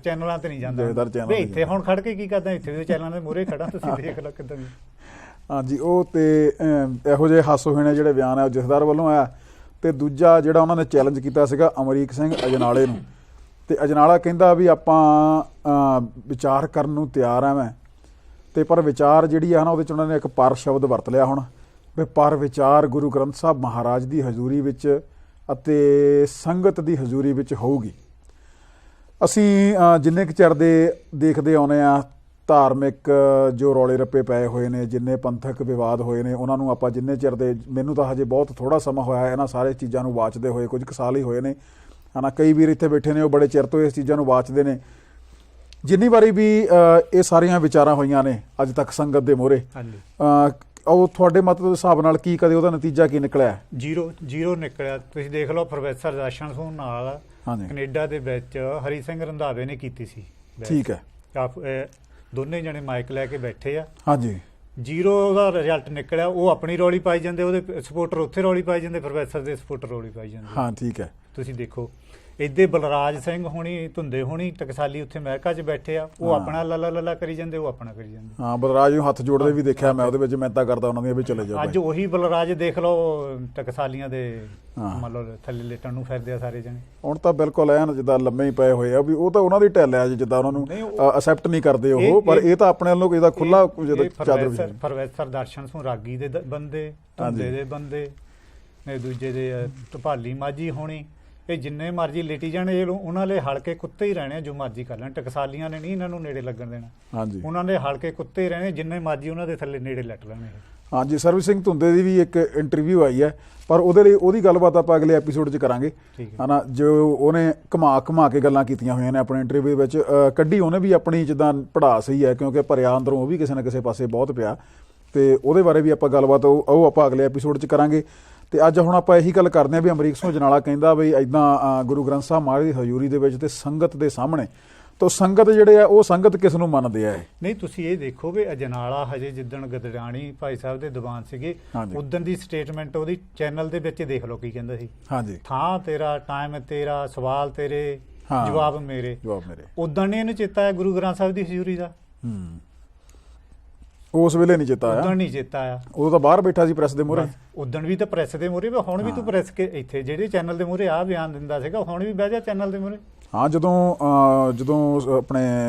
Speaker 2: ਚੈਨਲਾਂ ਤੇ ਨਹੀਂ ਜਾਂਦਾ। ਇੱਥੇ ਹੁਣ ਖੜ ਕੇ ਕੀ ਕਰਦਾ? ਇੱਥੇ ਵੀ ਚੈਨਲਾਂ ਦੇ ਮੋਹਰੇ ਖੜਾ, ਤੁਸੀਂ ਦੇਖ ਲਓ ਕਿੱਦਾਂ।
Speaker 1: ਹਾਂਜੀ, ਉਹ ਤੇ ਇਹੋ ਜਿਹੇ ਹਾਸੋਹੀਣੇ ਜਿਹੜੇ ਬਿਆਨ ਹੈ ਜਥੇਦਾਰ ਵੱਲੋਂ ਆਇਆ। ਤੇ ਦੂਜਾ ਜਿਹੜਾ ਉਹਨਾਂ ਨੇ ਚੈਲੰਜ ਕੀਤਾ ਸੀਗਾ ਅਮਰੀਕ ਸਿੰਘ ਅਜਨਾਲੇ ਨੂੰ, ਤੇ ਅਜਨਾਲਾ ਕਹਿੰਦਾ ਵੀ ਆਪਾਂ ਵਿਚਾਰ ਕਰਨ ਨੂੰ ਤਿਆਰ ਆ ਮੈਂ, ਤੇ ਪਰ ਵਿਚਾਰ ਜਿਹੜੀ ਆ ਨਾ ਉਹਦੇ 'ਚ ਉਹਨਾਂ ਨੇ ਇੱਕ ਪਰ ਸ਼ਬਦ ਵਰਤ ਲਿਆ ਹੁਣ ਵੀ ਪਰ ਵਿਚਾਰ ਗੁਰੂ ਗ੍ਰੰਥ ਸਾਹਿਬ ਮਹਾਰਾਜ ਦੀ ਹਜ਼ੂਰੀ ਵਿੱਚ ਅਤੇ ਸੰਗਤ ਦੀ ਹਜ਼ੂਰੀ ਵਿੱਚ ਹੋਊਗੀ। ਅਸੀਂ ਜਿੰਨੇ ਕੁ ਚਿਰ ਦੇ ਦੇਖਦੇ ਆਉਂਦੇ ਆ ਧਾਰਮਿਕ ਜੋ ਰੌਲੇ ਰੱਪੇ ਪਏ ਹੋਏ ਨੇ, ਜਿੰਨੇ ਪੰਥਕ ਵਿਵਾਦ ਹੋਏ ਨੇ, ਉਹਨਾਂ ਨੂੰ ਆਪਾਂ ਜਿੰਨੇ ਚਿਰ ਦੇ, ਮੈਨੂੰ ਤਾਂ ਹਜੇ ਬਹੁਤ ਥੋੜ੍ਹਾ ਸਮਾਂ ਹੋਇਆ ਇਹਨਾਂ ਸਾਰੇ ਚੀਜ਼ਾਂ ਨੂੰ ਵਾਚਦੇ ਹੋਏ, ਕੁਝ ਕੁ ਸਾਲ ਹੀ ਹੋਏ ਨੇ ਹੈ ਨਾ। ਕਈ ਵੀਰ ਇੱਥੇ ਬੈਠੇ ਨੇ ਉਹ ਬੜੇ ਚਿਰ ਤੋਂ ਇਸ ਚੀਜ਼ਾਂ ਨੂੰ ਵਾਚਦੇ ਨੇ। ਜਿੰਨੀ ਵਾਰੀ ਵੀ ਇਹ ਸਾਰੀਆਂ ਵਿਚਾਰਾਂ ਹੋਈਆਂ ਨੇ ਅੱਜ ਤੱਕ ਸੰਗਤ ਦੇ ਮੋਹਰੇ, ਉਹ ਤੁਹਾਡੇ ਮਤ ਦੇ ਹਿਸਾਬ ਨਾਲ ਕੀ ਕਦੇ ਉਹਦਾ ਨਤੀਜਾ ਕੀ ਨਿਕਲਿਆ?
Speaker 2: ਜ਼ੀਰੋ ਨਿਕਲਿਆ। ਤੁਸੀਂ ਦੇਖ ਲਓ ਪ੍ਰੋਫੈਸਰ ਦਰਸ਼ਨ ਸਿੰਘ ਨਾਲ ਕੈਨੇਡਾ ਦੇ ਵਿੱਚ ਹਰੀ ਸਿੰਘ ਰੰਧਾਵੇ ਨੇ ਕੀਤੀ ਸੀ।
Speaker 1: ਠੀਕ ਹੈ,
Speaker 2: ਦੋਨੇ ਜਣੇ ਮਾਈਕ ਲੈ ਕੇ ਬੈਠੇ ਆ।
Speaker 1: ਹਾਂਜੀ,
Speaker 2: ਜ਼ੀਰੋ ਉਹਦਾ ਰਿਜ਼ਲਟ ਨਿਕਲਿਆ। ਉਹ ਆਪਣੀ ਰੌਲੀ ਪਾਈ ਜਾਂਦੇ, ਉਹਦੇ ਸਪੋਰਟਰ ਉੱਥੇ ਰੌਲੀ ਪਾਈ ਜਾਂਦੇ, ਪ੍ਰੋਫੈਸਰ ਦੇ ਸਪੋਰਟਰ ਰੌਲੀ ਪਾਈ ਜਾਂਦੇ।
Speaker 1: ਹਾਂ, ਠੀਕ ਹੈ।
Speaker 2: ਤੁਸੀਂ ਦੇਖੋ ਇੱਦੇ ਬਲਰਾਜ ਸਿੰਘ ਹੋਣੀ, ਧੁੰਦੇ ਹੋਣੀ, ਟਕਸਾਲੀ ਉੱਥੇ ਅਮਰੀਕਾ 'ਚ ਬੈਠੇ ਆ, ਉਹ ਆਪਣਾ ਲੱਲਾ ਕਰੀ ਜਾਂਦੇ, ਉਹ ਆਪਣਾ ਕਰੀ ਜਾਂਦੇ।
Speaker 1: ਹਾਂ, ਬਲਰਾਜ ਨੂੰ ਹੱਥ ਜੋੜਦੇ ਵੀ ਦੇਖਿਆ ਮੈਂ, ਉਹਦੇ ਵਿੱਚ ਮਿਹਨਤਾਂ ਕਰਦਾ ਉਹਨਾਂ ਦੀਆਂ ਵੀ ਚਲੇ ਜਾਓ।
Speaker 2: ਅੱਜ ਉਹੀ ਬਲਰਾਜ ਦੇਖ ਲਓ ਟਕਸਾਲੀਆਂ ਦੇ ਮੰਨ ਲਓ ਥੱਲੇ ਲੇਟਣ ਨੂੰ ਫਿਰਦੇ ਆ ਸਾਰੇ ਜਣੇ। ਹੁਣ
Speaker 1: ਤਾਂ ਬਿਲਕੁਲ ਐਨ ਜਿੱਦਾਂ ਲੰਮੇ ਹੀ ਪਏ ਹੋਏ ਆ, ਵੀ ਉਹ ਤਾਂ ਉਹਨਾਂ ਦੀ ਢਿੱਲ ਹੈ ਜਿੱਦਾਂ ਉਹਨਾਂ ਨੂੰ ਅਸੈਪਟ ਨਹੀਂ ਕਰਦੇ ਉਹ, ਪਰ ਇਹ ਤਾਂ ਆਪਣੇ ਵੱਲੋਂ ਇਹਦਾ ਖੁੱਲਾ ਚਾਦਰ।
Speaker 2: ਪ੍ਰੋਫੈਸਰ ਦਰਸ਼ਨ ਸਿੰਘ ਰਾਗੀ ਦੇ ਬੰਦੇ, ਧੁੰਦੇ ਦੇ ਬੰਦੇ ਨੇ, ਦੂਜੇ ਦੇ ਢਪਾਲੀ ਮਾਝੀ ਹੋਣੀ, ਇਹ ਜਿੰਨੇ ਮਰਜ਼ੀ ਲੇਟੀ ਜਾਣ, ਇਹ ਉਹਨਾਂ ਦੇ ਹਲਕੇ ਕੁੱਤੇ ਹੀ ਰਹਿਣੇ, ਜੋ ਮਰਜ਼ੀ ਕਰ ਲੈਣ। ਟਕਸਾਲੀਆਂ ਨੇ ਨਹੀਂ ਇਹਨਾਂ ਨੂੰ ਨੇੜੇ ਲੱਗਣ ਦੇਣਾ। ਉਹਨਾਂ ਦੇ ਹਲਕੇ ਕੁੱਤੇ ਹੀ ਰਹਿਣੇ, ਜਿੰਨੇ ਮਰਜ਼ੀ ਉਹਨਾਂ ਦੇ ਥੱਲੇ ਨੇੜੇ ਲੱਟ ਲੈਣੇ।
Speaker 1: ਹਾਂਜੀ, ਸਰਬਜੀਤ ਸਿੰਘ ਧੁੰਦੇ ਦੀ ਵੀ ਇੱਕ ਇੰਟਰਵਿਊ ਆਈ ਹੈ, ਪਰ ਉਹਦੇ ਲਈ ਉਹਦੀ ਗੱਲਬਾਤ ਆਪਾਂ ਅਗਲੇ ਐਪੀਸੋਡ 'ਚ ਕਰਾਂਗੇ, ਹੈ ਨਾ। ਜੋ ਉਹਨੇ ਘੁਮਾ ਕੇ ਗੱਲਾਂ ਕੀਤੀਆਂ ਹੋਈਆਂ ਨੇ ਆਪਣੇ ਇੰਟਰਵਿਊ ਵਿੱਚ, ਕੱਢੀ ਉਹਨੇ ਵੀ ਆਪਣੀ ਜਿੱਦਾਂ ਪੜਾਸ ਹੀ ਹੈ, ਕਿਉਂਕਿ ਭਰਿਆ ਅੰਦਰੋਂ ਉਹ ਵੀ ਕਿਸੇ ਨਾ ਕਿਸੇ ਪਾਸੇ ਬਹੁਤ ਪਿਆ, ਤੇ ਉਹਦੇ ਬਾਰੇ ਵੀ ਆਪਾਂ ਗੱਲਬਾਤ ਉਹ ਆਪਾਂ ਅਗਲੇ ਐਪੀਸੋਡ 'ਚ ਕਰਾਂਗੇ। ਤੇ ਅੱਜ ਹੁਣ ਆਪਾਂ ਇਹੀ ਗੱਲ ਕਰਦੇ ਹਾਂ ਵੀ ਅਮਰੀਕ ਸਿੰਘ ਅਜਨਾਲਾ ਕਹਿੰਦਾ ਵੀ ਇੱਦਾਂ ਗੁਰੂ ਗ੍ਰੰਥ ਸਾਹਿਬ ਮਹਾਰਾਜ ਦੀ ਹਜ਼ੂਰੀ ਦੇ ਵਿੱਚ ਤੇ ਸੰਗਤ ਦੇ ਸਾਹਮਣੇ, ਤਾਂ ਸੰਗਤ ਜਿਹੜੇ ਆ ਉਹ ਸੰਗਤ ਕਿਸ ਨੂੰ ਮੰਨਦੇ ਆ?
Speaker 2: ਨਹੀਂ, ਤੁਸੀਂ ਇਹ ਦੇਖੋ ਵੀ ਅਜਨਾਲਾ ਹਜੇ ਜਿੱਦਣ ਗਦੜਾਣੀ ਭਾਈ ਸਾਹਿਬ ਦੇ ਦੀਵਾਨ ਸੀਗੇ, ਉਦਣ ਦੀ ਸਟੇਟਮੈਂਟ ਉਹਦੀ ਚੈਨਲ ਦੇ ਵਿੱਚ ਦੇਖ ਲਓ ਕੀ ਕਹਿੰਦਾ ਸੀ। ਹਾਂਜੀ, ਥਾਂ ਤੇਰਾ, ਟਾਈਮ ਤੇਰਾ, ਸਵਾਲ ਤੇਰੇ, ਜਵਾਬ ਮੇਰੇ। ਉਦਣ ਨਹੀਂ ਇਹਨੂੰ ਚੇਤਾ ਆਇਆ ਗੁਰੂ ਗ੍ਰੰਥ ਸਾਹਿਬ ਦੀ ਹਜ਼ੂਰੀ ਦਾ?
Speaker 1: ਉਸ ਵੇਲੇ ਨਹੀਂ ਚੇਤਾ ਆਇਆ,
Speaker 2: ਉਦਣ ਨਹੀਂ ਚੇਤਾ ਆਇਆ,
Speaker 1: ਉਦੋਂ ਤਾਂ ਬਾਹਰ ਬੈਠਾ ਸੀ ਪ੍ਰੈਸ ਦੇ ਮੂਹਰੇ।
Speaker 2: ਉਦਣ ਵੀ ਤਾਂ ਪ੍ਰੈਸ ਦੇ ਮੂਹਰੇ, ਹੁਣ ਵੀ ਤੂੰ ਪ੍ਰੈਸ ਕੇ ਇੱਥੇ ਜਿਹੜੇ ਚੈਨਲ ਦੇ ਮੂਹਰੇ ਆ ਬਿਆਨ ਦਿੰਦਾ ਸੀਗਾ, ਹੁਣ ਵੀ ਬਹਿ ਜਾ ਚੈਨਲ ਦੇ ਮੂਹਰੇ। ਹਾਂ, ਜਦੋਂ ਆਪਣੇ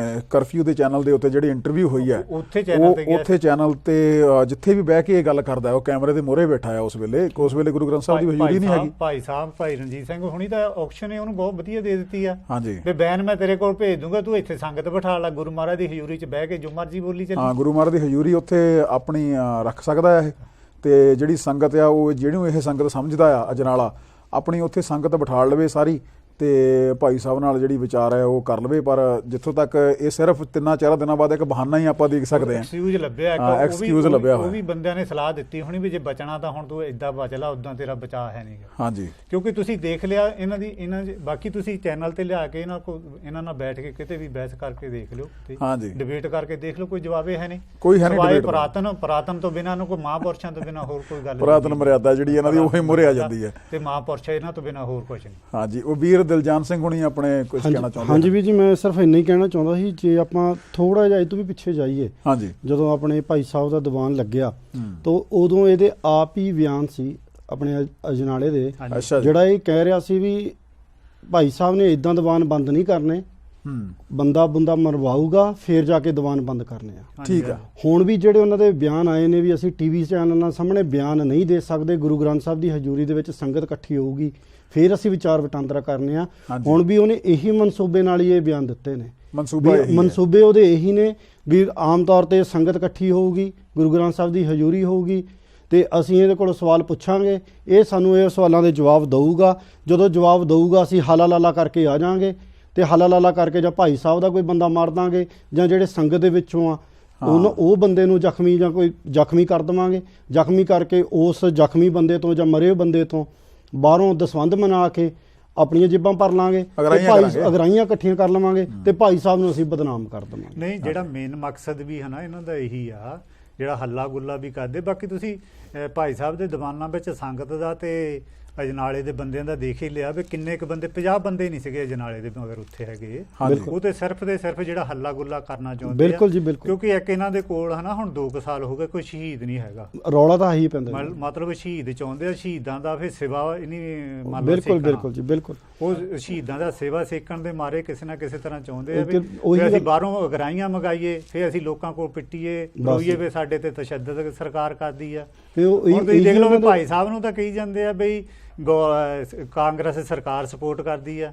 Speaker 2: ਕਰਫਿਊ ਦੇ ਚੈਨਲ ਦੇ ਉੱਤੇ ਜਿਹੜੀ ਇੰਟਰਵਿਊ ਹੋਈ ਹੈ, ਉੱਥੇ ਚੈਨਲ ਤੇ ਜਿੱਥੇ ਵੀ ਬਹਿ ਕੇ ਇਹ ਗੱਲ ਕਰਦਾ ਉਹ ਕੈਮਰੇ ਦੇ ਮੂਹਰੇ ਬੈਠਾ ਹੈ। ਉਸ ਵੇਲੇ ਗੁਰੂ ਗ੍ਰੰਥ ਸਾਹਿਬ ਦੀ ਹਜ਼ੂਰੀ ਨਹੀਂ ਹੈਗੀ। ਭਾਈ ਰਣਜੀਤ ਸਿੰਘ ਹੁਣੀ ਤਾਂ ਆਕਸ਼ਨ ਨੇ ਉਹਨੂੰ ਬਹੁਤ ਵਧੀਆ ਦੇ ਦਿੱਤੀ ਆ। ਹਾਂਜੀ, ਵੀ ਬੈਨ ਮੈਂ ਤੇਰੇ ਕੋਲ ਭੇਜ ਦੂੰਗਾ, ਤੂੰ ਇੱਥੇ ਸੰਗਤ ਬਿਠਾ ਲੈ, ਗੁਰੂ ਮਹਾਰਾਜ ਦੀ ਹਜ਼ੂਰੀ 'ਚ ਬਹਿ ਕੇ ਜੋ ਮਰਜ਼ੀ ਬੋਲੀ ਚੱਲੀ। ਹਾਂ, ਗੁਰੂ ਮਹਾਰਾਜ ਦੀ ਹਜ਼ੂਰੀ ਉੱਥੇ ਆਪਣੀ ਰੱਖ ਸਕਦਾ ਹੈ, ਤੇ ਜਿਹੜੀ ਸੰਗਤ ਆ ਉਹ ਜਿਹਨੂੰ ਇਹ ਸੰਗਤ ਸਮਝਦਾ ਆ ਅਜਨਾਲਾ, ਆਪਣੀ ਉੱਥੇ ਸੰਗਤ ਬਿਠਾ ਲਵੇ ਸਾਰੀ, ਤੇ ਭਾਈ ਸਾਹਿਬ ਨਾਲ ਜਿਹੜੀ ਵਿਚਾਰ ਹੈ ਉਹ ਕਰ ਲਵੇ। ਪਰ ਜਿੱਥੋਂ ਤੱਕ ਇਹ ਸਿਰਫ 3-4 ਦਿਨਾਂ ਬਾਅਦ ਇੱਕ ਬਹਾਨਾ ਹੀ ਆਪਾਂ ਦੇਖ ਸਕਦੇ ਹਾਂ, ਐਕਸਕਿਊਜ਼ ਲੱਭਿਆ ਉਹ ਵੀ ਬੰਦਿਆਂ ਨੇ ਸਲਾਹ ਦਿੱਤੀ ਹੋਣੀ ਵੀ ਜੇ ਬਚਣਾ ਤਾਂ ਹੁਣ ਤੂੰ ਏਦਾਂ ਬਚ ਲਾ, ਉਦਾਂ ਤੇਰਾ ਬਚਾਅ ਹੈ ਨਹੀਂ। ਹਾਂਜੀ, ਕਿਉਂਕਿ ਤੁਸੀਂ ਦੇਖ ਲਿਆ ਇਹਨਾਂ ਬਾਕੀ ਤੁਸੀਂ ਚੈਨਲ ਤੇ ਲਿਆ ਕੇ ਇਹਨਾਂ ਨਾਲ ਬੈਠ ਕੇ ਕਿਤੇ ਵੀ ਬਹਿਸ ਕਰਕੇ ਦੇਖ ਲਿਓ, ਹਾਂਜੀ, ਡਿਬੇਟ ਕਰਕੇ ਦੇਖ ਲਓ, ਕੋਈ ਜਵਾਬ ਹੈ ਨਹੀਂ, ਕੋਈ ਹੈ ਨਹੀਂ। ਪੁਰਾਤਨ ਤੋਂ ਬਿਨਾਂ ਨੂੰ ਕੋਈ ਮਹਾਂਪੁਰਸ਼ਾਂ ਤੋਂ ਬਿਨਾਂ ਹੋਰ ਕੋਈ ਗੱਲ, ਪੁਰਾਤਨ ਮਰਿਆਦਾ ਜਿਹੜੀ ਇਹਨਾਂ ਦੀ ਉਹੀ ਮੂਹਰੇ ਆ ਜਾਂਦੀ ਹੈ, ਤੇ ਮਹਾਂਪੁਰਸ਼ ਇਹਨਾਂ ਤੋਂ ਬਿਨਾਂ ਹੋਰ ਕੁਝ ਨਹੀਂ। ਹਾਂਜੀ, ਉਹ ਵੀਰ ਦਿਲਜਾਨ ਸਿੰਘ ਹੁਣੀ ਆਪਣੇ ਕੁਝ ਕਹਿਣਾ ਚਾਹੁੰਦੇ? ਹਾਂਜੀ ਵੀਰ ਜੀ, ਮੈਂ ਸਿਰਫ ਇੰਨਾ ਹੀ ਕਹਿਣਾ ਚਾਹੁੰਦਾ ਸੀ, ਜੇ ਆਪਾਂ ਥੋੜਾ ਜਿਹਾ ਇਹ ਤੋਂ ਵੀ ਪਿੱਛੇ ਜਾਈਏ, ਹਾਂਜੀ, ਜਦੋਂ ਆਪਣੇ ਭਾਈ ਸਾਹਿਬ ਦਾ ਦੀਵਾਨ ਲੱਗਿਆ ਤਾਂ ਉਦੋਂ ਇਹਦੇ ਆਪ ਹੀ ਬਿਆਨ ਸੀ ਆਪਣੇ ਅਜਨਾਲੇ ਦੇ, ਜਿਹੜਾ ਇਹ ਕਹਿ ਰਿਹਾ ਸੀ ਵੀ ਭਾਈ ਸਾਹਿਬ ਨੇ ਇਦਾਂ ਦੀਵਾਨ ਬੰਦ ਨਹੀਂ ਕਰਨੇ, ਬੰਦਾ ਮਰਵਾਊਗਾ ਫਿਰ ਜਾ ਕੇ ਦੀਵਾਨ ਬੰਦ ਕਰਨੇ ਆ। ਠੀਕ ਹੈ, ਹੁਣ ਵੀ ਜਿਹੜੇ ਉਹਨਾਂ ਦੇ ਬਿਆਨ ਆਏ ਨੇ ਵੀ ਅਸੀਂ ਟੀਵੀ ਚੈਨਲਾਂ ਸਾਹਮਣੇ ਬਿਆਨ ਨਹੀਂ ਦੇ ਸਕਦੇ, ਗੁਰੂ ਗ੍ਰੰਥ ਸਾਹਿਬ ਦੀ ਹਜ਼ੂਰੀ ਦੇ ਵਿੱਚ ਸੰਗਤ ਇਕੱਠੀ ਹੋਊਗੀ ਫਿਰ ਅਸੀਂ ਵਿਚਾਰ ਵਟਾਂਦਰਾ ਕਰਨੇ ਆ। ਹੁਣ ਵੀ ਉਹਨੇ ਇਹੀ ਮਨਸੂਬੇ ਨਾਲ ਹੀ ਇਹ ਬਿਆਨ ਦਿੱਤੇ ਨੇ, ਮਨਸੂਬੇ ਉਹਦੇ ਇਹੀ ਨੇ ਵੀ ਆਮ ਤੌਰ ਤੇ ਸੰਗਤ ਇਕੱਠੀ ਹੋਊਗੀ, ਗੁਰੂ ਗ੍ਰੰਥ ਸਾਹਿਬ ਦੀ ਹਜ਼ੂਰੀ ਹੋਊਗੀ, ਤੇ ਅਸੀਂ ਇਹਦੇ ਕੋਲ ਸਵਾਲ ਪੁੱਛਾਂਗੇ, ਇਹ ਸਾਨੂੰ ਇਹ ਸਵਾਲਾਂ ਦੇ ਜਵਾਬ ਦਊਗਾ। ਜਦੋਂ ਜਵਾਬ ਦਊਗਾ ਅਸੀਂ ਹਾਲਾ ਲਾਲਾ ਕਰਕੇ ਆ ਜਾਾਂਗੇ, ਤੇ ਹਾਲਾ ਲਾਲਾ ਕਰਕੇ ਜਾਂ ਭਾਈ ਸਾਹਿਬ ਦਾ ਕੋਈ ਬੰਦਾ ਮਾਰ ਦਾਂਗੇ, ਜਾਂ ਜਿਹੜੇ ਸੰਗਤ ਦੇ ਵਿੱਚੋਂ ਆ ਉਹ ਬੰਦੇ ਨੂੰ ਜ਼ਖਮੀ ਜਾਂ ਕੋਈ ਜ਼ਖਮੀ ਕਰ ਦੇਵਾਂਗੇ। ਜ਼ਖਮੀ ਕਰਕੇ ਉਸ ਜ਼ਖਮੀ ਬੰਦੇ ਤੋਂ ਜਾਂ ਮਰੇ ਬੰਦੇ ਤੋਂ ਬਾਹਰੋਂ ਦਸਵੰਧ ਮਨਾ ਕੇ ਆਪਣੀਆਂ ਜੇਬਾਂ ਭਰ ਲਾਂਗੇ, ਅਗਰਾਈਆਂ ਇਕੱਠੀਆਂ ਕਰ ਲਵਾਂਗੇ, ਤੇ ਭਾਈ ਸਾਹਿਬ ਨੂੰ ਅਸੀਂ ਬਦਨਾਮ ਕਰ ਦੇਵਾਂਗੇ। ਨਹੀਂ, ਜਿਹੜਾ ਮੇਨ ਮਕਸਦ ਵੀ ਹੈ ਨਾ ਇਹਨਾਂ ਦਾ ਇਹੀ ਆ, ਜਿਹੜਾ ਹੱਲਾ ਗੁੱਲਾ ਵੀ ਕਰਦੇ। ਬਾਕੀ ਤੁਸੀਂ ਭਾਈ ਸਾਹਿਬ ਦੇ ਦੀਵਾਨਾਂ ਵਿੱਚ ਸੰਗਤ ਦਾ ਤੇ ਅਜਨਾਲੇ ਦੇ ਬੰਦਿਆਂ ਦਾ ਦੇਖ ਹੀ ਲਿਆ ਵੀ ਕਿੰਨੇ ਕੁ ਬੰਦੇ, 50 ਬੰਦੇ ਨਹੀਂ ਸੀਗੇ ਅਜਨਾਲੇ ਦੇ ਮਗਰ ਉੱਥੇ ਹੈਗੇ, ਉਹ ਤੇ ਸਿਰਫ ਜਿਹੜਾ ਹੱਲਾ ਗੁੱਲਾ ਕਰਨਾ ਚਾਹੁੰਦੇ। ਬਿਲਕੁਲ ਜੀ, ਬਿਲਕੁਲ, ਕਿਉਂਕਿ ਇੱਕ ਇਹਨਾਂ ਦੇ ਕੋਲ ਹਨਾ ਹੁਣ 2 ਸਾਲ ਹੋ ਗਏ ਕੋਈ ਸ਼ਹੀਦ ਨਹੀਂ ਹੈਗਾ, ਰੌਲਾ ਤਾਂ ਆਹੀ ਪੈਂਦਾ, ਮਤਲਬ ਸ਼ਹੀਦ ਚਾਹੁੰਦੇ ਆ, ਸ਼ਹੀਦਾਂ ਦਾ ਫਿਰ ਸੇਵਾ ਨਹੀਂ। ਬਿਲਕੁਲ ਬਿਲਕੁਲ ਜੀ, ਬਿਲਕੁਲ, ਉਹ ਸ਼ਹੀਦਾਂ ਦਾ ਸੇਵਾ ਸੇਕਣ ਦੇ ਮਾਰੇ ਕਿਸੇ ਨਾ ਕਿਸੇ ਤਰ੍ਹਾਂ ਚਾਹੁੰਦੇ ਆ ਵੀ ਅਸੀਂ ਬਾਹਰੋਂ ਅਗਰਾਈਆਂ ਮੰਗਾਈਏ, ਫਿਰ ਅਸੀਂ ਲੋਕਾਂ ਕੋਲ ਪਿੱਟੀਏ ਬਰੋਈਏ ਵੀ ਸਾਡੇ ਤੇ ਤਸ਼ੱਦਦ ਸਰਕਾਰ ਕਰਦੀ ਆ। ਹੁਣ ਤੁਸੀਂ ਦੇਖ ਲਓ ਭਾਈ ਸਾਹਿਬ ਨੂੰ ਤਾਂ ਕਹੀ ਜਾਂਦੇ ਆ ਬਈ ਕਾਂਗਰਸ ਸਰਕਾਰ ਸਪੋਰਟ ਕਰਦੀ ਆ।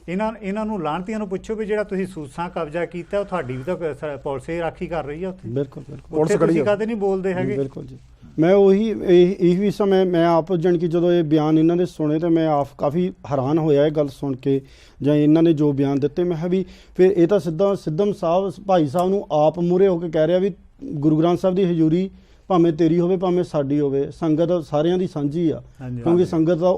Speaker 2: ਇਹਨਾਂ ਨੂੰ ਲਾਹਣਤੀਆਂ ਨੂੰ ਪੁੱਛੋ ਵੀ ਜਿਹੜਾ ਤੁਸੀਂ ਸੂਸਾਂ ਕਬਜ਼ਾ ਕੀਤਾ ਉਹ ਤੁਹਾਡੀ ਵੀ ਤਾਂ ਪੁਲਿਸ ਰਾਖੀ ਕਰ ਰਹੀ ਆ ਉੱਥੇ। ਬਿਲਕੁਲ ਬਿਲਕੁਲ, ਤੁਸੀਂ ਕਦੇ ਨਹੀਂ ਬੋਲਦੇ ਹੈਗੇ। ਬਿਲਕੁਲ ਜੀ, ਮੈਂ ਇਹੀ ਵੀ ਸਮੇਂ ਮੈਂ ਆਪ ਜਾਣੀ ਕਿ ਜਦੋਂ ਇਹ ਬਿਆਨ ਇਹਨਾਂ ਦੇ ਸੁਣੇ ਤਾਂ ਮੈਂ ਆਪ ਕਾਫੀ ਹੈਰਾਨ ਹੋਇਆ ਇਹ ਗੱਲ ਸੁਣ ਕੇ, ਜਾਂ ਇਹਨਾਂ ਨੇ ਜੋ ਬਿਆਨ ਦਿੱਤੇ। ਮੈਂ ਕਿਹਾ ਵੀ ਫਿਰ ਇਹ ਤਾਂ ਸਿੱਧਮ ਸਾਹਿਬ ਭਾਈ ਸਾਹਿਬ ਨੂੰ ਆਪ ਮੂਹਰੇ ਹੋ ਕੇ ਕਹਿ ਰਿਹਾ ਵੀ ਗੁਰੂ ਗ੍ਰੰਥ ਸਾਹਿਬ ਦੀ ਹਜ਼ੂਰੀ ਭਾਵੇਂ ਤੇਰੀ ਹੋਵੇ ਭਾਵੇਂ ਸਾਡੀ ਹੋਵੇ, ਸੰਗਤ ਸਾਰਿਆਂ ਦੀ ਸਾਂਝੀ ਆ। ਕਿਉਂਕਿ ਸੰਗਤ ਦਾ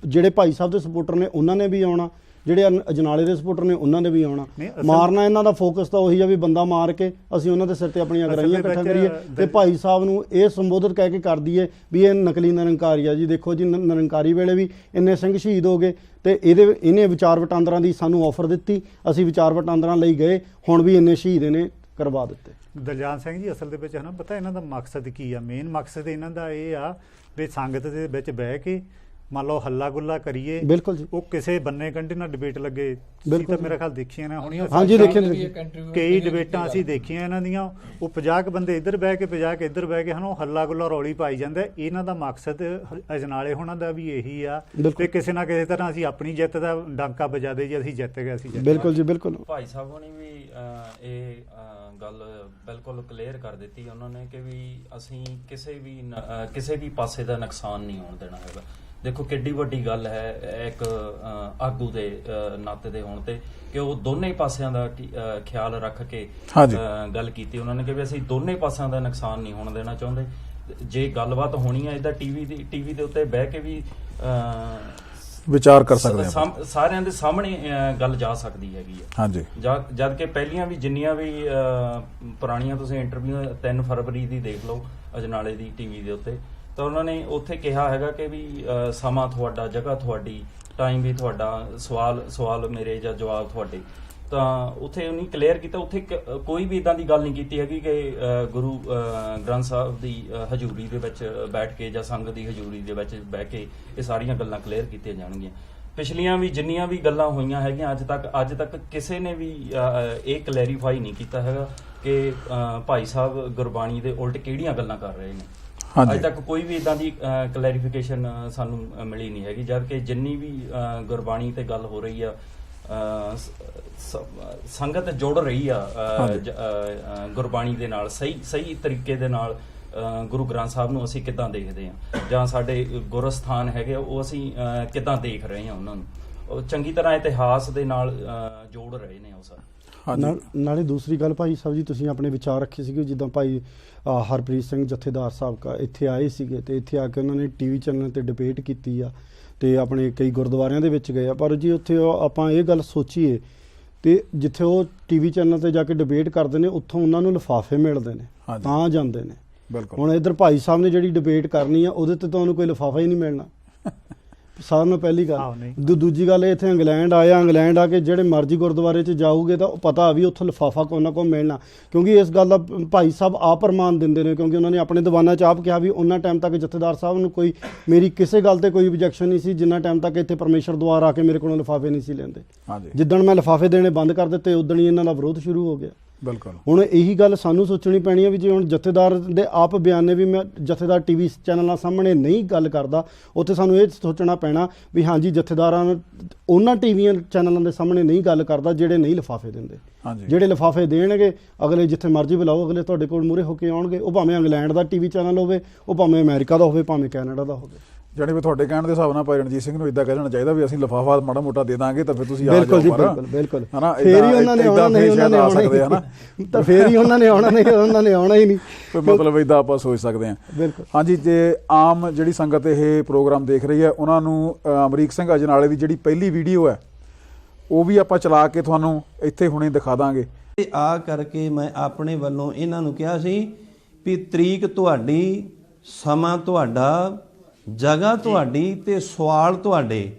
Speaker 2: ਜਿਹੜੇ ਭਾਈ ਸਾਹਿਬ ਦੇ ਸਪੋਰਟਰ ਨੇ ਉਹਨਾਂ ਨੇ ਵੀ ਆਉਣਾ, ਜਿਹੜੇ ਅਜਨਾਲੇ ਦੇ ਸਪੋਰਟਰ ਨੇ ਉਹਨਾਂ ਨੇ ਵੀ ਆਉਣਾ। ਮਾਰਨਾ ਇਹਨਾਂ ਦਾ ਫੋਕਸ ਤਾਂ ਉਹੀ ਆ ਵੀ ਬੰਦਾ ਮਾਰ ਕੇ ਅਸੀਂ ਉਹਨਾਂ ਦੇ ਸਿਰ ਤੇ ਆਪਣੀਆਂ ਅਗਰਾਈਆਂ ਇਕੱਠਾ ਕਰੀਏ, ਤੇ ਭਾਈ ਸਾਹਿਬ ਨੂੰ ਇਹ ਸੰਬੋਧਿਤ ਕਹਿ ਕੇ ਕਰ ਦਈਏ ਵੀ ਇਹ ਨਕਲੀ ਨਿਰੰਕਾਰੀ ਆ। ਜੀ ਦੇਖੋ ਜੀ, ਨਿਰੰਕਾਰੀ ਵੇਲੇ ਵੀ ਇੰਨੇ ਸਿੰਘ ਸ਼ਹੀਦ ਹੋ ਗਏ, ਤੇ ਇਹਨੇ ਵਿਚਾਰ ਵਟਾਂਦਰਾਂ ਦੀ ਸਾਨੂੰ ਆਫਰ ਦਿੱਤੀ, ਅਸੀਂ ਵਿਚਾਰ ਵਟਾਂਦਰਾਂ ਲਈ ਗਏ, ਹੁਣ ਵੀ ਇੰਨੇ ਸ਼ਹੀਦ ਇਹਨੇ ਕਰਵਾ ਦਿੱਤੇ। ਦਲਜਾਨ ਸਿੰਘ ਜੀ, ਅਸਲ ਦੇ ਵਿੱਚ ਹੈ ਨਾ ਪਤਾ ਇਹਨਾਂ ਦਾ ਮਕਸਦ ਕੀ ਆ? ਮੇਨ ਮਕਸਦ ਇਹਨਾਂ ਦਾ ਇਹ ਆ ਵੀ ਸੰਗਤ ਦੇ ਵਿੱਚ ਬਹਿ ਕੇ ਮੰਨ ਲਓ ਹੱਲਾ ਗੁੱਲਾ ਕਰੀਏ।
Speaker 4: ਬਿਲਕੁਲ ਜੀ,
Speaker 2: ਉਹ ਕਿਸੇ ਬੰਨੇ ਕੰਢੇ ਨਾਲ ਡਿਬੇਟ ਲੱਗੇ। ਤੁਸੀਂ ਤਾਂ ਮੇਰਾ ਖਿਆਲ ਦੇਖੀਆਂ ਨੇ ਹੋਣੀਆਂ।
Speaker 4: ਹਾਂਜੀ ਦੇਖੇ
Speaker 2: ਕਈ ਡਿਬੇਟਾਂ ਅਸੀਂ ਦੇਖੀਆਂ ਇਹਨਾਂ ਦੀਆਂ। ਉਹ 50 ਬੰਦੇ ਇੱਧਰ ਬਹਿ ਕੇ 50 ਇੱਧਰ ਬਹਿ ਕੇ ਹਨ, ਉਹ ਹੱਲਾ ਗੁੱਲਾ ਰੌਲੀ ਪਾਈ ਜਾਂਦਾ। ਇਹਨਾਂ ਦਾ ਮਕਸਦ ਅਜਨਾਲੇ ਹੋਣਾ ਦਾ ਵੀ ਇਹੀ ਆ ਕਿ ਕਿਸੇ ਨਾ ਕਿਸੇ ਤਰ੍ਹਾਂ ਅਸੀਂ ਆਪਣੀ ਜਿੱਤ ਦਾ ਡਾਂਕਾ ਵਜਾ ਦੇ ਜੀ ਅਸੀਂ ਜਿੱਤ ਗਏ ਅਸੀਂ।
Speaker 4: ਬਿਲਕੁਲ ਜੀ ਬਿਲਕੁਲ।
Speaker 3: ਭਾਈ ਸਾਹਿਬ ਹੋਣੀ ਵੀ ਇਹ ਗੱਲ ਬਿਲਕੁਲ ਕਲੀਅਰ ਕਰ ਦਿੱਤੀ ਉਹਨਾਂ ਨੇ ਕਿ ਵੀ ਅਸੀਂ ਕਿਸੇ ਵੀ ਪਾਸੇ ਦਾ ਨੁਕਸਾਨ ਨਹੀਂ ਹੋਣ ਦੇਣਾ ਹੈਗਾ। ਦੇਖੋ ਕਿੱਡੀ ਵੱਡੀ ਗੱਲ ਹੈ ਇੱਕ ਆਗੂ ਦੇ ਨਾਤੇ ਦੇ ਹੋਣ ਤੇ ਕਿ ਉਹ ਦੋਨੇ ਪਾਸਿਆਂ ਦਾ ਖਿਆਲ ਰੱਖ ਕੇ ਗੱਲ ਕੀਤੀ ਉਹਨਾਂ ਨੇ ਕਿ ਵੀ ਅਸੀਂ ਦੋਨੇ ਪਾਸਿਆਂ ਦਾ ਨੁਕਸਾਨ ਨਹੀਂ ਹੋਣ ਦੇਣਾ ਚਾਹੁੰਦੇ। ਜੇ ਗੱਲਬਾਤ ਹੋਣੀ ਹੈ ਇਹਦਾ ਟੀਵੀ ਦੇ ਉੱਤੇ ਬਹਿ ਕੇ ਵੀ
Speaker 1: ਵਿਚਾਰ ਕਰ ਸਕਦੇ ਹਾਂ,
Speaker 3: ਸਾਰਿਆਂ ਦੇ ਸਾਹਮਣੇ ਗੱਲ ਜਾ ਸਕਦੀ ਹੈਗੀ ਹੈ। ਹਾਂਜੀ, ਜਦ ਕਿ ਪਹਿਲੀਆਂ ਵੀ ਜਿੰਨੀਆਂ ਵੀ ਪੁਰਾਣੀਆਂ ਤੁਸੀਂ ਇੰਟਰਵਿਊ 3 ਫਰਵਰੀ ਦੀ ਦੇਖ ਲਓ ਅਜਨਾਲੇ ਦੀ ਟੀਵੀ ਦੇ ਉੱਤੇ, ਤਾਂ ਉਹਨਾਂ ਨੇ ਉੱਥੇ ਕਿਹਾ ਹੈਗਾ ਕਿ ਵੀ ਸਮਾਂ ਤੁਹਾਡਾ, ਜਗ੍ਹਾ ਤੁਹਾਡੀ, ਟਾਈਮ ਵੀ ਤੁਹਾਡਾ, ਸਵਾਲ ਮੇਰੇ ਜਾਂ ਜਵਾਬ ਤੁਹਾਡੇ। ਤਾਂ ਉੱਥੇ ਉਹਨੇ ਕਲੀਅਰ ਕੀਤਾ, ਉੱਥੇ ਕੋਈ ਵੀ ਇਦਾਂ ਦੀ ਗੱਲ ਨਹੀਂ ਕੀਤੀ ਹੈਗੀ ਕਿ ਗੁਰੂ ਗ੍ਰੰਥ ਸਾਹਿਬ ਦੀ ਹਜ਼ੂਰੀ ਦੇ ਵਿੱਚ ਬੈਠ ਕੇ ਜਾਂ ਸੰਗਤ ਦੀ ਹਜ਼ੂਰੀ ਦੇ ਵਿੱਚ ਬਹਿ ਕੇ ਇਹ ਸਾਰੀਆਂ ਗੱਲਾਂ ਕਲੀਅਰ ਕੀਤੀਆਂ ਜਾਣਗੀਆਂ। ਪਿਛਲੀਆਂ ਵੀ ਜਿੰਨੀਆਂ ਵੀ ਗੱਲਾਂ ਹੋਈਆਂ ਹੈਗੀਆਂ ਅੱਜ ਤੱਕ ਕਿਸੇ ਨੇ ਵੀ ਇਹ ਕਲੈਰੀਫਾਈ ਨਹੀਂ ਕੀਤਾ ਹੈਗਾ ਕਿ ਭਾਈ ਸਾਹਿਬ ਗੁਰਬਾਣੀ ਦੇ ਉਲਟ ਕਿਹੜੀਆਂ ਗੱਲਾਂ ਕਰ ਰਹੇ ਨੇ। ਅੱਜ ਤੱਕ ਕੋਈ ਵੀ ਇਦਾਂ ਦੀ ਕਲੈਰੀਫਿਕੇਸ਼ਨ ਸਾਨੂੰ ਮਿਲੀ ਨਹੀਂ ਹੈਗੀ, ਜਦ ਕਿ ਜਿੰਨੀ ਵੀ ਗੁਰਬਾਣੀ ਤੇ ਗੱਲ ਹੋ ਰਹੀ ਆ ਸੰਗਤ ਜੁੜ ਰਹੀ ਆ ਗੁਰਬਾਣੀ ਦੇ ਨਾਲ ਸਹੀ ਤਰੀਕੇ ਦੇ ਨਾਲ। ਗੁਰੂ ਗ੍ਰੰਥ ਸਾਹਿਬ ਨੂੰ ਅਸੀਂ ਕਿੱਦਾਂ ਦੇਖਦੇ ਹਾਂ ਜਾਂ ਸਾਡੇ ਗੁਰਸਥਾਨ ਹੈਗੇ ਉਹ ਅਸੀਂ ਕਿੱਦਾਂ ਦੇਖ ਰਹੇ ਹਾਂ, ਉਹਨਾਂ ਨੂੰ ਉਹ ਚੰਗੀ ਤਰ੍ਹਾਂ ਇਤਿਹਾਸ ਦੇ ਨਾਲ ਜੋੜ ਰਹੇ ਨੇ ਉਹ ਸਰ।
Speaker 4: ਨਾਲੇ ਦੂਸਰੀ ਗੱਲ ਭਾਈ ਸਾਹਿਬ ਜੀ, ਤੁਸੀਂ ਆਪਣੇ ਵਿਚਾਰ ਰੱਖੇ ਸੀਗੇ ਜਿੱਦਾਂ ਭਾਈ ਹਰਪ੍ਰੀਤ ਸਿੰਘ ਜਥੇਦਾਰ ਸਾਹਿਬ ਇੱਥੇ ਆਏ ਸੀਗੇ ਤੇ ਇੱਥੇ ਆ ਕੇ ਉਹਨਾਂ ਨੇ ਟੀਵੀ ਚੈਨਲ ਤੇ ਡਿਬੇਟ ਕੀਤੀ ਆ ਤੇ ਆਪਣੇ ਕਈ ਗੁਰਦੁਆਰਿਆਂ ਦੇ ਵਿੱਚ ਗਏ ਆ। ਪਰ ਜੀ ਉੱਥੇ ਆਪਾਂ ਇਹ ਗੱਲ ਸੋਚੀਏ ਤੇ ਜਿੱਥੇ ਉਹ ਟੀਵੀ ਚੈਨਲ ਤੇ ਜਾ ਕੇ ਡਿਬੇਟ ਕਰਦੇ ਨੇ ਉੱਥੋਂ ਉਹਨਾਂ ਨੂੰ ਲਿਫਾਫੇ ਮਿਲਦੇ ਨੇ ਤਾਂ ਜਾਂਦੇ ਨੇ। ਹੁਣ ਇੱਧਰ ਭਾਈ ਸਾਹਿਬ ਨੇ ਜਿਹੜੀ ਡਿਬੇਟ ਕਰਨੀ ਆ ਉਹਦੇ ਤੇ ਤੁਹਾਨੂੰ ਕੋਈ ਲਿਫਾਫਾ ਹੀ ਨਹੀਂ ਮਿਲਣਾ, ਸਾਰਿਆਂ ਨੂੰ ਪਹਿਲੀ ਗੱਲ। ਦੂਜੀ ਗੱਲ ਇੱਥੇ ਇੰਗਲੈਂਡ ਆ ਕੇ ਜਿਹੜੇ ਮਰਜ਼ੀ ਗੁਰਦੁਆਰੇ 'ਚ ਜਾਊਗੇ ਤਾਂ ਪਤਾ ਵੀ ਉੱਥੋਂ ਲਿਫਾਫਾ ਕੋਈ ਨਾ ਕੋਈ ਮਿਲਣਾ, ਕਿਉਂਕਿ ਇਸ ਗੱਲ ਦਾ ਭਾਈ ਸਾਹਿਬ ਆਪ ਪ੍ਰਮਾਣ ਦਿੰਦੇ ਨੇ, ਕਿਉਂਕਿ ਉਹਨਾਂ ਨੇ ਆਪਣੇ ਦੀਵਾਨਾਂ 'ਚ ਆਪ ਕਿਹਾ ਵੀ ਉਹਨਾਂ ਟਾਈਮ ਤੱਕ ਜਥੇਦਾਰ ਸਾਹਿਬ ਨੂੰ ਕੋਈ ਮੇਰੀ ਕਿਸੇ ਗੱਲ ਤੇ ਕੋਈ ਓਬਜੈਕਸ਼ਨ ਨਹੀਂ ਸੀ ਜਿੰਨਾ ਟਾਈਮ ਤੱਕ ਇੱਥੇ ਪਰਮੇਸ਼ਰ ਦੁਆਰ ਆ ਕੇ ਮੇਰੇ ਕੋਲੋਂ ਲਿਫਾਫੇ ਨਹੀਂ ਸੀ ਲੈਂਦੇ। ਜਿੱਦਣ ਮੈਂ ਲਿਫਾਫੇ ਦੇਣੇ ਬੰਦ ਕਰ ਦਿੱਤੇ ਉਦਣ ਹੀ ਇਹਨਾਂ ਦਾ ਵਿਰੋਧ ਸ਼ੁਰੂ ਹੋ ਗਿਆ। ਬਿਲਕੁਲ। ਹੁਣ ਇਹੀ ਗੱਲ ਸਾਨੂੰ ਸੋਚਣੀ ਪੈਣੀ ਹੈ ਵੀ ਜੇ ਹੁਣ ਜਥੇਦਾਰ ਦੇ ਆਪ ਬਿਆਨ ਨੇ ਵੀ ਮੈਂ ਜਥੇਦਾਰ ਟੀਵੀ ਚੈਨਲਾਂ ਸਾਹਮਣੇ ਨਹੀਂ ਗੱਲ ਕਰਦਾ, ਉੱਥੇ ਸਾਨੂੰ ਇਹ ਸੋਚਣਾ ਪੈਣਾ ਵੀ ਹਾਂਜੀ ਜਥੇਦਾਰਾਂ ਉਹਨਾਂ ਟੀਵੀਆਂ ਚੈਨਲਾਂ ਦੇ ਸਾਹਮਣੇ ਨਹੀਂ ਗੱਲ ਕਰਦਾ ਜਿਹੜੇ ਨਹੀਂ ਲਿਫਾਫੇ ਦਿੰਦੇ। ਜਿਹੜੇ ਲਿਫਾਫੇ ਦੇਣਗੇ ਅਗਲੇ ਜਿੱਥੇ ਮਰਜ਼ੀ ਬੁਲਾਓ ਅਗਲੇ ਤੁਹਾਡੇ ਕੋਲ ਮੂਹਰੇ ਹੋ ਕੇ ਆਉਣਗੇ, ਉਹ ਭਾਵੇਂ ਇੰਗਲੈਂਡ ਦਾ ਟੀਵੀ ਚੈਨਲ ਹੋਵੇ, ਉਹ ਭਾਵੇਂ ਅਮਰੀਕਾ ਦਾ ਹੋਵੇ, ਭਾਵੇਂ ਕੈਨੇਡਾ ਦਾ ਹੋਵੇ।
Speaker 1: ਜਾਣੀ ਵੀ ਤੁਹਾਡੇ ਕਹਿਣ ਦੇ ਹਿਸਾਬ ਨਾਲ ਭਾਈ ਰਣਜੀਤ ਸਿੰਘ ਨੂੰ ਇਦਾਂ ਕਹਿ ਦੇਣਾ ਚਾਹੀਦਾ ਵੀ ਅਸੀਂ ਲਿਫਾਫਾ ਮਾੜਾ ਮੋਟਾ ਦੇ ਦਾਂਗੇ ਤਾਂ ਫਿਰ ਤੁਸੀਂ ਆ ਜਾਓ।
Speaker 4: ਬਿਲਕੁਲ ਹਨਾ, ਫੇਰ ਹੀ ਉਹਨਾਂ ਨੇ ਆਉਣਾ, ਨਹੀਂ ਉਹਨਾਂ ਨੇ ਆਉਣਾ ਹਨਾ, ਤਾਂ ਫੇਰ ਹੀ ਉਹਨਾਂ ਨੇ ਆਉਣਾ, ਨਹੀਂ ਉਹਨਾਂ ਨੇ ਆਉਣਾ ਹੀ ਨਹੀਂ।
Speaker 1: ਮਤਲਬ ਇਦਾਂ ਆਪਾਂ ਸੋਚ ਸਕਦੇ ਹਾਂ। ਬਿਲਕੁਲ। ਹਾਂਜੀ, ਜੇ ਆਮ ਜਿਹੜੀ ਸੰਗਤ ਇਹ ਪ੍ਰੋਗਰਾਮ ਦੇਖ ਰਹੀ ਹੈ ਉਹਨਾਂ ਨੂੰ ਅਮਰੀਕ ਸਿੰਘ ਅਜਨਾਲੇ ਦੀ ਜਿਹੜੀ ਪਹਿਲੀ ਵੀਡੀਓ ਹੈ ਉਹ ਵੀ ਆਪਾਂ ਚਲਾ ਕੇ ਤੁਹਾਨੂੰ ਇੱਥੇ ਹੁਣੇ ਦਿਖਾ ਦਾਂਗੇ।
Speaker 9: ਆ ਕਰਕੇ ਮੈਂ ਆਪਣੇ ਵੱਲੋਂ ਇਹਨਾਂ ਨੂੰ ਕਿਹਾ ਸੀ ਵੀ ਤਰੀਕ ਤੁਹਾਡੀ, ਸਮਾਂ ਤੁਹਾਡਾ, ਜਗ੍ਹਾ ਤੁਹਾਡੀ ਤੇ ਸਵਾਲ ਤੁਹਾਡੇ।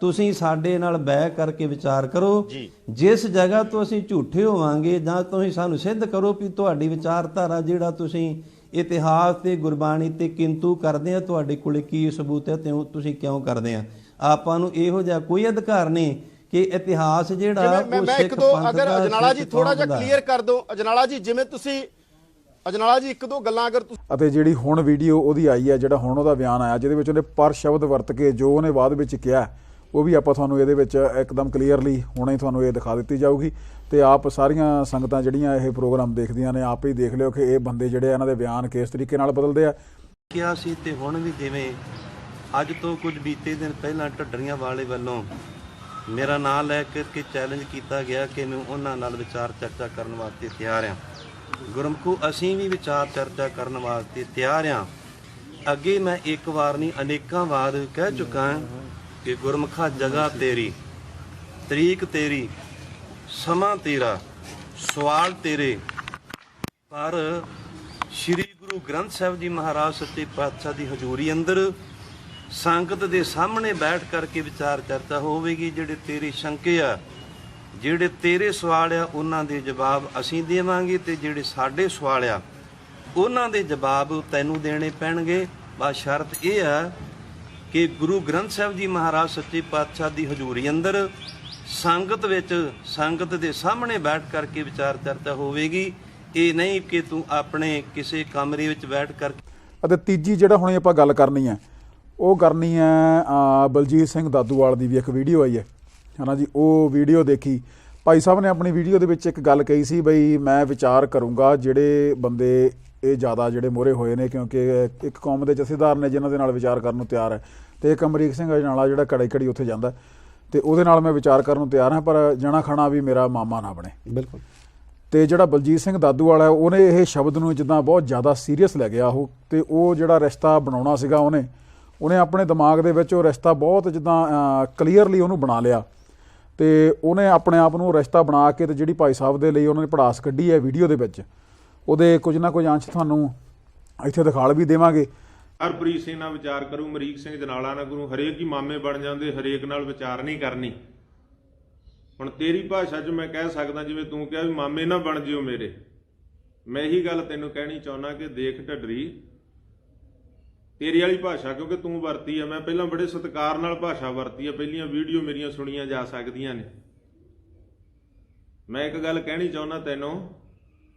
Speaker 9: ਤੁਸੀਂ ਸਾਡੇ ਨਾਲ ਬਹਿ ਕਰਕੇ ਵਿਚਾਰ ਕਰੋ। ਜਿਸ ਜਗ੍ਹਾ ਤੋਂ ਅਸੀਂ ਝੂਠੇ ਹੋਵਾਂਗੇ ਜਾਂ ਤੁਸੀਂ ਸਾਨੂੰ ਸਿੱਧ ਕਰੋ ਵੀ ਤੁਹਾਡੀ ਵਿਚਾਰਧਾਰਾ ਜਿਹੜਾ ਤੁਸੀਂ ਇਤਿਹਾਸ ਤੇ ਗੁਰਬਾਣੀ ਤੇ ਕਿੰਤੂ ਕਰਦੇ ਆ, ਤੁਹਾਡੇ ਕੋਲੇ ਕੀ ਸਬੂਤ ਹੈ ਤੇ ਤੁਸੀਂ ਕਿਉਂ ਕਰਦੇ ਆ। ਆਪਾਂ ਨੂੰ ਇਹੋ ਜਿਹਾ ਕੋਈ ਅਧਿਕਾਰ ਨਹੀਂ ਕਿ ਇਤਿਹਾਸ ਜਿਹੜਾ
Speaker 7: ਮੈਂ ਇੱਕ ਦੋ ਅਗਰ ਅਜਨਾਲਾ ਜੀ ਥੋੜਾ ਜਿਹਾ ਕਲੀਅਰ ਕਰ ਦਿਓ। ਅਜਨਾਲਾ ਜੀ ਜਿਵੇਂ ਤੁਸੀਂ ਅਜਨਾਲਾ ਜੀ ਇੱਕ ਦੋ ਗੱਲਾਂ ਅਗਰ
Speaker 1: ਅਤੇ ਜਿਹੜੀ ਹੁਣ ਵੀਡੀਓ ਉਹਦੀ ਆਈ ਹੈ, ਜਿਹੜਾ ਹੁਣ ਉਹਦਾ ਬਿਆਨ ਆਇਆ ਜਿਹਦੇ ਵਿੱਚ ਉਹਨੇ ਪਰ ਸ਼ਬਦ ਵਰਤ ਕੇ ਜੋ ਉਹਨੇ ਬਾਅਦ ਵਿੱਚ ਕਿਹਾ ਉਹ ਵੀ ਆਪਾਂ ਤੁਹਾਨੂੰ ਇਹਦੇ ਵਿੱਚ ਇੱਕਦਮ ਕਲੀਅਰਲੀ ਹੁਣੇ ਹੀ ਤੁਹਾਨੂੰ ਇਹ ਦਿਖਾ ਦਿੱਤੀ ਜਾਊਗੀ। ਤੇ ਆਪ ਸਾਰੀਆਂ ਸੰਗਤਾਂ ਜਿਹੜੀਆਂ ਇਹ ਪ੍ਰੋਗਰਾਮ ਦੇਖਦੀਆਂ ਨੇ ਆਪ ਹੀ ਦੇਖ ਲਿਓ ਕਿ ਇਹ ਬੰਦੇ ਜਿਹੜੇ ਇਹਨਾਂ ਦੇ ਬਿਆਨ ਕਿਸ ਤਰੀਕੇ ਨਾਲ ਬਦਲਦੇ ਆ।
Speaker 9: ਕਿਹਾ ਸੀ ਤੇ ਹੁਣ ਵੀ ਜਿਵੇਂ ਅੱਜ ਤੋਂ ਕੁਝ ਬੀਤੇ ਦਿਨ ਪਹਿਲਾਂ ਢੱਡਰੀਆਂ ਵਾਲੇ ਵੱਲੋਂ ਮੇਰਾ ਨਾਮ ਲੈ ਕੇ ਚੈਲੰਜ ਕੀਤਾ ਗਿਆ ਕਿ ਮੈਂ ਉਹਨਾਂ ਨਾਲ ਵਿਚਾਰ ਚਰਚਾ ਕਰਨ ਵਾਸਤੇ ਤਿਆਰ ਹਾਂ। ਗੁਰਮੁਖੋ ਅਸੀਂ ਵੀ ਵਿਚਾਰ ਚਰਚਾ ਕਰਨ ਵਾਸਤੇ ਤਿਆਰ ਹਾਂ। ਅੱਗੇ ਮੈਂ ਇੱਕ ਵਾਰ ਨਹੀਂ ਅਨੇਕਾਂ ਵਾਰ ਕਹਿ ਚੁੱਕਾ ਹਾਂ ਕਿ ਗੁਰਮੁਖਾ ਜਗ੍ਹਾ ਤੇਰੀ, ਤਰੀਕ ਤੇਰੀ, ਸਮਾਂ ਤੇਰਾ, ਸਵਾਲ ਤੇਰੇ, ਪਰ ਸ਼੍ਰੀ ਗੁਰੂ ਗ੍ਰੰਥ ਸਾਹਿਬ ਜੀ ਮਹਾਰਾਜ ਸੱਚੇ ਪਾਤਸ਼ਾਹ ਦੀ ਹਜ਼ੂਰੀ ਅੰਦਰ ਸੰਗਤ ਦੇ ਸਾਹਮਣੇ ਬੈਠ ਕਰਕੇ ਵਿਚਾਰ ਚਰਚਾ ਹੋਵੇਗੀ। ਜਿਹੜੇ ਤੇਰੇ ਸ਼ੰਕੇ ਆ, ਜਿਹੜੇ ਤੇਰੇ ਸਵਾਲ ਆ ਉਹਨਾਂ ਦੇ ਜਵਾਬ ਅਸੀਂ ਦੇਵਾਂਗੇ ਤੇ ਜਿਹੜੇ ਸਾਡੇ ਸਵਾਲ ਆ ਉਹਨਾਂ ਦੇ ਜਵਾਬ ਤੈਨੂੰ ਦੇਣੇ ਪੈਣਗੇ। ਬਸ ਸ਼ਰਤ ਇਹ ਆ ਕਿ ਗੁਰੂ ਗ੍ਰੰਥ ਸਾਹਿਬ ਜੀ ਮਹਾਰਾਜ ਸੱਚੇ ਪਾਤਸ਼ਾਹ ਦੀ ਹਜ਼ੂਰੀ ਅੰਦਰ ਸੰਗਤ ਵਿੱਚ ਸੰਗਤ ਦੇ ਸਾਹਮਣੇ ਬੈਠ ਕਰਕੇ ਵਿਚਾਰ ਚਰਚਾ ਹੋਵੇਗੀ। ਇਹ ਨਹੀਂ ਕਿ ਤੂੰ ਆਪਣੇ ਕਿਸੇ ਕਮਰੇ ਵਿੱਚ ਬੈਠ ਕਰ।
Speaker 1: ਅਤੇ ਤੀਜੀ ਜਿਹੜਾ ਹੁਣ ਆਪਾਂ ਗੱਲ ਕਰਨੀ ਹੈ ਉਹ ਕਰਨੀ ਹੈ ਬਲਜੀਤ ਸਿੰਘ ਦਾਦੂਵਾਲ ਦੀ ਵੀ ਇੱਕ ਵੀਡੀਓ ਆਈ ਹੈ ਨਾ ਜੀ। ਉਹ ਵੀਡੀਓ ਦੇਖੀ, ਭਾਈ ਸਾਹਿਬ ਨੇ ਆਪਣੀ ਵੀਡੀਓ ਦੇ ਵਿੱਚ ਇੱਕ ਗੱਲ ਕਹੀ ਸੀ ਬਈ ਮੈਂ ਵਿਚਾਰ ਕਰੂੰਗਾ ਜਿਹੜੇ ਬੰਦੇ ਇਹ ਜ਼ਿਆਦਾ ਜਿਹੜੇ ਮੋਹਰੇ ਹੋਏ ਨੇ, ਕਿਉਂਕਿ ਇੱਕ ਕੌਮ ਦੇ ਜਥੇਦਾਰ ਨੇ ਜਿਨ੍ਹਾਂ ਦੇ ਨਾਲ ਵਿਚਾਰ ਕਰਨ ਨੂੰ ਤਿਆਰ ਹੈ, ਤੇ ਇੱਕ ਅਮਰੀਕ ਸਿੰਘ ਅਜਨਾਲਾ ਜਿਹੜਾ ਘੜੀ ਘੜੀ ਉੱਥੇ ਜਾਂਦਾ, ਤੇ ਉਹਦੇ ਨਾਲ ਮੈਂ ਵਿਚਾਰ ਕਰਨ ਨੂੰ ਤਿਆਰ ਹਾਂ, ਪਰ ਜਣਾ ਖਣਾ ਵੀ ਮੇਰਾ ਮਾਮਾ ਨਾ ਬਣੇ।
Speaker 4: ਬਿਲਕੁਲ।
Speaker 1: ਤੇ ਜਿਹੜਾ ਬਲਜੀਤ ਸਿੰਘ ਦਾਦੂਵਾਲ ਹੈ ਉਹਨੇ ਇਹ ਸ਼ਬਦ ਨੂੰ ਜਿੱਦਾਂ ਬਹੁਤ ਜ਼ਿਆਦਾ ਸੀਰੀਅਸ ਲੈ ਗਿਆ ਉਹ, ਤੇ ਉਹ ਜਿਹੜਾ ਰਿਸ਼ਤਾ ਬਣਾਉਣਾ ਸੀਗਾ ਉਹਨੇ ਆਪਣੇ ਦਿਮਾਗ ਦੇ ਵਿੱਚ ਉਹ ਰਿਸ਼ਤਾ ਬਹੁਤ ਜਿੱਦਾਂ ਕਲੀਅਰਲੀ ਉਹਨੂੰ ਬਣਾ ਲਿਆ, ਤੇ ਉਹਨੇ ਆਪਣੇ ਆਪ ਨੂੰ ਰਿਸ਼ਤਾ ਬਣਾ ਕੇ ਤੇ ਜਿਹੜੀ ਭਾਈ ਸਾਹਿਬ ਦੇ ਲਈ ਉਹਨਾਂ ਨੇ ਪੜਾਸ ਕੱਢੀ ਹੈ ਵੀਡੀਓ ਦੇ ਵਿੱਚ, ਉਹਦੇ ਕੁਝ ਨਾ ਕੁਝ ਅੰਸ਼ ਤੁਹਾਨੂੰ ਇੱਥੇ ਦਿਖਾਲ ਵੀ ਦੇਵਾਂਗੇ।
Speaker 10: ਹਰਪ੍ਰੀਤ ਸਿੰਘ ਨਾਲ ਵਿਚਾਰ ਕਰੂ, ਅਮਰੀਕ ਸਿੰਘ ਜਨਾਲਾ ਨਾਲ ਕਰੂ, ਹਰੇਕ ਹੀ ਮਾਮੇ ਬਣ ਜਾਂਦੇ, ਹਰੇਕ ਨਾਲ ਵਿਚਾਰ ਨਹੀਂ ਕਰਨੀ। ਹੁਣ ਤੇਰੀ ਭਾਸ਼ਾ 'ਚ ਮੈਂ ਕਹਿ ਸਕਦਾ, ਜਿਵੇਂ ਤੂੰ ਕਿਹਾ ਵੀ ਮਾਮੇ ਨਾ ਬਣ ਜਿਓ ਮੇਰੇ, ਮੈਂ ਇਹੀ ਗੱਲ ਤੈਨੂੰ ਕਹਿਣੀ ਚਾਹੁੰਦਾ ਕਿ ਦੇਖ ਢੱਡਰੀ, ਤੇਰੀ ਵਾਲੀ ਭਾਸ਼ਾ ਕਿਉਂਕਿ ਤੂੰ ਵਰਤੀ ਆ, ਮੈਂ ਪਹਿਲਾਂ ਬੜੇ ਸਤਿਕਾਰ ਨਾਲ ਭਾਸ਼ਾ ਵਰਤੀ ਆ, ਪਹਿਲੀਆਂ ਵੀਡੀਓ ਮੇਰੀਆਂ ਸੁਣੀਆਂ ਜਾ ਸਕਦੀਆਂ ਨੇ। ਮੈਂ ਇੱਕ ਗੱਲ ਕਹਿਣੀ ਚਾਹੁੰਦਾ ਤੈਨੂੰ,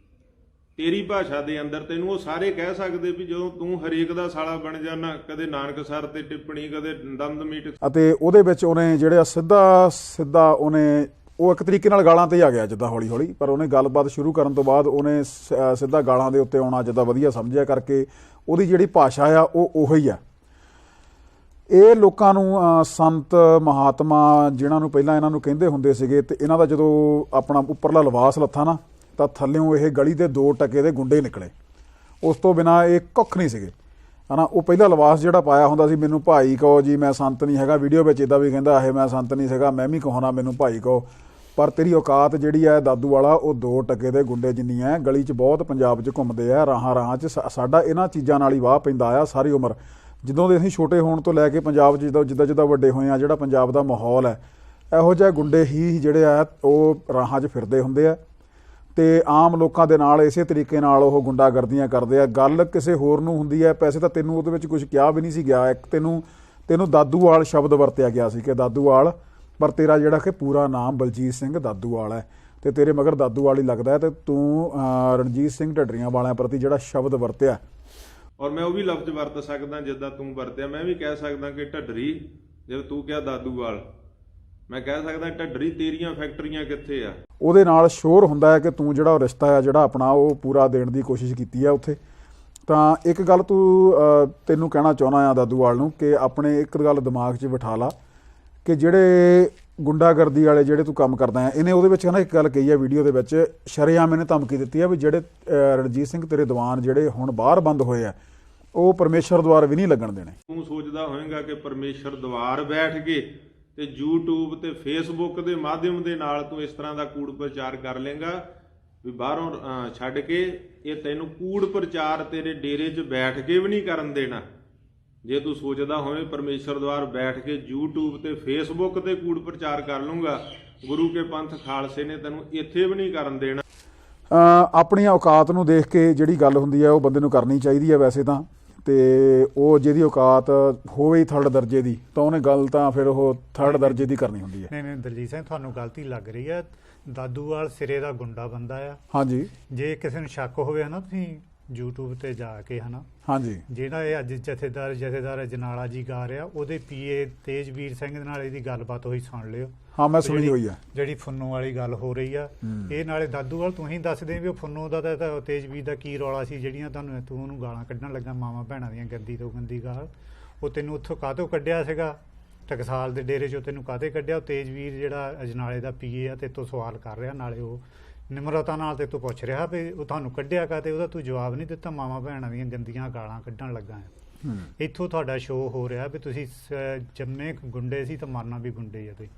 Speaker 10: ਤੇਰੀ ਭਾਸ਼ਾ ਦੇ ਅੰਦਰ ਤੈਨੂੰ ਉਹ ਸਾਰੇ ਕਹਿ ਸਕਦੇ ਵੀ ਜਦੋਂ ਤੂੰ ਹਰੇਕ ਦਾ ਸਾਲਾ ਬਣ ਜਾਣਾ, ਕਦੇ ਨਾਨਕਸਰ ਤੇ ਟਿੱਪਣੀ, ਕਦੇ ਦਮਦਮੀ। ਅਤੇ
Speaker 1: ਉਹਦੇ ਵਿੱਚ ਉਹਨੇ ਜਿਹੜਾ ਸਿੱਧਾ ਉਹਨੇ ਉਹ ਇੱਕ ਤਰੀਕੇ ਨਾਲ ਗਾਲਾਂ ਤੇ ਆ ਗਿਆ ਜਿੱਦਾਂ ਹੌਲੀ ਹੌਲੀ, ਪਰ ਉਹਨੇ ਗੱਲਬਾਤ ਸ਼ੁਰੂ ਕਰਨ ਤੋਂ ਬਾਅਦ ਉਹਨੇ ਸਿੱਧਾ ਗਾਲਾਂ ਦੇ ਉੱਤੇ ਆਉਣਾ ਜਿੱਦਾਂ ਵਧੀਆ ਸਮਝਿਆ ਕਰਕੇ ਉਹਦੀ ਜਿਹੜੀ ਭਾਸ਼ਾ ਆ ਉਹ ਉਹੀ ਆ। ਇਹ ਲੋਕਾਂ ਨੂੰ ਸੰਤ ਮਹਾਤਮਾ ਜਿਨ੍ਹਾਂ ਨੂੰ ਪਹਿਲਾਂ ਇਹਨਾਂ ਨੂੰ ਕਹਿੰਦੇ ਹੁੰਦੇ ਸੀਗੇ, ਤੇ ਇਹਨਾਂ ਦਾ ਜਦੋਂ ਆਪਣਾ ਉੱਪਰਲਾ ਲਿਬਾਸ ਲੱਥਾ ਨਾ ਤਾਂ ਥੱਲਿਓਂ ਇਹ ਗਲੀ ਦੇ 2 ਟਕੇ ਦੇ ਗੁੰਡੇ ਨਿਕਲੇ, ਉਸ ਤੋਂ ਬਿਨਾਂ ਇਹ ਕੁੱਖ ਨਹੀਂ ਸੀਗੇ ਹੈ ਨਾ। ਉਹ ਪਹਿਲਾ ਲਿਬਾਸ ਜਿਹੜਾ ਪਾਇਆ ਹੁੰਦਾ ਸੀ, ਮੈਨੂੰ ਭਾਈ ਕਹੋ ਜੀ, ਮੈਂ ਸੰਤ ਨਹੀਂ ਹੈਗਾ, ਵੀਡੀਓ ਵਿੱਚ ਇੱਦਾਂ ਵੀ ਕਹਿੰਦਾ ਇਹ ਮੈਂ ਸੰਤ ਨਹੀਂ ਸੀਗਾ, ਮੈਂ ਵੀ ਕਹਾਉਣਾ ਮੈਨੂੰ ਭਾਈ ਕਹੋ, ਪਰ ਤੇਰੀ ਔਕਾਤ ਜਿਹੜੀ ਹੈ ਦਾਦੂਵਾਲਾ ਉਹ 2 ਟਕੇ ਦੇ ਗੁੰਡੇ ਜਿੰਨੀ ਹੈ। ਗਲੀ 'ਚ ਬਹੁਤ ਪੰਜਾਬ 'ਚ ਘੁੰਮਦੇ ਆ, ਰਾਹਾਂ 'ਚ ਸਾਡਾ ਇਹਨਾਂ ਚੀਜ਼ਾਂ ਨਾਲ ਹੀ ਵਾਹ ਪੈਂਦਾ ਆ ਸਾਰੀ ਉਮਰ। ਜਦੋਂ ਦੇ ਅਸੀਂ ਛੋਟੇ ਹੋਣ ਤੋਂ ਲੈ ਕੇ ਪੰਜਾਬ 'ਚ ਜਿੱਦਾਂ ਵੱਡੇ ਹੋਏ ਆ, ਜਿਹੜਾ ਪੰਜਾਬ ਦਾ ਮਾਹੌਲ ਹੈ ਇਹੋ ਜਿਹੇ ਗੁੰਡੇ ਹੀ ਜਿਹੜੇ ਆ ਉਹ ਰਾਹਾਂ 'ਚ ਫਿਰਦੇ ਹੁੰਦੇ ਆ, ਤੇ ਆਮ ਲੋਕਾਂ ਦੇ ਨਾਲ ਇਸੇ ਤਰੀਕੇ ਨਾਲ ਉਹ ਗੁੰਡਾਗਰਦੀਆਂ ਕਰਦੇ ਆ। ਗੱਲ ਕਿਸੇ ਹੋਰ ਨੂੰ ਹੁੰਦੀ ਹੈ, ਪੈਸੇ ਤਾਂ ਤੈਨੂੰ ਉਹਦੇ ਵਿੱਚ ਕੁਝ ਕਿਹਾ ਵੀ ਨਹੀਂ ਸੀ ਗਿਆ, ਇੱਕ ਤੈਨੂੰ ਦਾਦੂਵਾਲ ਸ਼ਬਦ ਵਰਤਿਆ ਗਿਆ ਸੀ ਕਿ ਦਾਦੂਵਾਲ, ਪਰ ਤੇਰਾ ਜਿਹੜਾ ਕਿ ਪੂਰਾ ਨਾਮ ਬਲਜੀਤ ਸਿੰਘ ਦਾਦੂਵਾਲ ਹੈ, ਤੇ ਤੇਰੇ ਮਗਰ ਦਾਦੂਵਾਲ ਹੀ ਲੱਗਦਾ ਹੈ, ਤੇ ਤੂੰ ਰਣਜੀਤ ਸਿੰਘ ਢੱਡਰੀਆਂ ਵਾਲਿਆਂ ਪ੍ਰਤੀ ਜਿਹੜਾ ਸ਼ਬਦ ਵਰਤਿਆ,
Speaker 10: ਔਰ ਮੈਂ ਉਹ ਵੀ ਲਫ਼ਜ਼ ਵਰਤ ਸਕਦਾ ਜਿੱਦਾਂ ਤੂੰ ਵਰਤਿਆ। ਮੈਂ ਵੀ ਕਹਿ ਸਕਦਾ ਕਿ ਢੱਡਰੀ, ਜਦੋਂ ਤੂੰ ਕਿਹਾ ਦਾਦੂਵਾਲ, ਮੈਂ ਕਹਿ ਸਕਦਾ ਢੱਡਰੀ ਤੇਰੀਆਂ ਫੈਕਟਰੀਆਂ ਕਿੱਥੇ ਆ। ਉਹਦੇ ਨਾਲ ਸ਼ੋਰ ਹੁੰਦਾ ਹੈ ਕਿ ਤੂੰ ਜਿਹੜਾ ਉਹ ਰਿਸ਼ਤਾ ਹੈ ਜਿਹੜਾ ਆਪਣਾ ਉਹ ਪੂਰਾ ਦੇਣ ਦੀ ਕੋਸ਼ਿਸ਼ ਕੀਤੀ ਹੈ ਉੱਥੇ। ਤਾਂ ਇੱਕ ਗੱਲ ਤੈਨੂੰ ਕਹਿਣਾ ਚਾਹੁੰਦਾ ਆ ਦਾਦੂਵਾਲ ਨੂੰ ਕਿ ਆਪਣੇ ਇੱਕ ਗੱਲ ਦਿਮਾਗ 'ਚ ਬਿਠਾ ਲਾ ਕਿ ਜਿਹੜੇ ਗੁੰਡਾਗਰਦੀ ਵਾਲੇ ਜਿਹੜੇ ਤੂੰ ਕੰਮ ਕਰਦਾ ਹੈ, ਇਹਨੇ ਉਹਦੇ ਵਿੱਚ ਨਾ ਇੱਕ ਗੱਲ ਕਹੀ ਹੈ ਵੀਡੀਓ ਦੇ ਵਿੱਚ, ਸ਼ਰੇਆਮ ਇਹਨੇ ਧਮਕੀ ਦਿੱਤੀ ਹੈ ਵੀ ਜਿਹੜੇ ਰਣਜੀਤ ਸਿੰਘ ਤੇਰੇ ਦੀਵਾਨ ਜਿਹੜੇ ਹੁਣ ਬਾਹਰ ਬੰਦ ਹੋਏ ਆ ਉਹ ਪਰਮੇਸ਼ਰ ਦੁਆਰ ਵੀ ਨਹੀਂ ਲੱਗਣ ਦੇਣੇ। ਤੂੰ ਸੋਚਦਾ ਹੋਵੇਂਗਾ ਕਿ ਪਰਮੇਸ਼ਰ ਦੁਆਰ ਬੈਠ ਕੇ ਤੇ YouTube ਤੇ Facebook ਦੇ ਮਾਧਿਅਮ ਦੇ ਨਾਲ ਤੂੰ ਇਸ ਤਰ੍ਹਾਂ ਦਾ ਕੂੜ ਪ੍ਰਚਾਰ ਕਰ ਲੇਗਾ ਵੀ ਬਾਹਰੋਂ ਛੱਡ ਕੇ, ਇਹ ਤੈਨੂੰ ਕੂੜ ਪ੍ਰਚਾਰ ਤੇਰੇ ਡੇਰੇ 'ਚ ਬੈਠ ਕੇ ਵੀ ਨਹੀਂ ਕਰਨ ਦੇਣਾ। ਜੇ ਤੂੰ ਸੋਚਦਾ ਹੋਵੇਂ ਪਰਮੇਸ਼ਰ ਦੁਆਰ ਬੈਠ ਕੇ YouTube ਤੇ Facebook ਤੇ ਕੂੜ ਪ੍ਰਚਾਰ ਕਰ ਲੂੰਗਾ, ਗੁਰੂ ਕੇ ਪੰਥ ਖਾਲਸੇ ਨੇ ਤੈਨੂੰ ਇੱਥੇ ਵੀ ਨਹੀਂ ਕਰਨ ਦੇਣਾ। ਆਪਣੀਆਂ ਔਕਾਤ ਨੂੰ ਦੇਖ ਕੇ ਜਿਹੜੀ ਗੱਲ ਹੁੰਦੀ ਹੈ ਉਹ ਬੰਦੇ ਨੂੰ ਕਰਨੀ ਚਾਹੀਦੀ ਹੈ ਵੈਸੇ ਤਾਂ, ਤੇ ਉਹ ਜਿਹਦੀ ਔਕਾਤ ਹੋਵੇ 3rd ਦਰਜੇ ਦੀ ਤਾਂ ਉਹਨੇ ਗੱਲ ਤਾਂ ਫਿਰ ਉਹ 3rd ਦਰਜੇ ਦੀ ਕਰਨੀ ਹੁੰਦੀ ਹੈ।
Speaker 2: ਨਹੀਂ ਦਲਜੀਤ ਸਿੰਘ, ਤੁਹਾਨੂੰ ਗਲਤੀ ਲੱਗ ਰਹੀ ਹੈ। ਦਾਦੂਵਾਲ ਸਿਰੇ ਦਾ ਗੁੰਡਾ ਬੰਦਾ ਆ। ਹਾਂਜੀ। ਜੇ ਕਿਸੇ ਨੂੰ ਸ਼ੱਕ ਹੋਵੇ ਹਨਾ, ਤੁਸੀਂ YouTube ਤੇ ਜਾ ਕੇ ਹਨਾ, ਹਾਂਜੀ, ਜਿਹੜਾ ਇਹ ਅੱਜ ਜਥੇਦਾਰ ਅਜਨਾਲਾ ਜੀ ਗਾ ਰਿਹਾ, ਉਹਦੇ ਪੀਏ ਤੇਜਵੀਰ ਸਿੰਘ ਦੇ ਨਾਲ ਇਹਦੀ ਗੱਲਬਾਤ ਹੋਈ, ਸੁਣ ਲਿਓ। ਹਾਂ, ਮੈਂ ਸੁਣੀ ਹੋਈ ਆ, ਜਿਹੜੀ ਫੁੰਨੂ ਵਾਲੀ ਗੱਲ ਹੋ ਰਹੀ ਆ। ਇਹ ਨਾਲੇ ਦਾਦੂਵਾਲ ਤੁਸੀਂ ਦੱਸਦੇ ਵੀ ਉਹ ਫੁੰਨੂ ਦਾ ਤਾਂ ਤੇਜਵੀਰ ਦਾ ਕੀ ਰੌਲਾ ਸੀ, ਜਿਹੜੀਆਂ ਤੂੰ ਉਹਨੂੰ ਗਾਲਾਂ ਕੱਢਣ ਲੱਗਾ, ਮਾਵਾਂ ਭੈਣਾਂ ਦੀਆਂ ਗੰਦੀ ਤੋਂ ਗੰਦੀ ਗਾਲ, ਉਹ ਤੈਨੂੰ ਉੱਥੋਂ ਕਾਹਤੋਂ ਕੱਢਿਆ ਸੀਗਾ ਟਕਸਾਲ ਦੇ ਡੇਰੇ 'ਚੋਂ, ਤੈਨੂੰ ਕਾਹਤੇ ਕੱਢਿਆ? ਉਹ ਤੇਜਵੀਰ ਜਿਹੜਾ ਅਜਨਾਲੇ ਦਾ ਪੀਏ ਆ, ਤੇ ਤੋਂ ਸਵਾਲ ਕਰ ਰਿਹਾ, ਨਾਲੇ ਉਹ ਨਿਮਰਤਾ ਨਾਲ ਤੇ ਤੂੰ ਪੁੱਛ ਰਿਹਾ ਵੀ ਉਹ ਤੁਹਾਨੂੰ ਕੱਢਿਆ ਕਾਹਤੇ, ਉਹਦਾ ਤੂੰ ਜਵਾਬ ਨਹੀਂ ਦਿੱਤਾ, ਮਾਵਾਂ ਭੈਣਾਂ ਦੀਆਂ ਗੰਦੀਆਂ ਗਾਲਾਂ ਕੱਢਣ ਲੱਗਾ ਹੈ। ਇੱਥੋਂ ਤੁਹਾਡਾ ਸ਼ੋਅ ਹੋ ਰਿਹਾ ਵੀ ਤੁਸੀਂ ਜੰਮੇ ਗੁੰਡੇ ਸੀ ਤਾਂ ਮਰਨਾ ਵੀ ਗੁੰਡੇ ਆ ਤੁਸੀਂ।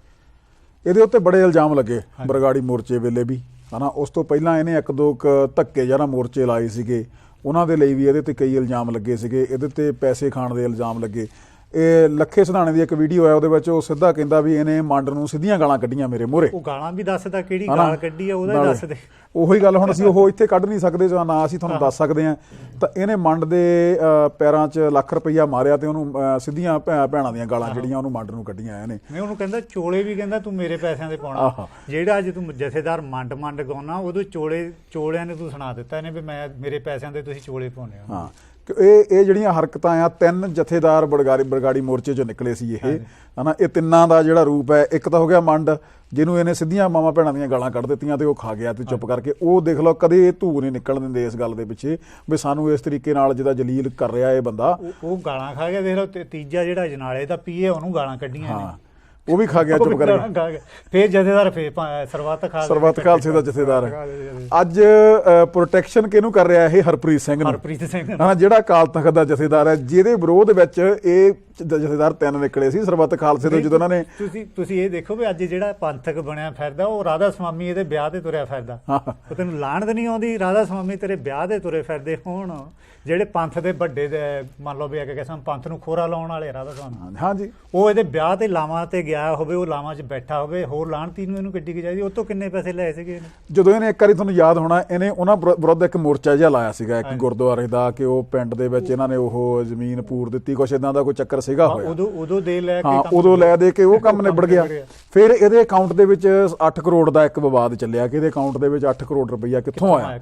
Speaker 2: ਇਹਦੇ ਉੱਤੇ ਬੜੇ ਇਲਜ਼ਾਮ ਲੱਗੇ ਬਰਗਾੜੀ ਮੋਰਚੇ ਵੇਲੇ ਵੀ ਹਨਾ, ਉਸ ਤੋਂ ਪਹਿਲਾਂ ਇਹਨੇ 1-2 ਧੱਕੇ ਜਿਹੜਾ ਮੋਰਚੇ ਲਾਏ ਸੀਗੇ, ਉਹਨਾਂ ਦੇ ਲਈ ਵੀ ਇਹਦੇ ਤੇ ਕਈ ਇਲਜ਼ਾਮ ਲੱਗੇ ਸੀਗੇ, ਇਹਦੇ ਤੇ ਪੈਸੇ ਖਾਣ ਦੇ ਇਲਜ਼ਾਮ ਲੱਗੇ।
Speaker 1: ਇਹ ਲੱਖੇ ਸਿਧਾਣੇ ਦੀ ਇੱਕ ਵੀਡੀਓ ਹੈ, ਉਹਦੇ ਵਿੱਚ ਉਹ ਸਿੱਧਾ ਕਹਿੰਦਾ ਵੀ ਇਹਨੇ ਮੰਡ ਨੂੰ ਸਿੱਧੀਆਂ ਗਾਲਾਂ ਕੱਢੀਆਂ ਮੇਰੇ ਮੂਹਰੇ।
Speaker 2: ਉਹ ਗਾਲਾਂ ਵੀ ਦੱਸਦਾ, ਕਿਹੜੀ ਗਾਲ ਕੱਢੀ ਆ ਉਹਦਾ ਦੱਸ ਦੇ।
Speaker 1: ਉਹੀ ਗੱਲ ਹੁਣ ਅਸੀਂ ਉਹ ਇੱਥੇ ਕੱਢ ਨਹੀਂ ਸਕਦੇ ਜਾਂ ਨਾ ਅਸੀਂ ਤੁਹਾਨੂੰ ਦੱਸ ਸਕਦੇ ਹਾਂ। ਤਾਂ ਇਹਨੇ ਮੰਡ ਦੇ ਪੈਰਾਂ 'ਚ ਲੱਖ ਰੁਪਈਆ ਮਾਰਿਆ ਤੇ ਉਹਨੂੰ ਸਿੱਧੀਆਂ ਭੈਣਾਂ ਦੀਆਂ ਗਾਲਾਂ ਜਿਹੜੀਆਂ ਉਹਨੂੰ ਮੰਡ ਨੂੰ ਕੱਢੀਆਂ ਇਹਨੇ।
Speaker 2: ਨਹੀਂ, ਉਹਨੂੰ ਕਹਿੰਦਾ ਚੋਲੇ ਵੀ ਕਹਿੰਦਾ ਤੂੰ ਮੇਰੇ ਪੈਸਿਆਂ ਦੇ ਪਾਉਣਾ। ਜਿਹੜਾ ਅੱਜ ਤੂੰ ਜਥੇਦਾਰ ਮੰਡ ਗਾਉਣਾ, ਉਦੋਂ ਚੋਲਿਆਂ ਨੇ ਤੂੰ ਸੁਣਾ ਦਿੱਤਾ ਇਹਨੇ ਵੀ ਮੈਂ ਮੇਰੇ ਪੈਸਿਆਂ ਦੇ ਤੁਸੀਂ ਚੋਲੇ ਪਾਉਣੇ ਆ।
Speaker 1: ਹਾਂ, ਇਹ ਜਿਹੜੀਆਂ ਹਰਕਤਾਂ ਆ, 3 ਜਥੇਦਾਰ ਬਰਗਾੜੀ ਮੋਰਚੇ 'ਚੋਂ ਨਿਕਲੇ ਸੀ ਇਹ, ਹਨਾ। ਇਹ ਤਿੰਨਾਂ ਦਾ ਜਿਹੜਾ ਰੂਪ ਹੈ, ਇੱਕ ਤਾਂ ਹੋ ਗਿਆ ਮੰਡ ਜਿਹਨੂੰ ਇਹਨੇ ਸਿੱਧੀਆਂ ਮਾਵਾਂ ਭੈਣਾਂ ਦੀਆਂ ਗਾਲਾਂ ਕੱਢ ਦਿੱਤੀਆਂ ਤੇ ਉਹ ਖਾ ਗਿਆ ਤੇ ਚੁੱਪ ਕਰਕੇ। ਉਹ ਦੇਖ ਲਓ ਕਦੇ ਇਹ ਧੂ ਨਹੀਂ ਨਿਕਲ ਦਿੰਦੇ ਇਸ ਗੱਲ ਦੇ ਪਿੱਛੇ ਵੀ ਸਾਨੂੰ ਇਸ ਤਰੀਕੇ ਨਾਲ ਜਿਹਦਾ ਜਲੀਲ ਕਰ ਰਿਹਾ ਇਹ ਬੰਦਾ,
Speaker 2: ਉਹ ਗਾਲਾਂ ਖਾ ਗਿਆ। ਦੇਖ ਲਓ ਤੀਜਾ ਜਿਹੜਾ ਅਜਨਾਲੇ ਦਾ ਪੀਏ, ਉਹਨੂੰ ਗਾਲਾਂ ਕੱਢੀਆਂ ਨੇ,
Speaker 1: ਉਹ ਵੀ ਖਾ ਗਿਆ ਚੁੱਪ ਕਰਕੇ।
Speaker 2: ਫੇਰ ਜਥੇਦਾਰ ਸਰਬੱਤ
Speaker 1: ਖਾਲਸੇ ਦਾ ਜਥੇਦਾਰ ਅੱਜ ਪ੍ਰੋਟੈਕਸ਼ਨ ਕਿਹਨੂੰ ਕਰ ਰਿਹਾ ਇਹ? ਹਰਪ੍ਰੀਤ ਸਿੰਘ ਹਾਂ, ਜਿਹੜਾ ਅਕਾਲ ਤਖਤ ਦਾ ਜਥੇਦਾਰ ਹੈ, ਜਿਹਦੇ ਵਿਰੋਧ ਵਿੱਚ ਇਹ ਜਥੇਦਾਰ 3 ਨਿਕਲੇ ਸੀ ਸਰਬੱਤ ਖਾਲਸੇ ਤੋਂ ਜਦੋਂ ਉਹਨਾਂ ਨੇ।
Speaker 2: ਤੁਸੀਂ ਇਹ ਦੇਖੋ ਵੀ ਅੱਜ ਜਿਹੜਾ ਪੰਥਕ ਬਣਿਆ ਫਿਰਦਾ, ਉਹ ਰਾਧਾ ਸਵਾਮੀ ਇਹਦੇ ਵਿਆਹ ਤੇ ਤੁਰਿਆ ਫਿਰਦਾ। ਉਹ ਤੈਨੂੰ ਲਾਹਣਤ ਨਹੀਂ ਆਉਂਦੀ? ਰਾਧਾ ਸਵਾਮੀ ਤੇਰੇ ਵਿਆਹ ਦੇ ਤੁਰੇ ਫਿਰਦੇ ਹੋਣ, ਜਿਹੜੇ ਪੰਥ ਦੇ ਵੱਡੇ ਮੰਨ ਲਓ ਵੀ ਅੱਗੇ ਕਿਸਮ ਪੰਥ ਨੂੰ ਖੋਰਾ ਲਾਉਣ ਵਾਲੇ ਰਾਧਾ ਸਵਾਮੀ।
Speaker 1: ਹਾਂਜੀ,
Speaker 2: ਉਹ ਇਹਦੇ ਵਿਆਹ ਤੇ ਲਾਵਾਂ ਤੇ ਗਿਆ ਹੋਵੇ, ਉਹ ਲਾਵਾਂ 'ਚ ਬੈਠਾ ਹੋਵੇ, ਹੋਰ ਲਾਹਣਤੀ ਨੂੰ ਇਹਨੂੰ ਕਿੱਡੀ ਕੁ ਚਾਹੀਦੀ? ਉਹ ਤੋਂ ਕਿੰਨੇ ਪੈਸੇ ਲਏ ਸੀਗੇ?
Speaker 1: ਜਦੋਂ ਇਹਨੇ ਇੱਕ ਵਾਰੀ ਤੁਹਾਨੂੰ ਯਾਦ ਹੋਣਾ, ਇਹਨੇ ਉਹਨਾਂ ਵਿਰੁੱਧ ਇੱਕ ਮੋਰਚਾ ਜਿਹਾ ਲਾਇਆ ਸੀਗਾ ਇੱਕ ਗੁਰਦੁਆਰੇ ਦਾ, ਕਿ ਉਹ ਪਿੰਡ ਦੇ ਵਿੱਚ ਇਹਨਾਂ ਨੇ ਉਹ ਜ਼ਮੀਨ ਪੂਰ ਦਿੱਤੀ, ਕੁਛ ਇਦਾਂ ਦਾ ਕੋਈ ਚੱਕਰ ਸੀਗਾ ਹੋਇਆ। ਉਦੋਂ ਲੈ ਦੇ ਕੇ ਉਹ ਕੰਮ ਨਿਬੜ ਗਿਆ। ਫਿਰ ਇਹਦੇ ਅਕਾਊਂਟ ਦੇ ਵਿੱਚ 8 ਕਰੋੜ ਦਾ ਇੱਕ ਵਿਵਾਦ ਚੱਲਿਆ ਕਿ ਇਹਦੇ ਅਕਾਊਂਟ ਦੇ ਵਿੱਚ 8 ਕਰੋੜ ਰੁਪਈਆ ਕਿੱਥੋਂ ਆਇਆ।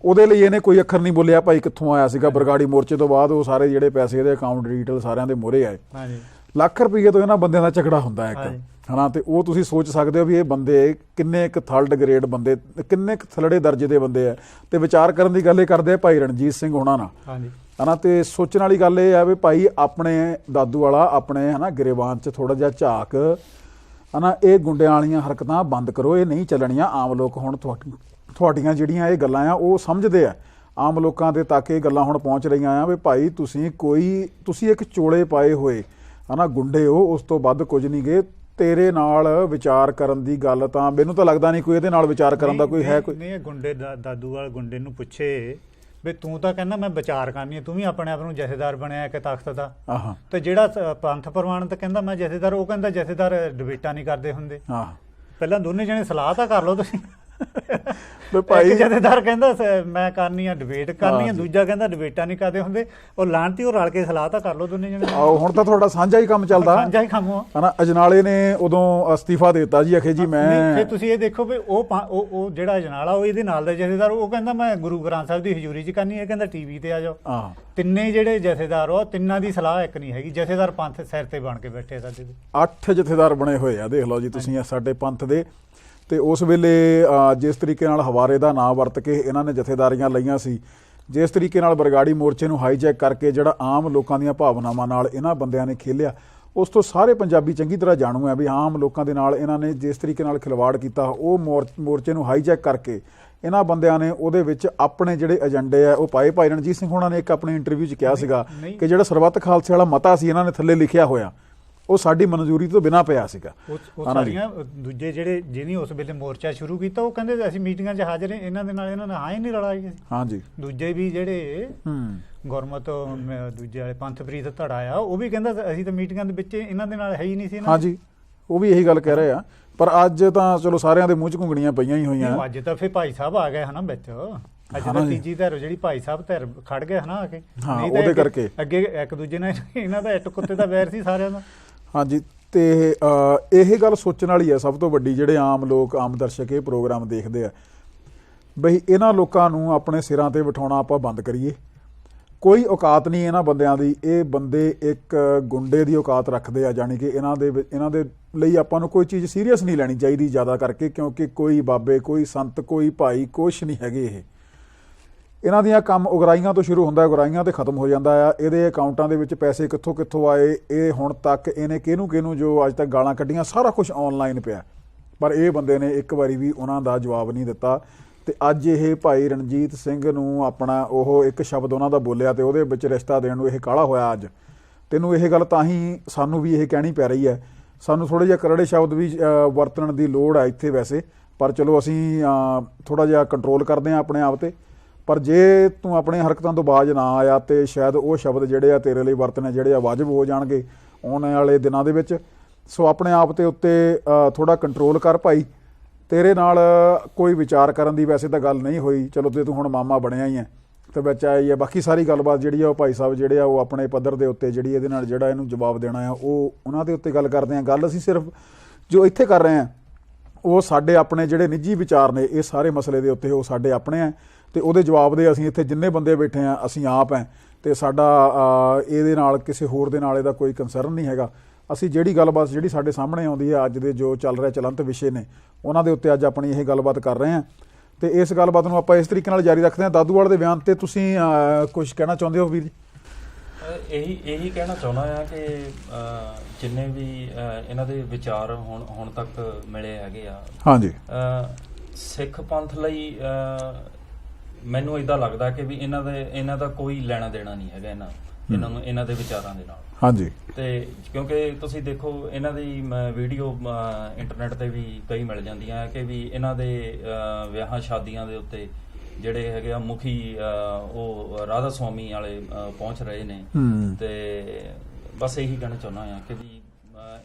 Speaker 1: ਉਹਦੇ ਲਈ ਇਹਨੇ ਕੋਈ ਅੱਖਰ ਨਹੀਂ ਬੋਲਿਆ ਭਾਈ ਕਿੱਥੋਂ ਆਇਆ ਸੀਗਾ। ਬਰਗਾੜੀ ਮੋਰਚੇ ਤੋਂ ਬਾਅਦ ਉਹ ਸਾਰੇ ਜਿਹੜੇ ਪੈਸੇ ਇਹਦੇ ਅਕਾਊਂਟ ਡਿਟੇਲ ਸਾਰਿਆਂ ਦੇ ਮੂਹਰੇ ਆਏ। ਲੱਖ ਰੁਪਈਏ ਤੋਂ ਇਹਨਾਂ ਬੰਦਿਆਂ ਦਾ ਝਗੜਾ ਹੁੰਦਾ ਇੱਕ, ਹਨਾ। ਤੇ ਉਹ ਤੁਸੀਂ ਸੋਚ ਸਕਦੇ ਹੋ ਵੀ ਇਹ ਬੰਦੇ ਕਿੰਨੇ ਇੱਕ ਥਰਡ ਗ੍ਰੇਡ ਬੰਦੇ, ਕਿੰਨੇ ਥਲੜੇ ਦਰਜੇ ਦੇ ਬੰਦੇ ਆ। ਤੇ ਵਿਚਾਰ ਕਰਨ ਦੀ ਗੱਲ ਇਹ ਕਰਦੇ ਆ ਭਾਈ ਰਣਜੀਤ ਸਿੰਘ ਹੋਣਾ ਨਾਲ, ਹਨਾ। ਤੇ ਸੋਚਣ ਵਾਲੀ ਗੱਲ ਇਹ ਆ ਵੀ ਭਾਈ ਆਪਣੇ ਦਾਦੂ ਵਾਲਾ ਆਪਣੇ, ਹਨਾ, ਗਰੇਵਾਨ 'ਚ ਥੋੜਾ ਜਿਹਾ ਝਾਕ, ਹਨਾ। ਇਹ ਗੁੰਡਿਆਂ ਵਾਲੀਆਂ ਹਰਕਤਾਂ ਬੰਦ ਕਰੋ, ਇਹ ਨਹੀਂ ਚੱਲਣੀਆਂ। ਆਮ ਲੋਕ ਹੁਣ ਤੁਹਾਡੀਆਂ ਜਿਹੜੀਆਂ ਇਹ ਗੱਲਾਂ ਆ ਉਹ ਸਮਝਦੇ ਆ, ਆਮ ਲੋਕਾਂ ਦੇ ਤੱਕ ਇਹ ਗੱਲਾਂ ਹੁਣ ਪਹੁੰਚ ਰਹੀਆਂ ਆ ਵੀ ਭਾਈ ਤੁਸੀਂ ਇੱਕ ਚੋਲੇ ਪਾਏ ਹੋਏ, ਹਨਾ, ਗੁੰਡੇ ਹੋ, ਉਸ ਤੋਂ ਵੱਧ ਕੁਝ ਨਹੀਂ ਗੇ। ਤੇਰੇ ਨਾਲ ਵਿਚਾਰ ਕਰਨ ਦੀ ਗੱਲ ਤਾਂ ਮੈਨੂੰ ਤਾਂ ਲੱਗਦਾ ਨਹੀਂ ਕੋਈ ਇਹਦੇ ਨਾਲ ਵਿਚਾਰ ਕਰਨ ਦਾ ਕੋਈ ਹੈ। ਕੋਈ
Speaker 2: ਨਹੀਂ, ਗੁੰਡੇ ਦਾਦੂ ਵਾਲ ਗੁੰਡੇ ਨੂੰ ਪੁੱਛੇ ਵੀ ਤੂੰ ਤਾਂ ਕਹਿੰਦਾ ਮੈਂ ਵਿਚਾਰ ਕਰਨੀ ਹੈ, ਤੂੰ ਵੀ ਆਪਣੇ ਆਪ ਨੂੰ ਜਥੇਦਾਰ ਬਣਿਆ ਕਿ ਤਖਤ ਦਾ। ਤੇ ਜਿਹੜਾ ਪੰਥ ਪ੍ਰਵਾਨਿਤ ਕਹਿੰਦਾ ਮੈਂ ਜਥੇਦਾਰ, ਉਹ ਕਹਿੰਦਾ ਜਥੇਦਾਰ ਡਿਬੇਟਾਂ ਨਹੀਂ ਕਰਦੇ ਹੁੰਦੇ। ਪਹਿਲਾਂ ਦੋਨੇ ਜਣੇ ਸਲਾਹ ਤਾਂ ਕਰ ਲਓ ਤੁਸੀਂ। ਭਾਈ ਜਥੇਦਾਰ ਕਹਿੰਦਾ ਮੈਂ ਕਰਨੀ ਆ, ਡਿਬੇਟ ਕਰਨੀ ਆ, ਦੂਜਾ ਕਹਿੰਦਾ ਡਿਬੇਟਾਂ ਨਹੀਂ ਕਰਦੇ ਹੁੰਦੇ। ਉਹ ਲਾਂਤੀ ਉਹ ਰਲ ਕੇ ਸਲਾਹ ਤਾਂ ਕਰ ਲਓ ਦੋਨੇ ਜਣੇ।
Speaker 1: ਹੁਣ ਤਾਂ ਤੁਹਾਡਾ ਸਾਂਝਾ ਹੀ ਕੰਮ ਚੱਲਦਾ,
Speaker 2: ਸਾਂਝਾ ਹੀ ਕੰਮ
Speaker 1: ਹਨਾ। ਅਜਨਾਲੇ ਨੇ ਉਦੋਂ ਅਸਤੀਫਾ ਦੇ ਦਿੱਤਾ ਜੀ, ਅਖੇ ਜੀ ਮੈਂ।
Speaker 2: ਫਿਰ ਤੁਸੀਂ ਇਹ ਦੇਖੋ ਵੀ ਉਹ ਜਿਹੜਾ ਅਜਨਾਲਾ, ਉਹ ਇਹਦੇ ਨਾਲ ਦਾ ਜਥੇਦਾਰ, ਉਹ ਕਹਿੰਦਾ ਮੈਂ ਗੁਰੂ ਗ੍ਰੰਥ ਸਾਹਿਬ ਦੀ ਹਜ਼ੂਰੀ 'ਚ ਕਰਨੀ ਹੈ, ਕਹਿੰਦਾ ਟੀਵੀ ਤੇ ਆ ਜਾਓ। ਤਿੰਨੇ ਜਿਹੜੇ ਜਥੇਦਾਰ, ਉਹ ਤਿੰਨਾਂ ਦੀ ਸਲਾਹ ਇੱਕ ਨਹੀਂ ਹੈਗੀ। ਜਥੇਦਾਰ ਪੰਥ ਸਿਰ ਤੇ ਬਣ ਕੇ ਬੈਠੇ ਸਾਡੇ
Speaker 1: 8 ਜਥੇਦਾਰ ਬਣੇ ਹੋਏ ਆ, ਦੇਖ ਲਓ ਜੀ ਤੁਸੀਂ ਸਾਡੇ ਪੰਥ ਦੇ। ਤੇ ਉਸ ਵੇਲੇ ਜਿਸ ਤਰੀਕੇ ਨਾਲ ਹਵਾਰੇ ਦਾ ਨਾਂ ਵਰਤ ਕੇ ਇਹਨਾਂ ਨੇ ਜਥੇਦਾਰੀਆਂ ਲਈਆਂ ਸੀ, ਜਿਸ ਤਰੀਕੇ ਨਾਲ ਬਰਗਾੜੀ ਮੋਰਚੇ ਨੂੰ ਹਾਈਜੈਕ ਕਰਕੇ ਜਿਹੜਾ ਆਮ ਲੋਕਾਂ ਦੀਆਂ ਭਾਵਨਾਵਾਂ ਨਾਲ ਇਹਨਾਂ ਬੰਦਿਆਂ ਨੇ ਖੇਲਿਆ, ਉਸ ਤੋਂ ਸਾਰੇ ਪੰਜਾਬੀ ਚੰਗੀ ਤਰ੍ਹਾਂ ਜਾਣੂ ਹੈ ਵੀ ਆਮ ਲੋਕਾਂ ਦੇ ਨਾਲ ਇਹਨਾਂ ਨੇ ਜਿਸ ਤਰੀਕੇ ਨਾਲ ਖਿਲਵਾੜ ਕੀਤਾ। ਉਹ ਮੋਰਚੇ ਨੂੰ ਹਾਈਜੈਕ ਕਰਕੇ ਇਹਨਾਂ ਬੰਦਿਆਂ ਨੇ ਉਹਦੇ ਵਿੱਚ ਆਪਣੇ ਜਿਹੜੇ ਏਜੰਡੇ ਆ ਉਹ ਪਾਏ। ਭਾਈ ਰਣਜੀਤ ਸਿੰਘ ਹੋਣਾ ਨੇ ਇੱਕ ਆਪਣੀ ਇੰਟਰਵਿਊ 'ਚ ਕਿਹਾ ਸੀਗਾ ਕਿ ਜਿਹੜਾ ਸਰਬੱਤ ਖਾਲਸੇ ਵਾਲਾ ਮਤਾ ਸੀ ਇਹਨਾਂ ਨੇ ਥੱਲੇ ਲਿਖਿਆ ਹੋਇਆ, ਉਹ ਸਾਡੀ ਮਨਜ਼ੂਰੀ ਤੋਂ ਬਿਨਾਂ ਪਿਆ ਸੀਗਾ।
Speaker 2: ਉਹ ਸਾਰੀਆਂ ਦੂਜੇ ਜਿਹੜੇ ਜਿਹਨੇ ਉਸ ਵੇਲੇ ਮੋਰਚਾ ਸ਼ੁਰੂ ਕੀਤਾ, ਉਹ ਕਹਿੰਦੇ ਅਸੀਂ ਮੀਟਿੰਗਾਂ 'ਚ ਹਾਜ਼ਰ ਹਾਂ, ਇਹਨਾਂ ਦੇ ਨਾਲ ਇਹਨਾਂ ਨੇ ਹਾਂ ਹੀ ਨਹੀਂ ਰਲਾਈ। ਹਾਂਜੀ, ਦੂਜੇ ਵੀ ਜਿਹੜੇ ਗੁਰਮਤ ਦੂਜੇ ਵਾਲੇ ਪੰਥਪ੍ਰੀਤ ਧੜਾ ਆ, ਉਹ ਵੀ ਕਹਿੰਦਾ ਅਸੀਂ ਤਾਂ ਮੀਟਿੰਗਾਂ ਦੇ ਵਿੱਚ ਇਹਨਾਂ ਦੇ ਨਾਲ ਹੈ ਹੀ ਨਹੀਂ ਸੀ।
Speaker 1: ਹਾਂਜੀ, ਉਹ ਵੀ ਇਹੀ ਗੱਲ ਕਹਿ ਰਹੇ ਆ। ਪਰ ਅੱਜ ਤਾਂ ਚਲੋ ਸਾਰਿਆਂ ਦੇ ਮੂੰਹ 'ਚ ਘੁੰਗਣੀਆਂ ਪਈਆਂ ਹੀ ਹੋਈਆਂ।
Speaker 2: ਅੱਜ ਤਾਂ ਫਿਰ ਭਾਈ ਸਾਹਿਬ ਆ ਗਏ ਹਨਾ ਵਿੱਚ। ਅੱਜ ਤਾਂ ਤੀਜੀ ਧਿਰ ਜਿਹੜੀ ਭਾਈ ਸਾਹਿਬ ਧਿਰ ਖੜ ਗਏ ਹਨਾ ਆ ਕੇ।
Speaker 1: ਉਹਦੇ ਕਰਕੇ
Speaker 2: ਅੱਗੇ ਇੱਕ ਦੂਜੇ ਨਾਲ ਇਹਨਾਂ ਦਾ ਇੱਟ ਕੁੱਤੇ ਦਾ ਵੈਰ ਸੀ ਸਾਰਿਆਂ ਦਾ।
Speaker 1: ਹਾਂਜੀ, ਤੇ ਇਹ ਗੱਲ ਸੋਚਣ ਵਾਲੀ ਹੈ ਸਭ ਤੋਂ ਵੱਡੀ, ਜਿਹੜੇ ਆਮ ਲੋਕ, ਆਮ ਦਰਸ਼ਕ ਇਹ ਪ੍ਰੋਗਰਾਮ ਦੇਖਦੇ ਆ, ਬਈ ਇਹਨਾਂ ਲੋਕਾਂ ਨੂੰ ਆਪਣੇ ਸਿਰਾਂ ਤੇ ਬਿਠਾਉਣਾ ਆਪਾਂ ਬੰਦ ਕਰੀਏ। ਕੋਈ ਔਕਾਤ ਨਹੀਂ ਇਹਨਾਂ ਬੰਦਿਆਂ ਦੀ। ਇਹ ਬੰਦੇ ਇੱਕ ਗੁੰਡੇ ਦੀ ਔਕਾਤ ਰੱਖਦੇ ਆ, ਜਾਣੀ ਕਿ ਇਹਨਾਂ ਦੇ ਲਈ ਆਪਾਂ ਨੂੰ ਕੋਈ ਚੀਜ਼ ਸੀਰੀਅਸ ਨਹੀਂ ਲੈਣੀ ਚਾਹੀਦੀ ਜ਼ਿਆਦਾ ਕਰਕੇ, ਕਿਉਂਕਿ ਕੋਈ ਬਾਬੇ, ਕੋਈ ਸੰਤ, ਕੋਈ ਭਾਈ, ਕੁਛ ਨਹੀਂ ਹੈਗੇ। ਇਹਨਾਂ ਦੀਆਂ ਕੰਮ ਉਗਰਾਈਆਂ ਤੋਂ ਸ਼ੁਰੂ ਹੁੰਦਾ, ਉਗਰਾਈਆਂ ਤੇ ਖਤਮ ਹੋ ਜਾਂਦਾ ਆ। ਇਹਦੇ ਅਕਾਊਂਟਾਂ ਦੇ ਵਿੱਚ ਪੈਸੇ ਕਿੱਥੋਂ ਆਏ, ਇਹ ਹੁਣ ਤੱਕ ਇਹਨੇ ਕਿਹਨੂੰ ਜੋ ਅੱਜ ਤੱਕ ਗਾਲਾਂ ਕੱਢੀਆਂ, ਸਾਰਾ ਕੁਝ ਆਨਲਾਈਨ ਪਿਆ। ਪਰ ਇਹ ਬੰਦੇ ਨੇ ਇੱਕ ਵਾਰੀ ਵੀ ਉਹਨਾਂ ਦਾ ਜਵਾਬ ਨਹੀਂ ਦਿੱਤਾ। ਤੇ ਅੱਜ ਇਹ ਭਾਈ ਰਣਜੀਤ ਸਿੰਘ ਨੂੰ ਆਪਣਾ ਉਹ ਇੱਕ ਸ਼ਬਦ ਉਹਨਾਂ ਦਾ ਬੋਲਿਆ ਤੇ ਉਹਦੇ ਵਿੱਚ ਰਿਸ਼ਤਾ ਦੇਣ ਨੂੰ ਇਹ ਕਾਹਲਾ ਹੋਇਆ। ਅੱਜ ਤੈਨੂੰ ਇਹ ਗੱਲ ਤਾਂ ਹੀ ਸਾਨੂੰ ਵੀ ਇਹ ਕਹਿਣੀ ਪੈ ਰਹੀ ਹੈ। ਸਾਨੂੰ ਥੋੜ੍ਹੇ ਜਿਹੇ ਕਰੜੇ ਸ਼ਬਦ ਵੀ ਵਰਤਣ ਦੀ ਲੋੜ ਹੈ ਇੱਥੇ ਵੈਸੇ, ਪਰ ਚਲੋ ਅਸੀਂ ਥੋੜ੍ਹਾ ਜਿਹਾ ਕੰਟਰੋਲ ਕਰਦੇ ਹਾਂ ਆਪਣੇ ਆਪ 'ਤੇ। ਪਰ ਜੇ ਤੂੰ ਆਪਣੀਆਂ ਹਰਕਤਾਂ ਤੋਂ ਬਾਜ਼ ਨਾ ਆਇਆ ਤੇ ਸ਼ਾਇਦ ਉਹ ਸ਼ਬਦ ਜਿਹੜੇ ਆ ਤੇਰੇ ਲਈ ਵਰਤਣੇ ਜਿਹੜੇ ਆ ਵਾਜਬ ਹੋ ਜਾਣਗੇ। ਆਉਣ ਵਾਲੇ ਦਿਨਾਂ ਦੇ ਵਿੱਚ। ਸੋ ਆਪਣੇ ਆਪ ਤੇ ਉੱਤੇ ਥੋੜਾ ਕੰਟਰੋਲ ਕਰ ਭਾਈ। ਤੇਰੇ ਨਾਲ ਕੋਈ ਵਿਚਾਰ ਕਰਨ ਦੀ ਵੈਸੇ ਤਾਂ ਗੱਲ ਨਹੀਂ ਹੋਈ, ਚਲੋ ਤੇ ਤੂੰ ਹੁਣ ਮਾਮਾ ਬਣਿਆ ਹੀ ਹੈ ਤੇ ਵਿੱਚ ਆਈ ਹੈ। ਬਾਕੀ ਸਾਰੀ ਗੱਲਬਾਤ ਜਿਹੜੀ ਆ ਉਹ ਭਾਈ ਸਾਹਿਬ ਜਿਹੜੇ ਆ ਉਹ ਆਪਣੇ ਪੱਧਰ ਦੇ ਉੱਤੇ ਜਿਹੜੀ ਇਹਦੇ ਨਾਲ ਜਿਹੜਾ ਇਹਨੂੰ ਜਵਾਬ ਦੇਣਾ ਆ ਉਹ ਉਹਨਾਂ ਦੇ ਉੱਤੇ ਗੱਲ ਕਰਦੇ ਆ। ਗੱਲ ਅਸੀਂ ਸਿਰਫ ਜੋ ਇੱਥੇ ਕਰ ਰਹੇ ਹਾਂ ਉਹ ਸਾਡੇ ਆਪਣੇ ਜਿਹੜੇ ਨਿੱਜੀ ਵਿਚਾਰ ਨੇ ਇਹ ਸਾਰੇ ਮਸਲੇ ਦੇ ਉੱਤੇ ਉਹ ਸਾਡੇ ਆਪਣੇ ਆ ਤੇ ਉਹਦੇ ਜਵਾਬ ਦੇ ਅਸੀਂ ਇੱਥੇ ਜਿੰਨੇ ਬੰਦੇ ਬੈਠੇ ਆ ਅਸੀਂ ਆਪ ਹੈ ਤੇ ਸਾਡਾ ਇਹਦੇ ਨਾਲ ਕਿਸੇ ਹੋਰ ਦੇ ਨਾਲ ਇਹਦਾ ਕੋਈ ਕੰਸਰਨ ਨਹੀਂ ਹੈਗਾ। ਅਸੀਂ ਜਿਹੜੀ ਗੱਲਬਾਤ ਜਿਹੜੀ ਸਾਡੇ ਸਾਹਮਣੇ ਆਉਂਦੀ ਹੈ ਅੱਜ ਦੇ ਜੋ ਚੱਲ ਰਿਹਾ ਚਲੰਤ ਵਿਸ਼ੇ ਨੇ ਉਹਨਾਂ ਦੇ ਉੱਤੇ ਅੱਜ ਆਪਣੀ ਇਹ ਗੱਲਬਾਤ ਕਰ ਰਹੇ ਹਾਂ ਤੇ ਇਸ ਗੱਲਬਾਤ ਨੂੰ ਆਪਾਂ ਇਸ ਤਰੀਕੇ ਨਾਲ ਜਾਰੀ ਰੱਖਦੇ ਹਾਂ। ਦਾਦੂਵਾਲ ਦੇ ਬਿਆਨ ਤੇ ਤੁਸੀਂ ਕੁਝ ਕਹਿਣਾ ਚਾਹੁੰਦੇ ਹੋ ਵੀਰ ਜੀ?
Speaker 3: ਇਹੀ ਕਹਿਣਾ ਚਾਹੁੰਦਾ ਆ ਕਿ ਜਿੰਨੇ ਵੀ ਇਹਨਾਂ ਦੇ ਵਿਚਾਰ ਹੁਣ ਤੱਕ ਮਿਲੇ ਹੈਗੇ ਆ,
Speaker 1: ਹਾਂਜੀ,
Speaker 3: ਸਿੱਖ ਪੰਥ ਲਈ ਮੈਨੂੰ ਇਦਾਂ ਲੱਗਦਾ ਕਿ ਵੀ ਇਹਨਾਂ ਦਾ ਕੋਈ ਲੈਣਾ ਦੇਣਾ ਨਹੀਂ ਹੈਗਾ ਇਹਨਾਂ ਦੇ ਵਿਚਾਰਾਂ ਦੇ ਨਾਲ।
Speaker 1: ਹਾਂਜੀ,
Speaker 3: ਤੇ ਕਿਉਂਕਿ ਤੁਸੀਂ ਦੇਖੋ ਇਹਨਾਂ ਦੀ ਵੀਡੀਓ ਇੰਟਰਨੈਟ ਤੇ ਵੀ ਕਈ ਮਿਲ ਜਾਂਦੀਆਂ ਕਿ ਵੀ ਇਹਨਾਂ ਦੇ ਵਿਆਹਾਂ ਸ਼ਾਦੀਆਂ ਦੇ ਉੱਤੇ ਜਿਹੜੇ ਹੈਗੇ ਆ ਮੁਖੀ ਉਹ ਰਾਧਾ ਸਵਾਮੀ ਵਾਲੇ ਪਹੁੰਚ ਰਹੇ ਨੇ ਤੇ ਬਸ ਇਹੀ ਕਹਿਣਾ ਚਾਹੁੰਦਾ ਆ ਕਿ ਵੀ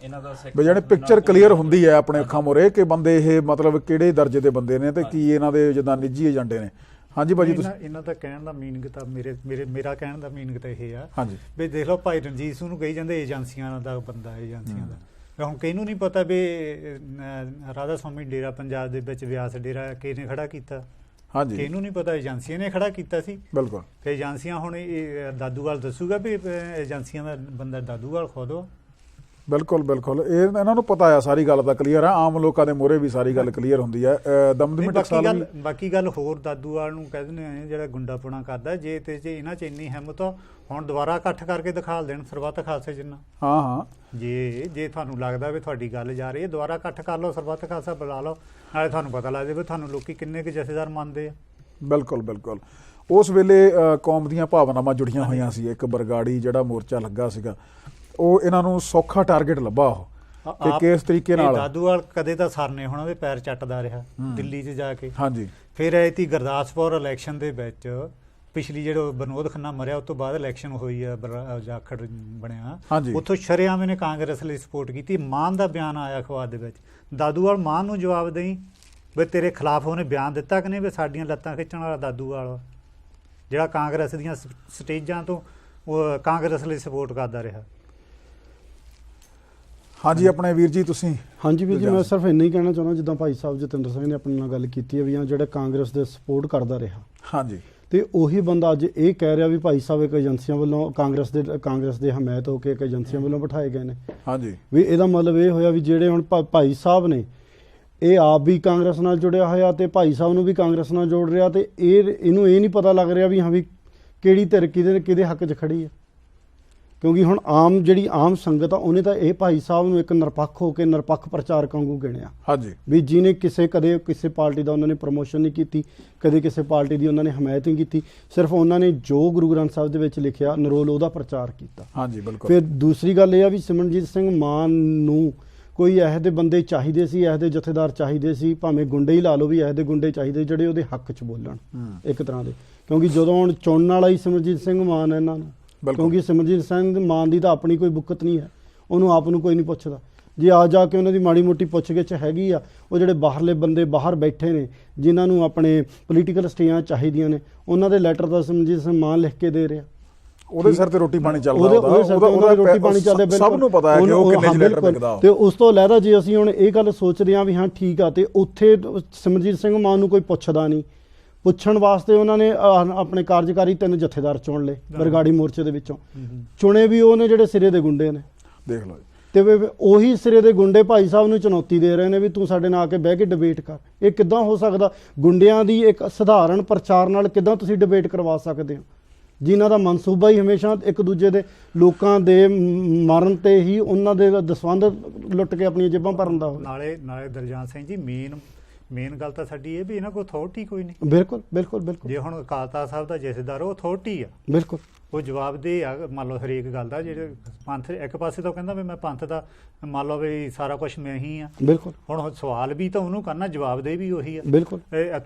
Speaker 3: ਇਹਨਾਂ ਦਾ
Speaker 1: ਜਿਹੜੇ ਪਿਕਚਰ ਕਲੀਅਰ ਹੁੰਦੀ ਹੈ ਆਪਣੇ ਅੱਖਾਂ ਮੂਹਰੇ ਕਿ ਬੰਦੇ ਇਹ ਮਤਲਬ ਕਿਹੜੇ ਦਰਜੇ ਦੇ ਬੰਦੇ ਨੇ ਤੇ ਕੀ ਇਹਨਾਂ ਦੇ ਜਿੱਦਾਂ ਨਿੱਜੀ ਏਜੰਡੇ ਨੇ। ਹਾਂਜੀ ਭਾਜੀ, ਤੁਸੀਂ
Speaker 2: ਇਹਨਾਂ ਦਾ ਕਹਿਣ ਦਾ ਮੀਨਿੰਗ ਤਾਂ ਮੇਰਾ ਕਹਿਣ ਦਾ ਮੀਨਿੰਗ ਤਾਂ ਇਹ ਆ
Speaker 1: ਹਾਂਜੀ
Speaker 2: ਵੀ ਦੇਖ ਲਓ ਭਾਈ ਰਣਜੀਤ ਸਿੰਘ ਨੂੰ ਕਹੀ ਜਾਂਦੇ ਏਜੰਸੀਆਂ ਦਾ ਬੰਦਾ, ਏਜੰਸੀਆਂ ਦਾ। ਹੁਣ ਕਿਹਨੂੰ ਨਹੀਂ ਪਤਾ ਵੀ ਰਾਧਾ ਸਵਾਮੀ ਡੇਰਾ ਪੰਜਾਬ ਦੇ ਵਿੱਚ ਵਿਆਸ ਡੇਰਾ ਕਿਹਨੇ ਖੜਾ ਕੀਤਾ?
Speaker 1: ਹਾਂਜੀ,
Speaker 2: ਕਿਹਨੂੰ ਨਹੀਂ ਪਤਾ, ਏਜੰਸੀਆਂ ਨੇ ਖੜਾ ਕੀਤਾ ਸੀ।
Speaker 1: ਬਿਲਕੁਲ।
Speaker 2: ਤੇ ਏਜੰਸੀਆਂ ਹੁਣ ਇਹ ਦਾਦੂਵਾਲ ਦੱਸੂਗਾ ਵੀ ਏਜੰਸੀਆਂ ਦਾ ਬੰਦਾ ਦਾਦੂਵਾਲ ਖੁਦ ਵਾ।
Speaker 1: ਬਿਲਕੁਲ ਬਿਲਕੁਲ, ਇਹ ਇਹਨਾਂ ਨੂੰ ਪਤਾ ਆ, ਸਾਰੀ ਗੱਲ ਤਾਂ ਕਲੀਅਰ ਆ। ਆਮ ਲੋਕਾਂ ਦੇ ਮੂਹਰੇ ਵੀ ਸਾਰੀ ਗੱਲ ਕਲੀਅਰ ਹੁੰਦੀ ਹੈ। ਦਮਦਮੀ ਟਕਸਾਲ
Speaker 2: ਬਾਕੀ ਗੱਲ ਹੋਰ ਦਾਦੂਵਾਲ ਨੂੰ ਕਹਿ ਦਿੰਦੇ ਆ ਜਿਹੜਾ ਗੁੰਡਾਪੁਣਾ ਕਰਦਾ, ਜੇ ਤੇ ਇਹਨਾਂ 'ਚ ਇੰਨੀ ਹਿੰਮਤ ਹੁਣ ਦੁਬਾਰਾ ਇਕੱਠ ਕਰਕੇ ਦਿਖਾ ਦੇਣ ਸਰਬੱਤ ਖਾਲਸੇ ਜਿੰਨਾ।
Speaker 1: ਹਾਂ ਹਾਂ,
Speaker 2: ਜੇ ਤੁਹਾਨੂੰ ਲੱਗਦਾ ਵੀ ਤੁਹਾਡੀ ਗੱਲ ਜਾ ਰਹੀ ਹੈ ਦੁਬਾਰਾ ਇਕੱਠ ਕਰ ਲਓ, ਸਰਬੱਤ ਖਾਲਸਾ ਬੁਲਾ ਲਓ, ਨਾਲੇ ਤੁਹਾਨੂੰ ਪਤਾ ਲੱਗ ਜਾਵੇ ਵੀ ਤੁਹਾਨੂੰ ਲੋਕੀ ਕਿੰਨੇ ਕੁ ਜਥੇਦਾਰ ਮੰਨਦੇ ਆ।
Speaker 1: ਬਿਲਕੁਲ ਬਿਲਕੁਲ। ਉਸ ਵੇਲੇ ਕੌਮ ਦੀਆਂ ਭਾਵਨਾਵਾਂ ਜੁੜੀਆਂ ਹੋਈਆਂ ਸੀ। ਇੱਕ ਬਰਗਾੜੀ ਜਿਹੜਾ ਮੋਰਚਾ ਲੱਗਾ ਸੀਗਾ ਉਹ ਇਹਨਾਂ ਨੂੰ ਸੌਖਾ ਟਾਰਗੇਟ ਲੱਭਾ ਉਹ ਤੇ ਕਿਸ ਤਰੀਕੇ ਨਾਲ
Speaker 2: ਦਾਦੂਵਾਲ ਕਦੇ ਤਾਂ ਸਰਨੇ ਹੁਣ ਉਹਦੇ ਪੈਰ ਚੱਟਦਾ ਰਿਹਾ ਦਿੱਲੀ 'ਚ ਜਾ ਕੇ।
Speaker 1: ਹਾਂਜੀ,
Speaker 2: ਫਿਰ ਐਤੀ ਗੁਰਦਾਸਪੁਰ ਇਲੈਕਸ਼ਨ ਦੇ ਵਿੱਚ ਪਿਛਲੀ ਜਿਹੜਾ ਵਿਨੋਦ ਖੰਨਾ ਮਰਿਆ ਉਸ ਤੋਂ ਬਾਅਦ ਇਲੈਕਸ਼ਨ ਹੋਈ ਆ, ਜਾਖੜ ਬਣਿਆ, ਉੱਥੋਂ ਸ਼ਰੇਆਮ ਇਹਨੇ ਕਾਂਗਰਸ ਲਈ ਸਪੋਰਟ ਕੀਤੀ। ਮਾਨ ਦਾ ਬਿਆਨ ਆਇਆ ਅਖਬਾਰ ਦੇ ਵਿੱਚ, ਦਾਦੂਵਾਲ ਮਾਨ ਨੂੰ ਜਵਾਬ ਦੇਈ ਵੀ ਤੇਰੇ ਖਿਲਾਫ ਉਹਨੇ ਬਿਆਨ ਦਿੱਤਾ ਕਿ ਨਹੀਂ ਵੀ ਸਾਡੀਆਂ ਲੱਤਾਂ ਖਿੱਚਣ ਵਾਲਾ ਦਾਦੂਵਾਲ ਜਿਹੜਾ ਕਾਂਗਰਸ ਦੀਆਂ ਸਟੇਜਾਂ ਤੋਂ ਉਹ ਕਾਂਗਰਸ ਲਈ ਸਪੋਰਟ ਕਰਦਾ ਰਿਹਾ।
Speaker 1: ਹਾਂਜੀ ਆਪਣੇ ਵੀਰ ਜੀ ਤੁਸੀਂ?
Speaker 4: ਹਾਂਜੀ ਵੀਰ ਜੀ, ਮੈਂ ਸਿਰਫ ਇੰਨਾ ਹੀ ਕਹਿਣਾ ਚਾਹੁੰਦਾ ਜਿੱਦਾਂ ਭਾਈ ਸਾਹਿਬ ਜਤਿੰਦਰ ਸਿੰਘ ਨੇ ਆਪਣੇ ਨਾਲ ਗੱਲ ਕੀਤੀ ਹੈ ਵੀ ਜਿਹੜਾ ਕਾਂਗਰਸ ਦੇ ਸਪੋਰਟ ਕਰਦਾ ਰਿਹਾ,
Speaker 1: ਹਾਂਜੀ,
Speaker 4: ਤੇ ਉਹੀ ਬੰਦਾ ਅੱਜ ਇਹ ਕਹਿ ਰਿਹਾ ਵੀ ਭਾਈ ਸਾਹਿਬ ਇੱਕ ਏਜੰਸੀਆਂ ਵੱਲੋਂ ਕਾਂਗਰਸ ਦੇ ਹਮਾਇਤ ਹੋ ਕੇ ਇੱਕ ਏਜੰਸੀਆਂ ਵੱਲੋਂ ਬਿਠਾਏ ਗਏ ਨੇ।
Speaker 1: ਹਾਂਜੀ,
Speaker 4: ਵੀ ਇਹਦਾ ਮਤਲਬ ਇਹ ਹੋਇਆ ਵੀ ਜਿਹੜੇ ਹੁਣ ਭਾਈ ਸਾਹਿਬ ਨੇ ਇਹ ਆਪ ਵੀ ਕਾਂਗਰਸ ਨਾਲ ਜੁੜਿਆ ਹੋਇਆ ਤੇ ਭਾਈ ਸਾਹਿਬ ਨੂੰ ਵੀ ਕਾਂਗਰਸ ਨਾਲ ਜੋੜ ਰਿਹਾ ਤੇ ਇਹਨੂੰ ਇਹ ਨਹੀਂ ਪਤਾ ਲੱਗ ਰਿਹਾ ਵੀ ਹਾਂ ਵੀ ਕਿਹੜੀ ਧਿਰ ਕਿਹਦੇ ਹੱਕ 'ਚ ਖੜੀ ਹੈ। ਕਿਉਂਕਿ ਹੁਣ ਜਿਹੜੀ ਆਮ ਸੰਗਤ ਆ ਉਹਨੇ ਤਾਂ ਇਹ ਭਾਈ ਸਾਹਿਬ ਨੂੰ ਇੱਕ ਨਿਰਪੱਖ ਹੋ ਕੇ ਨਿਰਪੱਖ ਪ੍ਰਚਾਰਕ ਵਾਂਗੂ ਗਿਣਿਆ।
Speaker 1: ਹਾਂਜੀ,
Speaker 4: ਵੀ ਜਿਹਨੇ ਕਦੇ ਕਿਸੇ ਪਾਰਟੀ ਦਾ ਉਹਨਾਂ ਨੇ ਪ੍ਰਮੋਸ਼ਨ ਨਹੀਂ ਕੀਤੀ, ਕਦੇ ਕਿਸੇ ਪਾਰਟੀ ਦੀ ਉਹਨਾਂ ਨੇ ਹਮਾਇਤ ਨਹੀਂ ਕੀਤੀ, ਸਿਰਫ ਉਹਨਾਂ ਨੇ ਜੋ ਗੁਰੂ ਗ੍ਰੰਥ ਸਾਹਿਬ ਦੇ ਵਿੱਚ ਲਿਖਿਆ ਨਰੋਲ ਉਹਦਾ ਪ੍ਰਚਾਰ ਕੀਤਾ।
Speaker 1: ਹਾਂਜੀ ਬਿਲਕੁਲ।
Speaker 4: ਫਿਰ ਦੂਸਰੀ ਗੱਲ ਇਹ ਆ ਵੀ ਸਿਮਰਨਜੀਤ ਸਿੰਘ ਮਾਨ ਨੂੰ ਕੋਈ ਇਹੋ ਜਿਹੇ ਬੰਦੇ ਚਾਹੀਦੇ ਸੀ, ਇਹੋ ਜਿਹੇ ਜਥੇਦਾਰ ਚਾਹੀਦੇ ਸੀ, ਭਾਵੇਂ ਗੁੰਡੇ ਹੀ ਲਾ ਲਓ, ਵੀ ਇਹੋ ਜਿਹੇ ਗੁੰਡੇ ਚਾਹੀਦੇ ਜਿਹੜੇ ਉਹਦੇ ਹੱਕ 'ਚ ਬੋਲਣ ਇੱਕ ਤਰ੍ਹਾਂ ਦੇ। ਕਿਉਂਕਿ ਜਦੋਂ ਹੁਣ ਚੁਣਨ ਵਾਲਾ ਹੀ ਸਿਮਰਨਜੀਤ ਸਿੰਘ ਮਾਨ ਇਹਨਾਂ ਨੂੰ, ਕਿਉਂਕਿ ਸਿਮਰਨਜੀਤ ਸਿੰਘ ਮਾਨ ਦੀ ਤਾਂ ਆਪਣੀ ਕੋਈ ਬੁੱਕਤ ਨਹੀਂ ਹੈ, ਉਹਨੂੰ ਆਪ ਨੂੰ ਕੋਈ ਨਹੀਂ ਪੁੱਛਦਾ। ਜੇ ਆ ਜਾ ਕੇ ਉਹਨਾਂ ਦੀ ਮਾੜੀ ਮੋਟੀ ਪੁੱਛਗਿੱਛ ਹੈਗੀ ਆ, ਉਹ ਜਿਹੜੇ ਬਾਹਰਲੇ ਬੰਦੇ ਬਾਹਰ ਬੈਠੇ ਨੇ ਜਿਨ੍ਹਾਂ ਨੂੰ ਆਪਣੇ ਪੋਲੀਟੀਕਲ ਸਟੇਆਂ ਚਾਹੀਦੀਆਂ ਨੇ, ਉਹਨਾਂ ਦੇ ਲੈਟਰ ਤਾਂ ਸਿਮਰਨਜੀਤ ਸਿੰਘ ਮਾਨ ਲਿਖ ਕੇ ਦੇ ਰਿਹਾ।
Speaker 1: ਉਹਦੇ ਸਿਰ ਤੇ ਰੋਟੀ ਪਾਣੀ ਚੱਲਦਾ,
Speaker 4: ਉਹਦਾ ਰੋਟੀ ਪਾਣੀ ਚੱਲਦਾ,
Speaker 1: ਸਭ ਨੂੰ ਪਤਾ ਹੈ ਕਿ ਉਹ ਕਿੰਨੇ ਲੈਟਰ ਲਿਖਦਾ।
Speaker 4: ਤੇ ਉਸ ਤੋਂ ਇਲਾਵਾ ਜੇ ਅਸੀਂ ਹੁਣ ਇਹ ਗੱਲ ਸੋਚਦੇ ਹਾਂ ਵੀ ਹਾਂ ਠੀਕ ਆ, ਤੇ ਉੱਥੇ ਸਿਮਰਨਜੀਤ ਸਿੰਘ ਮਾਨ ਨੂੰ ਕੋਈ ਪੁੱਛਦਾ ਨਹੀਂ। ਪੁੱਛਣ ਵਾਸਤੇ ਉਹਨਾਂ ਨੇ ਆਪਣੇ ਕਾਰਜਕਾਰੀ 3 ਜਥੇਦਾਰ ਚੁਣ ਲਏ ਬਰਗਾੜੀ ਮੋਰਚੇ ਦੇ ਵਿੱਚੋਂ। ਚੁਣੇ ਵੀ ਉਹਨੇ ਜਿਹੜੇ ਸਿਰੇ ਦੇ ਗੁੰਡੇ ਨੇ,
Speaker 1: ਦੇਖ ਲਓ।
Speaker 4: ਤੇ ਉਹੀ ਸਿਰੇ ਦੇ ਗੁੰਡੇ ਭਾਈ ਸਾਹਿਬ ਨੂੰ ਚੁਣੌਤੀ ਦੇ ਰਹੇ ਨੇ ਵੀ ਤੂੰ ਸਾਡੇ ਨਾਲ ਆ ਕੇ ਬਹਿ ਕੇ ਡਿਬੇਟ ਕਰ। ਇਹ ਕਿੱਦਾਂ ਹੋ ਸਕਦਾ? ਗੁੰਡਿਆਂ ਦੀ ਇੱਕ ਸਧਾਰਨ ਪ੍ਰਚਾਰ ਨਾਲ ਕਿੱਦਾਂ ਤੁਸੀਂ ਡਿਬੇਟ ਕਰਵਾ ਸਕਦੇ ਹੋ, ਜਿਨ੍ਹਾਂ ਦਾ ਮਨਸੂਬਾ ਹੀ ਹਮੇਸ਼ਾ ਇੱਕ ਦੂਜੇ ਦੇ ਲੋਕਾਂ ਦੇ ਮਰਨ ਤੇ ਹੀ ਉਹਨਾਂ ਦੇ ਦਸਵੰਧ ਲੁੱਟ ਕੇ ਆਪਣੀਆਂ ਜੇਬਾਂ ਭਰਨ ਦਾ ਹੋਵੇ।
Speaker 2: ਨਾਲੇ ਦਰਜਾਨ ਸਿੰਘ ਜੀ, ਮੇਨ ਗੱਲ ਤਾਂ ਸਾਡੀ ਇਹ ਵੀ ਇਹਨਾਂ ਕੋਲ ਅਥਾਰਟੀ ਕੋਈ ਨਹੀਂ।
Speaker 4: ਬਿਲਕੁਲ ਬਿਲਕੁਲ ਬਿਲਕੁਲ।
Speaker 2: ਜੇ ਹੁਣ ਅਕਾਲ ਤਖ਼ਤ ਸਾਹਿਬ ਦਾ ਜਥੇਦਾਰ ਉਹ ਅਥਾਰਟੀ ਆ,
Speaker 4: ਬਿਲਕੁਲ ਉਹ
Speaker 2: ਜਵਾਬਦੇਹ ਆ ਮੰਨ ਲਓ ਹਰੇਕ ਗੱਲ ਦਾ। ਜਿਹੜੇ ਪੰਥ ਇੱਕ ਪਾਸੇ ਤਾਂ ਕਹਿੰਦਾ ਵੀ ਮੈਂ ਪੰਥ ਦਾ ਮੰਨ ਲਓ ਵੀ ਸਾਰਾ ਕੁਝ ਮੈਂ ਹੀ ਆ।
Speaker 4: ਬਿਲਕੁਲ।
Speaker 2: ਹੁਣ ਸਵਾਲ ਵੀ ਤਾਂ ਉਹਨੂੰ ਕਰਨਾ, ਜਵਾਬਦੇਹ ਵੀ ਉਹੀ ਆ।
Speaker 4: ਬਿਲਕੁਲ।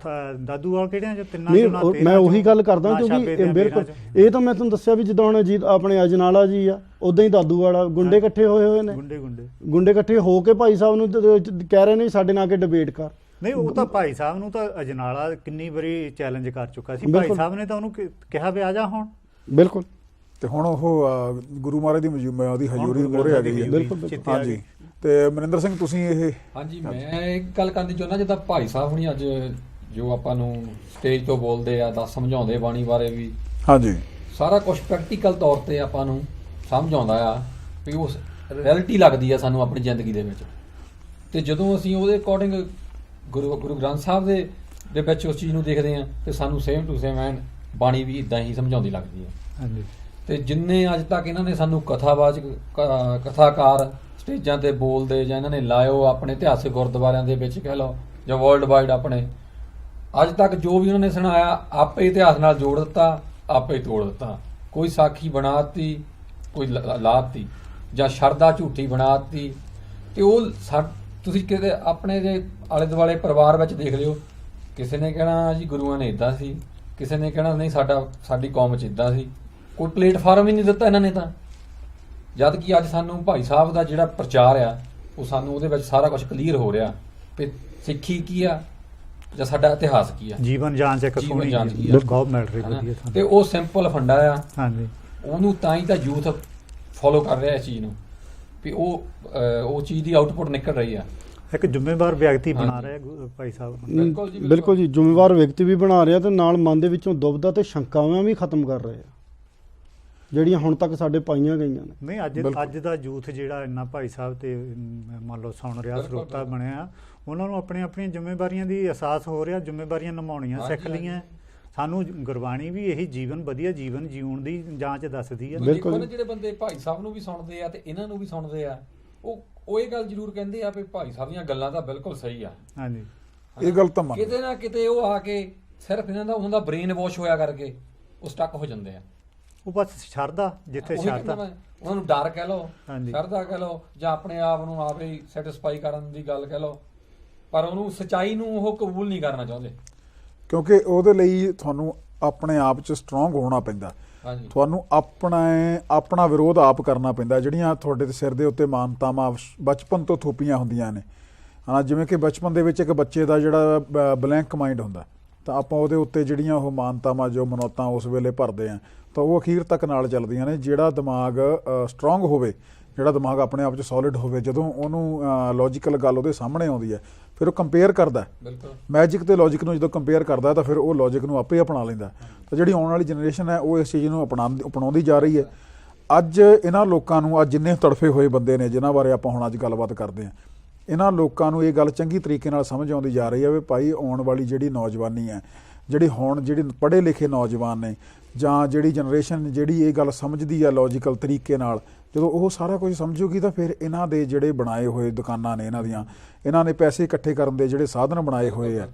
Speaker 2: ਦਾਦੂਵਾਲ ਕਿਹੜਿਆਂ ਚ ਤਿੰਨਾਂ
Speaker 4: ਨਹੀਂ, ਮੈਂ ਉਹੀ ਗੱਲ ਕਰਦਾ ਕਿਉਂਕਿ ਬਿਲਕੁਲ ਇਹ ਤਾਂ ਮੈਂ ਤੁਹਾਨੂੰ ਦੱਸਿਆ ਵੀ ਜਿੱਦਾਂ ਹੁਣ ਜੀ ਆਪਣੇ ਅਜਨਾਲਾ ਜੀ ਆ, ਉਦਾਂ ਹੀ ਦਾਦੂਵਾਲਾ ਗੁੰਡੇ ਇਕੱਠੇ ਹੋਏ ਨੇ। ਗੁੰਡੇ ਇਕੱਠੇ ਹੋ ਕੇ ਭਾਈ ਸਾਹਿਬ ਨੂੰ ਕਹਿ ਰਹੇ ਨੇ ਸਾਡੇ ਨਾਲ ਕੇ ਡਿਬੇਟ ਕਰ।
Speaker 2: ਨਹੀਂ, ਉਹ ਤਾਂ ਭਾਈ ਸਾਹਿਬ ਨੂੰ ਤਾਂ ਅਜਨਾਲਾ ਕਿੰਨੀ ਵਾਰੀ ਚੈਲੰਜ ਕਰ ਚੁੱਕਾ ਸੀ। ਭਾਈ ਸਾਹਿਬ ਨੇ ਤਾਂ ਉਹਨੂੰ ਕਿਹਾ ਵੀ ਆ ਜਾ ਹੁਣ।
Speaker 4: ਬਿਲਕੁਲ।
Speaker 1: ਤੇ ਹੁਣ ਉਹ ਗੁਰੂ ਮਹਾਰਾਜ ਦੀ ਉਹਦੀ ਹਜ਼ੂਰੀ ਮੋਹਰੇ ਆ ਗਈ ਹੈ।
Speaker 4: ਬਿਲਕੁਲ।
Speaker 1: ਹਾਂਜੀ। ਤੇ ਮਨਿੰਦਰ ਸਿੰਘ ਤੁਸੀਂ ਇਹ
Speaker 5: ਹਾਂਜੀ, ਮੈਂ ਇੱਕ ਗੱਲ ਕਰਨੀ ਚਾਹੁੰਦਾ, ਜਿੱਦਾਂ ਭਾਈ ਸਾਹਿਬ ਹੁਣੀ ਅੱਜ ਜੋ ਆਪਾਂ ਨੂੰ ਸਟੇਜ ਤੋਂ ਬੋਲਦੇ ਆ, ਦੱਸ ਸਮਝਾਉਂਦੇ ਬਾਣੀ ਬਾਰੇ ਵੀ।
Speaker 1: ਹਾਂਜੀ।
Speaker 5: ਸਾਰਾ ਕੁਝ ਪ੍ਰੈਕਟੀਕਲ ਤੌਰ ਤੇ ਆਪਾਂ ਨੂੰ ਸਮਝ ਆਉਂਦਾ ਆ ਵੀ ਉਸ ਰਿਐਲਿਟੀ ਲੱਗਦੀ ਆ ਸਾਨੂੰ ਆਪਣੀ ਜ਼ਿੰਦਗੀ ਦੇ ਵਿੱਚ। ਤੇ ਜਦੋਂ ਅਸੀਂ ਉਹਦੇ ਅਕੋਰਡਿੰਗ ਗੁਰੂ ਗ੍ਰੰਥ ਸਾਹਿਬ ਦੇ ਵਿੱਚ ਉਸ ਚੀਜ਼ ਨੂੰ ਦੇਖਦੇ ਆ ਤੇ ਸਾਨੂੰ ਸੇਮ ਟੂ ਸੇਮ ਐਨ ਬਾਣੀ ਵੀ ਇਦਾਂ ਹੀ ਸਮਝਾਉਂਦੀ ਲੱਗਦੀ ਹੈ।
Speaker 2: ਹਾਂਜੀ।
Speaker 5: ਤੇ ਜਿੰਨੇ ਅੱਜ ਤੱਕ ਇਹਨਾਂ ਨੇ ਸਾਨੂੰ ਕਥਾਕਾਰ ਸਟੇਜਾਂ ਤੇ ਬੋਲਦੇ ਜਾਂ ਇਹਨਾਂ ਨੇ ਲਾਇਓ ਆਪਣੇ ਇਤਿਹਾਸਿਕ ਗੁਰਦੁਆਰਿਆਂ ਦੇ ਵਿੱਚ ਕਹਿ ਲਓ ਜਾਂ ਵਰਲਡ ਵਾਈਡ ਆਪਣੇ ਅੱਜ ਤੱਕ ਜੋ ਵੀ ਉਹਨਾਂ ਨੇ ਸੁਣਾਇਆ ਆਪੇ ਇਤਿਹਾਸ ਨਾਲ ਜੋੜ ਦਿੱਤਾ, ਆਪੇ ਤੋੜ ਦਿੱਤਾ। ਕੋਈ ਸਾਖੀ ਬਣਾ ਦਿੱਤੀ, ਕੋਈ ਲਾਤੀ, ਜਾਂ ਸ਼ਰਧਾ ਝੂਠੀ ਬਣਾ ਦਿੱਤੀ। ਤੇ ਉਹ ਤੁਸੀਂ ਕਿਤੇ ਆਪਣੇ ਦੇ ਆਲੇ ਦੁਆਲੇ ਪਰਿਵਾਰ ਵਿੱਚ ਦੇਖ ਲਿਓ, ਕਿਸੇ ਨੇ ਕਹਿਣਾ ਜੀ ਗੁਰੂਆਂ ਨੇ ਇੱਦਾਂ ਸੀ, ਕਿਸੇ ਨੇ ਕਹਿਣਾ ਨਹੀਂ ਸਾਡੀ ਕੌਮ 'ਚ ਇੱਦਾਂ ਸੀ। ਕੋਈ ਪਲੇਟਫਾਰਮ ਹੀ ਨਹੀਂ ਦਿੱਤਾ ਇਹਨਾਂ ਨੇ ਤਾਂ। ਜਦ ਕਿ ਅੱਜ ਸਾਨੂੰ ਭਾਈ ਸਾਹਿਬ ਦਾ ਜਿਹੜਾ ਪ੍ਰਚਾਰ ਆ ਉਹ ਸਾਨੂੰ ਉਹਦੇ ਵਿੱਚ ਸਾਰਾ ਕੁਝ ਕਲੀਅਰ ਹੋ ਰਿਹਾ ਵੀ ਸਿੱਖੀ ਕੀ ਆ ਜਾਂ ਸਾਡਾ ਇਤਿਹਾਸ ਕੀ ਆ।
Speaker 2: ਜੀਵਨ ਜਾਂਚ ਇੱਕ
Speaker 5: ਜੀਵਨ ਜਾਂਚ ਕੀ
Speaker 2: ਆ, ਗੌਰ ਮਿਲ ਰਹੀ ਹੈ
Speaker 5: ਤੇ ਉਹ ਸਿੰਪਲ ਫੰਡਾ ਆ।
Speaker 2: ਹਾਂਜੀ।
Speaker 5: ਉਹਨੂੰ ਤਾਂ ਹੀ ਤਾਂ ਯੂਥ ਫੋਲੋ ਕਰ ਰਿਹਾ ਇਸ ਚੀਜ਼ ਨੂੰ ਵੀ ਉਹ ਚੀਜ਼ ਦੀ ਆਊਟਪੁੱਟ ਨਿਕਲ ਰਹੀ ਆ।
Speaker 2: ਇੱਕ ਜ਼ਿੰਮੇਵਾਰ ਵਿਅਕਤੀ ਬਣਾ ਰਿਹਾ ਭਾਈ ਸਾਹਿਬ।
Speaker 4: ਬਿਲਕੁਲ ਜੀ, ਜ਼ਿੰਮੇਵਾਰ ਵਿਅਕਤੀ ਵੀ ਬਣਾ ਰਿਹਾ ਤੇ ਨਾਲ ਮਨ ਦੇ ਵਿੱਚੋਂ ਦੁਬਦਾ ਤੇ ਸ਼ੰਕਾਵਾਂ ਵੀ ਖਤਮ ਕਰ ਰਹੇ ਆ ਜਿਹੜੀਆਂ ਹੁਣ ਤੱਕ ਸਾਡੇ ਪਾਈਆਂ ਗਈਆਂ ਨੇ।
Speaker 2: ਨਹੀਂ, ਅੱਜ ਦਾ ਯੂਥ ਜਿਹੜਾ ਇੰਨਾ ਭਾਈ ਸਾਹਿਬ ਤੇ ਮੰਨ ਲਓ ਸੁਣ ਰਿਹਾ, ਸਰੋਤਾ ਬਣਿਆ, ਉਹਨਾਂ ਨੂੰ ਆਪਣੀਆਂ ਜ਼ਿੰਮੇਵਾਰੀਆਂ ਦੀ ਅਹਿਸਾਸ ਹੋ ਰਿਹਾ, ਜ਼ਿੰਮੇਵਾਰੀਆਂ ਨਿਭਾਉਣੀਆਂ ਸਿੱਖ ਲਈਆਂ। ਸਾਨੂੰ ਗੁਰਬਾਣੀ ਵੀ ਇਹੀ ਵਧੀਆ ਜੀਵਨ ਜਿਉਣ ਦੀ ਜਾਂਚ ਦੱਸਦੀ ਹੈ।
Speaker 5: ਬਿਲਕੁਲ। ਜਿਹੜੇ ਬੰਦੇ ਭਾਈ ਸਾਹਿਬ ਨੂੰ ਵੀ ਸੁਣਦੇ ਆ ਤੇ ਇਹਨਾਂ ਨੂੰ ਵੀ ਸੁਣਦੇ ਆ, ਉਹ ਇਹ ਗੱਲ ਜ਼ਰੂਰ ਕਹਿੰਦੇ ਆ ਵੀ ਭਾਈ ਸਾਹਿਬ ਦੀਆਂ ਗੱਲਾਂ ਤਾਂ ਬਿਲਕੁਲ ਸਹੀ ਆ।
Speaker 2: ਹਾਂਜੀ,
Speaker 1: ਇਹ ਗੱਲ ਤਾਂ ਮੰਨ
Speaker 5: ਕਿਤੇ ਨਾ ਕਿਤੇ ਉਹ ਆ ਕੇ ਸਿਰਫ ਉਹਨਾਂ ਦਾ ਬ੍ਰੇਨ ਵਾਸ਼ ਹੋਇਆ ਕਰਕੇ ਉਹ ਸਟਕ ਹੋ ਜਾਂਦੇ ਆ।
Speaker 2: ਉਹ ਬਸ ਸ਼ਰਧਾ, ਜਿੱਥੇ ਸ਼ਰਧਾ
Speaker 5: ਉਹਨਾਂ ਨੂੰ ਡਰ ਕਹਿ ਲਓ, ਸ਼ਰਧਾ ਕਹਿ ਲਓ, ਜਾਂ ਆਪਣੇ ਆਪ ਨੂੰ ਆਪੇ ਸੈਟੀਸਫਾਈ ਕਰਨ ਦੀ ਗੱਲ ਕਹਿ ਲਓ, ਪਰ ਉਹਨੂੰ ਸੱਚਾਈ ਨੂੰ ਉਹ ਕਬੂਲ ਨਹੀਂ ਕਰਨਾ ਚਾਹੁੰਦੇ।
Speaker 1: ਕਿਉਂਕਿ ਉਹਦੇ ਲਈ ਤੁਹਾਨੂੰ ਆਪਣੇ ਆਪ 'ਚ ਸਟਰੋਂਗ ਹੋਣਾ ਪੈਂਦਾ। ਤੁਹਾਨੂੰ ਆਪਣਾ ਵਿਰੋਧ ਆਪ ਕਰਨਾ ਪੈਂਦਾ। ਜਿਹੜੀਆਂ ਤੁਹਾਡੇ ਸਿਰ ਦੇ ਉੱਤੇ ਮਾਨਤਾਵਾਂ ਬਚਪਨ ਤੋਂ ਥੋਪੀਆਂ ਹੁੰਦੀਆਂ ਨੇ, ਜਿਵੇਂ ਕਿ ਬਚਪਨ ਦੇ ਵਿੱਚ ਇੱਕ ਬੱਚੇ ਦਾ ਜਿਹੜਾ ਬਲੈਂਕ ਮਾਈਂਡ ਹੁੰਦਾ, ਤਾਂ ਆਪਾਂ ਉਹਦੇ ਉੱਤੇ ਜਿਹੜੀਆਂ ਉਹ ਮਾਨਤਾਵਾਂ ਜੋ ਮਨੌਤਾਂ ਉਸ ਵੇਲੇ ਭਰਦੇ ਆ, ਤਾਂ ਉਹ ਅਖੀਰ ਤੱਕ ਨਾਲ ਚੱਲਦੀਆਂ ਨੇ। ਜਿਹੜਾ ਦਿਮਾਗ ਸਟਰੋਂਗ ਹੋਵੇ, ਜਿਹੜਾ ਦਿਮਾਗ ਆਪਣੇ ਆਪ 'ਚ ਸੋਲਿਡ ਹੋਵੇ, ਜਦੋਂ ਉਹਨੂੰ ਲੌਜੀਕਲ ਗੱਲ ਉਹਦੇ ਸਾਹਮਣੇ ਆਉਂਦੀ ਹੈ, ਫਿਰ ਉਹ ਕੰਪੇਅਰ ਕਰਦਾ। ਮੈਜਿਕ ਤੇ ਲੌਜਿਕ ਨੂੰ ਜਦੋਂ ਕੰਪੇਅਰ ਕਰਦਾ ਤਾਂ ਫਿਰ ਉਹ ਲੌਜਿਕ ਨੂੰ ਆਪੇ ਅਪਣਾ ਲੈਂਦਾ। ਤਾਂ ਜਿਹੜੀ ਆਉਣ ਵਾਲੀ ਜਨਰੇਸ਼ਨ ਹੈ ਉਹ ਇਸ ਚੀਜ਼ ਨੂੰ ਅਪਣਾਉਂਦੀ ਜਾ ਰਹੀ ਹੈ। ਅੱਜ ਇਹਨਾਂ ਲੋਕਾਂ ਨੂੰ, ਅੱਜ ਜਿੰਨੇ ਤੜਫੇ ਹੋਏ ਬੰਦੇ ਨੇ ਜਿਨ੍ਹਾਂ ਬਾਰੇ ਆਪਾਂ ਹੁਣ ਅੱਜ ਗੱਲਬਾਤ ਕਰਦੇ ਹਾਂ, ਇਹਨਾਂ ਲੋਕਾਂ ਨੂੰ ਇਹ ਗੱਲ ਚੰਗੀ ਤਰੀਕੇ ਨਾਲ ਸਮਝ ਆਉਂਦੀ ਜਾ ਰਹੀ ਹੈ ਵੀ ਭਾਈ ਆਉਣ ਵਾਲੀ ਜਿਹੜੀ ਨੌਜਵਾਨੀ ਹੈ, ਜਿਹੜੀ ਪੜ੍ਹੇ ਲਿਖੇ ਨੌਜਵਾਨ ਨੇ, ਜਾਂ ਜਿਹੜੀ ਜਨਰੇਸ਼ਨ ਜਿਹੜੀ ਇਹ ਗੱਲ ਸਮਝਦੀ ਆ ਲੌਜੀਕਲ ਤਰੀਕੇ ਨਾਲ, ਜਦੋਂ ਉਹ ਸਾਰਾ ਕੁਝ ਸਮਝੂਗੀ ਤਾਂ ਫਿਰ ਇਹਨਾਂ ਦੇ ਜਿਹੜੇ ਬਣਾਏ ਹੋਏ ਦੁਕਾਨਾਂ ਨੇ, ਇਹਨਾਂ ਨੇ ਪੈਸੇ ਇਕੱਠੇ ਕਰਨ ਦੇ ਜਿਹੜੇ ਸਾਧਨ ਬਣਾਏ ਹੋਏ ਆ,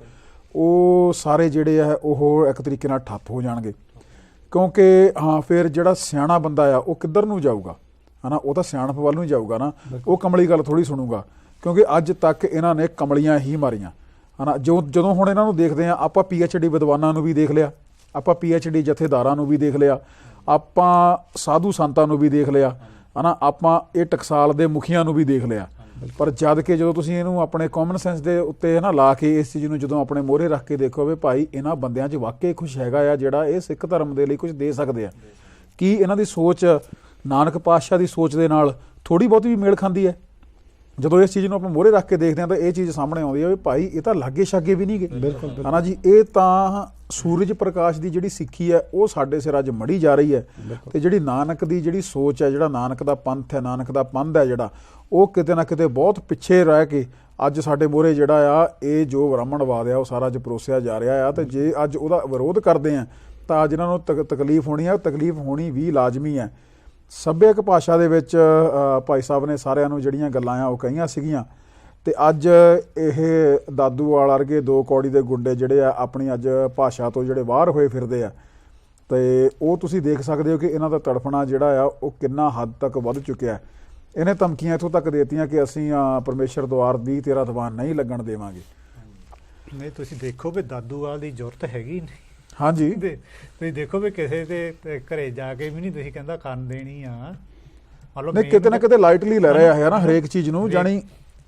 Speaker 1: ਉਹ ਸਾਰੇ ਜਿਹੜੇ ਆ ਉਹ ਇੱਕ ਤਰੀਕੇ ਨਾਲ ਠੱਪ ਹੋ ਜਾਣਗੇ। ਕਿਉਂਕਿ ਫਿਰ ਜਿਹੜਾ ਸਿਆਣਾ ਬੰਦਾ ਆ ਉਹ ਕਿੱਧਰ ਨੂੰ ਜਾਊਗਾ, ਉਹ ਤਾਂ ਸਿਆਣਪ ਵੱਲ ਨੂੰ ਜਾਊਗਾ ਨਾ, ਉਹ ਕਮਲੀ ਗੱਲ ਥੋੜ੍ਹੀ ਸੁਣੂਗਾ। ਕਿਉਂਕਿ ਅੱਜ ਤੱਕ ਇਹਨਾਂ ਨੇ ਕਮਲੀਆਂ ਹੀ ਮਾਰੀਆਂ, ਜਦੋਂ ਹੁਣ ਇਹਨਾਂ ਨੂੰ ਦੇਖਦੇ ਆ, ਆਪਾਂ PhD ਵਿਦਵਾਨਾਂ ਨੂੰ ਵੀ ਦੇਖ ਲਿਆ, ਆਪਾਂ PhD ਜਥੇਦਾਰਾਂ ਨੂੰ ਵੀ ਦੇਖ ਲਿਆ, ਆਪਾਂ ਸਾਧੂ ਸੰਤਾਂ ਨੂੰ ਵੀ ਦੇਖ ਲਿਆ, ਆਪਾਂ ਇਹ ਟਕਸਾਲ ਦੇ ਮੁਖੀਆਂ ਨੂੰ ਵੀ ਦੇਖ ਲਿਆ। ਪਰ ਜਦ ਕਿ ਜਦੋਂ ਤੁਸੀਂ ਇਹਨੂੰ ਆਪਣੇ ਕਾਮਨ ਸੈਂਸ ਦੇ ਉੱਤੇ ਲਾ ਕੇ ਇਸ ਚੀਜ਼ ਨੂੰ ਜਦੋਂ ਆਪਣੇ ਮੋਹਰੇ ਰੱਖ ਕੇ ਦੇਖੋ ਵੀ ਭਾਈ ਇਹਨਾਂ ਬੰਦਿਆਂ 'ਚ ਵਾਕਈ ਕੁਛ ਹੈਗਾ ਆ ਜਿਹੜਾ ਇਹ ਸਿੱਖ ਧਰਮ ਦੇ ਲਈ ਕੁਝ ਦੇ ਸਕਦੇ ਆ, ਕੀ ਇਹਨਾਂ ਦੀ ਸੋਚ ਨਾਨਕ ਪਾਤਸ਼ਾਹ ਦੀ ਸੋਚ ਦੇ ਨਾਲ ਥੋੜ੍ਹੀ ਬਹੁਤੀ ਵੀ ਮੇਲ ਖਾਂਦੀ ਹੈ? ਜਦੋਂ ਇਸ ਚੀਜ਼ ਨੂੰ ਆਪਾਂ ਮੋਹਰੇ ਰੱਖ ਕੇ ਦੇਖਦੇ ਹਾਂ ਤਾਂ ਇਹ ਚੀਜ਼ ਸਾਹਮਣੇ ਆਉਂਦੀ ਹੈ ਵੀ ਭਾਈ ਇਹ ਤਾਂ ਲਾਗੇ ਛਾਗੇ ਵੀ ਨਹੀਂ ਗੇ। ਬਿਲਕੁਲ ਜੀ, ਇਹ ਤਾਂ ਸੂਰਜ ਪ੍ਰਕਾਸ਼ ਦੀ ਜਿਹੜੀ ਸਿੱਖੀ ਹੈ ਉਹ ਸਾਡੇ ਸਿਰ ਅੱਜ ਮੜੀ ਜਾ ਰਹੀ ਹੈ। ਤੇ ਜਿਹੜੀ ਨਾਨਕ ਦੀ ਜਿਹੜੀ ਸੋਚ ਹੈ, ਜਿਹੜਾ ਨਾਨਕ ਦਾ ਪੰਥ ਹੈ, ਨਾਨਕ ਦਾ ਪੰਧ ਹੈ, ਜਿਹੜਾ ਉਹ ਕਿਤੇ ਨਾ ਕਿਤੇ ਬਹੁਤ ਪਿੱਛੇ ਰਹਿ ਕੇ ਅੱਜ ਸਾਡੇ ਮੋਹਰੇ ਜਿਹੜਾ ਆ ਇਹ ਜੋ ਬ੍ਰਾਹਮਣਵਾਦ ਆ ਉਹ ਸਾਰਾ ਅੱਜ ਪਰੋਸਿਆ ਜਾ ਰਿਹਾ ਆ। ਤੇ ਜੇ ਅੱਜ ਉਹਦਾ ਵਿਰੋਧ ਕਰਦੇ ਆ ਤਾਂ ਜਿਹਨਾਂ ਨੂੰ ਤਕਲੀਫ ਹੋਣੀ ਆ, ਤਕਲੀਫ ਹੋਣੀ ਵੀ ਲਾਜ਼ਮੀ ਹੈ। ਸੱਭਿਅਕ ਭਾਸ਼ਾ ਦੇ ਵਿੱਚ ਭਾਈ ਸਾਹਿਬ ਨੇ ਸਾਰਿਆਂ ਨੂੰ ਜਿਹੜੀਆਂ ਗੱਲਾਂ ਆ ਉਹ ਕਹੀਆਂ ਸੀਗੀਆਂ, ਤੇ ਅੱਜ ਇਹ ਦਾਦੂਵਾਲ ਵਰਗੇ 2 ਕੌੜੀ ਦੇ ਗੁੰਡੇ ਜਿਹੜੇ ਆ ਆਪਣੀ ਅੱਜ ਭਾਸ਼ਾ ਤੋਂ ਜਿਹੜੇ ਬਾਹਰ ਹੋਏ ਫਿਰਦੇ ਆ, ਤੇ ਉਹ ਤੁਸੀਂ ਦੇਖ ਸਕਦੇ ਹੋ ਕਿ ਇਹਨਾਂ ਦਾ ਤੜਫਣਾ ਜਿਹੜਾ ਆ ਉਹ ਕਿੰਨਾ ਹੱਦ ਤੱਕ ਵੱਧ ਚੁੱਕਿਆ। ਇਹਨੇ ਧਮਕੀਆਂ ਇੱਥੋਂ ਤੱਕ ਦੇਤੀਆਂ ਕਿ ਅਸੀਂ ਪਰਮੇਸ਼ਰ ਦੁਆਰ ਦੀ ਤੇਰਾ ਦੀਵਾਨ ਨਹੀਂ ਲੱਗਣ ਦੇਵਾਂਗੇ।
Speaker 2: ਨਹੀਂ, ਤੁਸੀਂ ਦੇਖੋ ਵੀ ਦਾਦੂਵਾਲ ਦੀ ਜ਼ਰੂਰਤ ਹੈਗੀ ਨਹੀਂ।
Speaker 1: ਹਾਂਜੀ,
Speaker 2: ਤੁਸੀਂ ਦੇਖੋ ਵੀ ਕਿਸੇ ਦੇ ਘਰੇ ਜਾ ਕੇ ਵੀ ਨਹੀਂ ਤੁਸੀਂ ਕਹਿੰਦਾ ਕੰਨ ਦੇਣੀ ਆ। ਮੰਨ ਲਓ
Speaker 1: ਨਹੀਂ, ਕਿਤੇ ਨਾ ਕਿਤੇ ਲਾਈਟਲੀ ਲੈ ਰਿਹਾ ਹੈ ਨਾ ਹਰੇਕ ਚੀਜ਼ ਨੂੰ, ਜਾਣੀ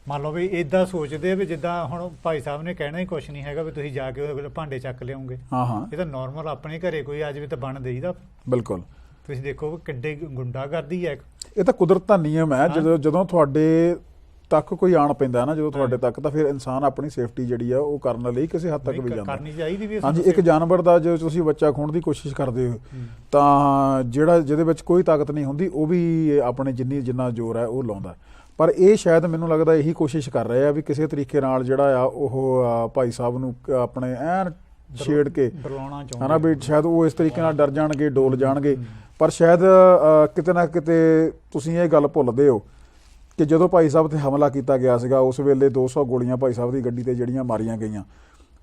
Speaker 2: ਮੰਨ ਲਓ ਵੀ ਇਦਾਂ ਸੋਚਦੇ ਆ ਵੀ ਜਿੱਦਾਂ ਹੁਣ ਭਾਈ ਸਾਹਿਬ ਨੇ ਕਹਿਣਾ ਹੀ ਕੁਛ ਨਹੀਂ ਹੈਗਾ ਵੀ ਤੁਸੀਂ ਜਾ ਕੇ ਉਹਦੇ ਕੋਲ ਭਾਂਡੇ ਚੱਕ ਲਿਆਉਂਗੇ।
Speaker 1: ਹਾਂ, ਇਹ
Speaker 2: ਤਾਂ ਨਾਰਮਲ ਆਪਣੇ ਘਰੇ ਕੋਈ ਆ ਜਾਵੇ ਤਾਂ ਬਣ ਦੇਈਦਾ।
Speaker 1: ਬਿਲਕੁਲ,
Speaker 2: ਤੁਸੀਂ ਦੇਖੋ ਕਿੱਡੇ ਗੁੰਡਾਗਰਦੀ ਹੈ।
Speaker 1: ਇਹ ਤਾਂ ਕੁਦਰਤ ਦਾ ਨਿਯਮ ਹੈ। ਜਦੋਂ ਤੁਹਾਡੇ ਤੱਕ ਕੋਈ ਆਣ ਪੈਂਦਾ ਨਾ, ਜਦੋਂ ਤੁਹਾਡੇ ਤੱਕ, ਤਾਂ ਫਿਰ ਇਨਸਾਨ ਆਪਣੀ ਸੇਫਟੀ ਜਿਹੜੀ ਆ ਉਹ ਕਰਨ ਲਈ ਕਿਸੇ ਹੱਦ ਤੱਕ ਵੀ ਜਾਂਦਾ।
Speaker 2: ਕਰਨੀ ਚਾਹੀਦੀ ਵੀ।
Speaker 1: ਹਾਂਜੀ, ਇੱਕ ਜਾਨਵਰ ਦਾ ਜੋ ਤੁਸੀਂ ਬੱਚਾ ਖੋਣ ਦੀ ਕੋਸ਼ਿਸ਼ ਕਰਦੇ ਹੋ ਤਾਂ ਜਿਹਦੇ ਵਿੱਚ ਕੋਈ ਤਾਕਤ ਨਹੀਂ ਹੁੰਦੀ ਉਹ ਵੀ ਆਪਣੇ ਜਿੰਨਾ ਜ਼ੋਰ ਹੈ ਉਹ ਲਾਉਂਦਾ। ਪਰ ਇਹ ਸ਼ਾਇਦ ਮੈਨੂੰ ਲੱਗਦਾ ਇਹੀ ਕੋਸ਼ਿਸ਼ ਕਰ ਰਹੇ ਆ ਵੀ ਕਿਸੇ ਤਰੀਕੇ ਨਾਲ ਜਿਹੜਾ ਆ ਉਹ ਭਾਈ ਸਾਹਿਬ ਨੂੰ ਆਪਣੇ ਐਨ ਛੇੜ ਕੇ
Speaker 2: ਬੁਲਾਉਣਾ ਚਾਹੁੰਦੇ
Speaker 1: ਹਨਾ ਵੀ ਸ਼ਾਇਦ ਉਹ ਇਸ ਤਰੀਕੇ ਨਾਲ ਡਰ ਜਾਣਗੇ, ਡੋਲ ਜਾਣਗੇ। ਪਰ ਸ਼ਾਇਦ ਕਿਤੇ ਨਾ ਕਿਤੇ ਤੁਸੀਂ ਇਹ ਗੱਲ ਭੁੱਲਦੇ ਹੋ ਕਿ ਜਦੋਂ ਭਾਈ ਸਾਹਿਬ ਤੇ ਹਮਲਾ ਕੀਤਾ ਗਿਆ ਸੀਗਾ ਉਸ ਵੇਲੇ 200 ਗੋਲੀਆਂ ਭਾਈ ਸਾਹਿਬ ਦੀ ਗੱਡੀ ਤੇ ਜਿਹੜੀਆਂ ਮਾਰੀਆਂ ਗਈਆਂ,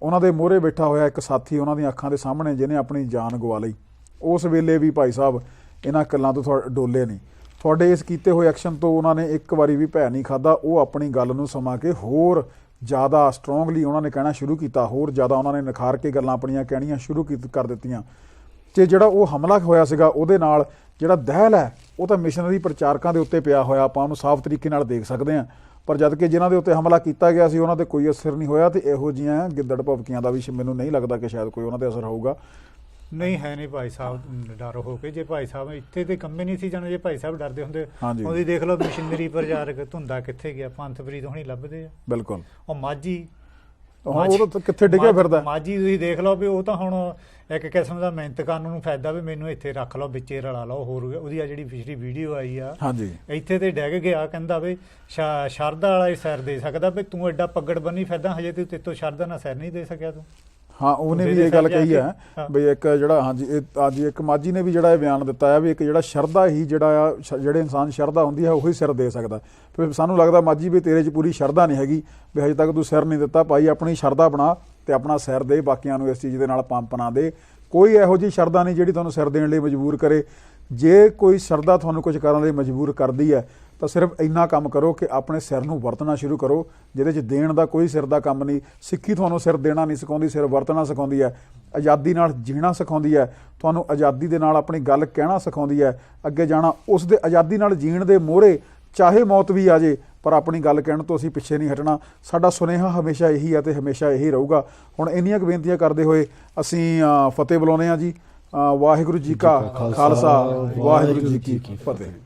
Speaker 1: ਉਹਨਾਂ ਦੇ ਮੋਹਰੇ ਬੈਠਾ ਹੋਇਆ ਇੱਕ ਸਾਥੀ ਉਹਨਾਂ ਦੀਆਂ ਅੱਖਾਂ ਦੇ ਸਾਹਮਣੇ ਜਿਹਨੇ ਆਪਣੀ ਜਾਨ ਗਵਾ ਲਈ, ਉਸ ਵੇਲੇ ਵੀ ਭਾਈ ਸਾਹਿਬ ਇਹਨਾਂ ਗੱਲਾਂ ਤੋਂ ਡੋਲੇ ਨਹੀਂ। ਤੁਹਾਡੇ ਇਸ ਕੀਤੇ ਹੋਏ ਐਕਸ਼ਨ ਤੋਂ ਉਹਨਾਂ ਨੇ ਇੱਕ ਵਾਰੀ ਵੀ ਭੈ ਨਹੀਂ ਖਾਦਾ। ਉਹ ਆਪਣੀ ਗੱਲ ਨੂੰ ਸਮਾ ਕੇ ਹੋਰ ਜ਼ਿਆਦਾ ਸਟਰੋਂਗਲੀ ਉਹਨਾਂ ਨੇ ਕਹਿਣਾ ਸ਼ੁਰੂ ਕੀਤਾ, ਹੋਰ ਜ਼ਿਆਦਾ ਉਹਨਾਂ ਨੇ ਨਿਖਾਰ ਕੇ ਗੱਲਾਂ ਆਪਣੀਆਂ ਕਹਿਣੀਆਂ ਸ਼ੁਰੂ ਕਰ ਦਿੱਤੀਆਂ। ਤੇ ਜਿਹੜਾ ਉਹ ਹਮਲਾ ਹੋਇਆ ਸੀਗਾ ਉਹਦੇ ਨਾਲ ਜਿਹੜਾ ਦਹਿਲ ਹੈ ਉਹ ਤਾਂ ਮਿਸ਼ਨਰੀ ਪ੍ਰਚਾਰਕਾਂ ਦੇ ਉੱਤੇ ਪਿਆ ਹੋਇਆ, ਆਪਾਂ ਉਹਨੂੰ ਸਾਫ਼ ਤਰੀਕੇ ਨਾਲ ਦੇਖ ਸਕਦੇ ਹਾਂ। ਪਰ ਜਦ ਕਿ ਜਿਨ੍ਹਾਂ ਦੇ ਉੱਤੇ ਹਮਲਾ ਕੀਤਾ ਗਿਆ ਸੀ ਉਹਨਾਂ ਤੇ ਕੋਈ ਅਸਰ ਨਹੀਂ ਹੋਇਆ, ਤੇ ਇਹੋ ਜਿਹੀਆਂ ਗਿੱਦੜ ਭਵਕੀਆਂ ਦਾ ਵੀ ਮੈਨੂੰ ਨਹੀਂ ਲੱਗਦਾ ਕਿ ਸ਼ਾਇਦ ਕੋਈ ਉਹਨਾਂ ਤੇ ਅਸਰ ਹੋਊਗਾ।
Speaker 2: ਨਹੀਂ ਹੈ ਨਹੀਂ ਭਾਈ ਸਾਹਿਬ ਡਰ ਹੋ ਕੇ। ਜੇ ਭਾਈ ਸਾਹਿਬ ਇੱਥੇ ਤੇ ਕੰਮੇ ਨਹੀਂ ਸੀ ਜਾਣੇ, ਜੇ ਭਾਈ ਸਾਹਿਬ ਡਰਦੇ ਹੁੰਦੇ ਉਹਦੀ ਦੇਖ ਲਓ ਮਸ਼ੀਨਰੀ ਪ੍ਰਚਾਰਕ ਧੁੰਦਾ ਕਿੱਥੇ ਗਿਆ, ਪੰਥਪ੍ਰੀਤ ਹੁਣੀ ਲੱਭਦੇ ਆ।
Speaker 1: ਬਿਲਕੁਲ,
Speaker 2: ਉਹ ਮਾਝੀ
Speaker 1: ਉਹ ਤਾਂ ਕਿੱਥੇ ਡਿੱਗਿਆ ਫਿਰਦਾ।
Speaker 2: ਮਾਝੀ ਤੁਸੀਂ ਦੇਖ ਲਓ ਵੀ ਉਹ ਤਾਂ ਹੁਣ ਇੱਕ ਕਿਸਮ ਦਾ ਮਿਹਨਤ ਕਰਨ ਨੂੰ ਫਾਇਦਾ ਵੀ ਮੈਨੂੰ ਇੱਥੇ ਰੱਖ ਲਓ, ਵਿੱਚੇ ਰਲਾ ਲਓ। ਹੋਰ ਉਹਦੀ ਆ ਜਿਹੜੀ ਪਿਛਲੀ ਵੀਡੀਓ ਆਈ ਆ ਇੱਥੇ ਤੇ ਡਿੱਗ ਗਿਆ, ਕਹਿੰਦਾ ਵੀ ਸ਼ਰਧਾ ਵਾਲਾ ਸਿਰ ਦੇ ਸਕਦਾ ਵੀ ਤੂੰ ਐਡਾ ਪੱਗੜ ਬੰਨੀ ਫਿਰਦਾ, ਹਜੇ ਤੂੰ ਤੇਤੋਂ ਸ਼ਰਧਾ ਨਾਲ ਸਿਰ ਨਹੀਂ ਦੇ ਸਕਿਆ ਤੂੰ।
Speaker 1: ਹਾਂ, ਉਹਨੇ ਵੀ ਇਹ ਗੱਲ ਕਹੀ ਹੈ ਬਈ ਇੱਕ ਜਿਹੜਾ ਅੱਜ ਇੱਕ ਮਾਝੀ ਨੇ ਵੀ ਜਿਹੜਾ ਇਹ ਬਿਆਨ ਦਿੱਤਾ ਹੈ ਵੀ ਇੱਕ ਜਿਹੜਾ ਸ਼ਰਧਾ ਹੀ ਜਿਹੜਾ ਆ, ਜਿਹੜੇ ਇਨਸਾਨ ਸ਼ਰਧਾ ਹੁੰਦੀ ਹੈ ਉਹੀ ਸਿਰ ਦੇ ਸਕਦਾ। ਫਿਰ ਸਾਨੂੰ ਲੱਗਦਾ ਮਾਝੀ ਵੀ ਤੇਰੇ 'ਚ ਪੂਰੀ ਸ਼ਰਧਾ ਨਹੀਂ ਹੈਗੀ ਵੀ ਹਜੇ ਤੱਕ ਤੂੰ ਸਿਰ ਨਹੀਂ ਦਿੱਤਾ। ਭਾਈ ਆਪਣੀ ਸ਼ਰਧਾ ਬਣਾ ਤੇ ਆਪਣਾ ਸਿਰ ਦੇ, ਬਾਕੀਆਂ ਨੂੰ ਇਸ ਚੀਜ਼ ਦੇ ਨਾਲ ਪੰਪ ਨਾ ਦੇ। ਕੋਈ ਇਹੋ ਜਿਹੀ ਸ਼ਰਧਾ ਨਹੀਂ ਜਿਹੜੀ ਤੁਹਾਨੂੰ ਸਿਰ ਦੇਣ ਲਈ ਮਜਬੂਰ ਕਰੇ। ਜੇ ਕੋਈ ਸ਼ਰਧਾ ਤੁਹਾਨੂੰ ਕੁਝ ਕਰਨ ਲਈ ਮਜਬੂਰ ਕਰਦੀ ਹੈ ਤਾਂ ਸਿਰਫ ਇੰਨਾ ਕੰਮ ਕਰੋ ਕਿ ਆਪਣੇ ਸਿਰ ਨੂੰ ਵਰਤਣਾ ਸ਼ੁਰੂ ਕਰੋ, ਜਿਹਦੇ 'ਚ ਦੇਣ ਦਾ ਕੋਈ ਸਿਰ ਦਾ ਕੰਮ ਨਹੀਂ। ਸਿੱਖੀ ਤੁਹਾਨੂੰ ਸਿਰ ਦੇਣਾ ਨਹੀਂ ਸਿਖਾਉਂਦੀ, ਸਿਰ ਵਰਤਣਾ ਸਿਖਾਉਂਦੀ ਹੈ। ਆਜ਼ਾਦੀ ਨਾਲ ਜੀਣਾ ਸਿਖਾਉਂਦੀ ਹੈ, ਤੁਹਾਨੂੰ ਆਜ਼ਾਦੀ ਦੇ ਨਾਲ ਆਪਣੀ ਗੱਲ ਕਹਿਣਾ ਸਿਖਾਉਂਦੀ ਹੈ, ਅੱਗੇ ਜਾਣਾ। ਉਸ ਦੇ ਆਜ਼ਾਦੀ ਨਾਲ ਜੀਣ ਦੇ ਮੋਹਰੇ ਚਾਹੇ ਮੌਤ ਵੀ ਆ ਜੇ ਪਰ ਆਪਣੀ ਗੱਲ ਕਹਿਣ ਤੋਂ ਅਸੀਂ ਪਿੱਛੇ ਨਹੀਂ ਹਟਣਾ। ਸਾਡਾ ਸੁਨੇਹਾ ਹਮੇਸ਼ਾ ਇਹੀ ਹੈ ਤੇ ਹਮੇਸ਼ਾ ਇਹੀ ਰਹੂਗਾ। ਹੁਣ ਇੰਨੀਆਂ ਕੁ ਬੇਨਤੀਆਂ ਕਰਦੇ ਹੋਏ ਅਸੀਂ ਫਤਿਹ ਬੁਲਾਉਂਦੇ ਹਾਂ ਜੀ। ਵਾਹਿਗੁਰੂ ਜੀ ਕਾ ਖਾਲਸਾ, ਵਾਹਿਗੁਰੂ ਜੀ ਕੀ ਫਤਿਹ।